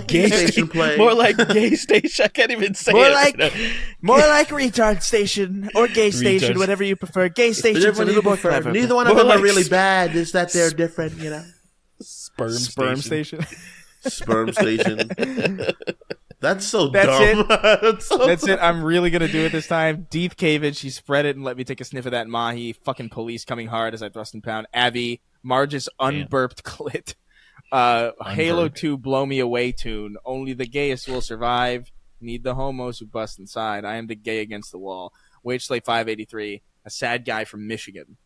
Gay Station Play. More like gay station. I can't even say more it. More like retard station or gay station, Retard. whatever you prefer. Gay station's a little more clever. Neither one of them are really bad. It's that they're different, Sperm station. Sperm station. That's so That's dumb. That's it. I'm really going to do it this time. Deep Cavage, she spread it and let me take a sniff of that mahi. Fucking police coming hard as I thrust and pound. Abby, Marge's unburped clit. Halo 2 Blow Me Away tune. Only the gayest will survive. Need the homos who bust inside. I am the gay against the wall. Wage Slate 583. A sad guy from Michigan.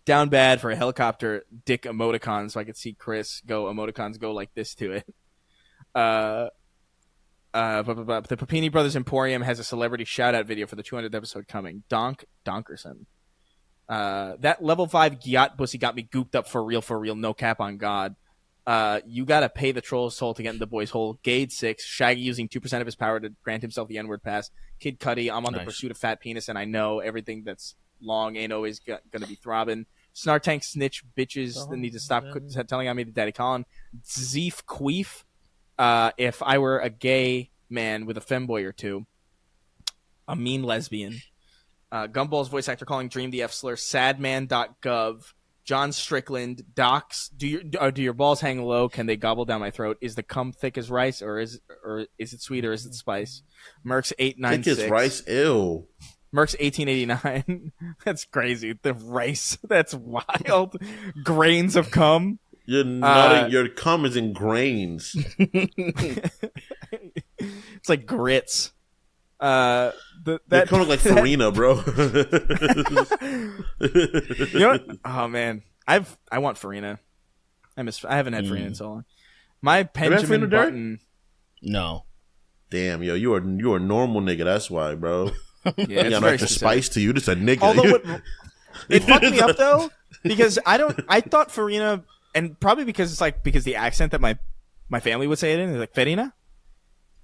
Down bad for a helicopter dick emoticon, so I could see Chris emoticons go like this to it. The Papini Brothers Emporium has a celebrity shout-out video for the 200th episode coming. Donkerson. That level 5 Gyat pussy got me gooped up for real, no cap on God. You gotta pay the troll's toll to get in the boy's hole. Gade 6, Shaggy using 2% of his power to grant himself the N-word pass. Kid Cudi, I'm on the pursuit of fat penis, and I know everything that's long ain't always gonna be throbbing. Snark Tank snitch bitches that need to stop telling on me to Daddy Colin. Zeef Queef. If I were a gay man with a femboy or two, a mean lesbian. Gumball's voice actor calling Dream the F slur. Sadman.gov. John Strickland. Docs. Do your balls hang low? Can they gobble down my throat? Is the cum thick as rice, or is it sweet, or is it spice? Mercs 896. Thick as rice. Ew. Mercs 1889. That's crazy. The rice. That's wild. Grains of cum. You're not your cum is in grains. It's like grits. That kind of like Farina, bro. You know what? Oh man, I want Farina. I haven't had Farina in so long. My Benjamin Button. No. Damn, yo, you are a normal nigga. That's why, bro. Yeah, it's got very extra spice to you. Just a nigga. Although it fucked me up though, because I thought Farina, and probably because the accent that my family would say it in is like Farina.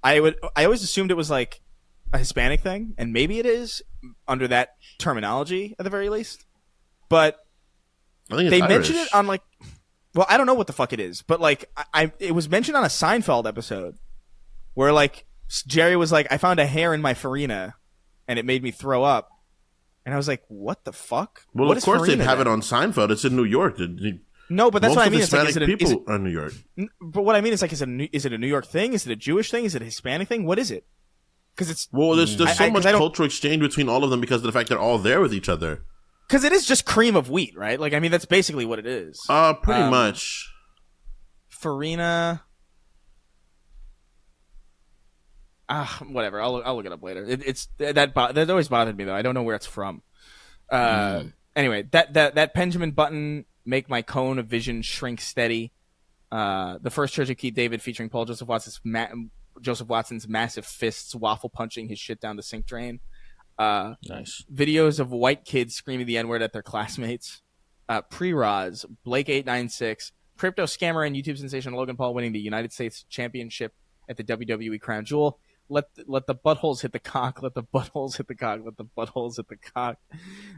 I always assumed it was like a Hispanic thing, and maybe it is under that terminology at the very least. But I think they Irish. mentioned it on like, well, I don't know what the fuck it is, but like it was mentioned on a Seinfeld episode where like Jerry was like, I found a hair in my Farina, and it made me throw up, and I was like, what the fuck? Well, what of course Farina they'd have then? it on Seinfeld. It's in New York. No, but that's Most what I of mean. It's like, Hispanic people are in New York. But what I mean is like, is it a New York thing? Is it a Jewish thing? Is it a Hispanic thing? What is it? Because it's there's so much cultural exchange between all of them because of the fact they're all there with each other. Because it is just cream of wheat, right? Like, I mean, that's basically what it is. Pretty much. Farina. Whatever. I'll look it up later. That always bothered me though. I don't know where it's from. Anyway, that Benjamin Button make my cone of vision shrink steady. The first Church of Keith David featuring Paul Joseph Watson's massive fists waffle punching his shit down the sink drain. Nice. Videos of white kids screaming the N-word at their classmates. Pre-Roz, Blake 896, crypto scammer and YouTube sensation Logan Paul winning the United States Championship at the WWE Crown Jewel. Let the buttholes hit the cock. Let the buttholes hit the cock. Let the buttholes hit the cock.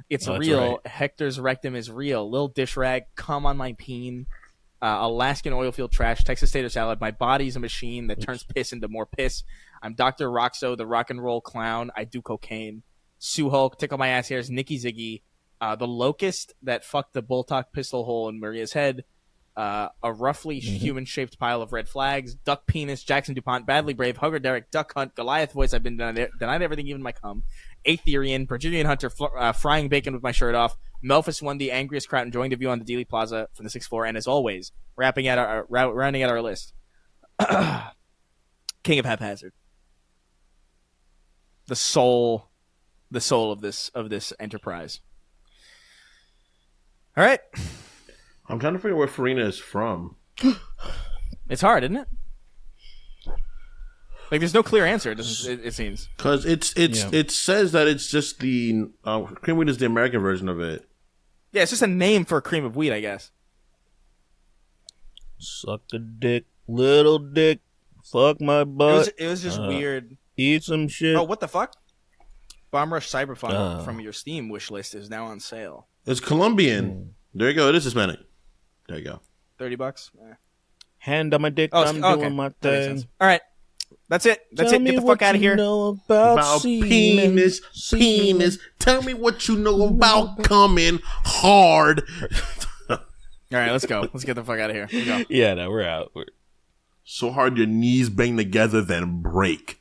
It's real. Right. Hector's rectum is real. Lil dish rag, come on my peen. Alaskan oilfield trash, Texas tater salad. My body's a machine that turns piss into more piss. I'm Dr. Roxo, the rock and roll clown. I do cocaine. Sue Hulk, tickle my ass hairs. Nikki Ziggy, the locust that fucked the Boltok pistol hole in Maria's head. A roughly human-shaped pile of red flags. Duck penis, Jackson DuPont, Badly Brave, Hugger Derek, Duck Hunt, Goliath voice. I've been denied everything, even my cum. Aetherian, Virginian Hunter, frying bacon with my shirt off. Melphus won the angriest crowd enjoying the view on the Dealey Plaza from the 6th floor, and as always, rounding out our list, King of Haphazard, the soul of this enterprise. All right, I'm trying to figure where Farina is from. It's hard, isn't it? Like, there's no clear answer. It seems because it says that it's just the cream wheat is the American version of it. Yeah, it's just a name for a cream of wheat, I guess. Suck a dick, little dick, fuck my butt. It was just weird. Eat some shit. Oh, what the fuck? Bomb Rush Cyberfun from your Steam wish list is now on sale. It's Colombian. There you go. It is Hispanic. There you go. $30. Hand on my dick. I'm doing my thing. All right. That's it. Get the fuck out of here. About penis. Tell me what you know about coming hard. All right, let's go. Let's get the fuck out of here. Yeah, no, we're out. So hard your knees bang together, then break.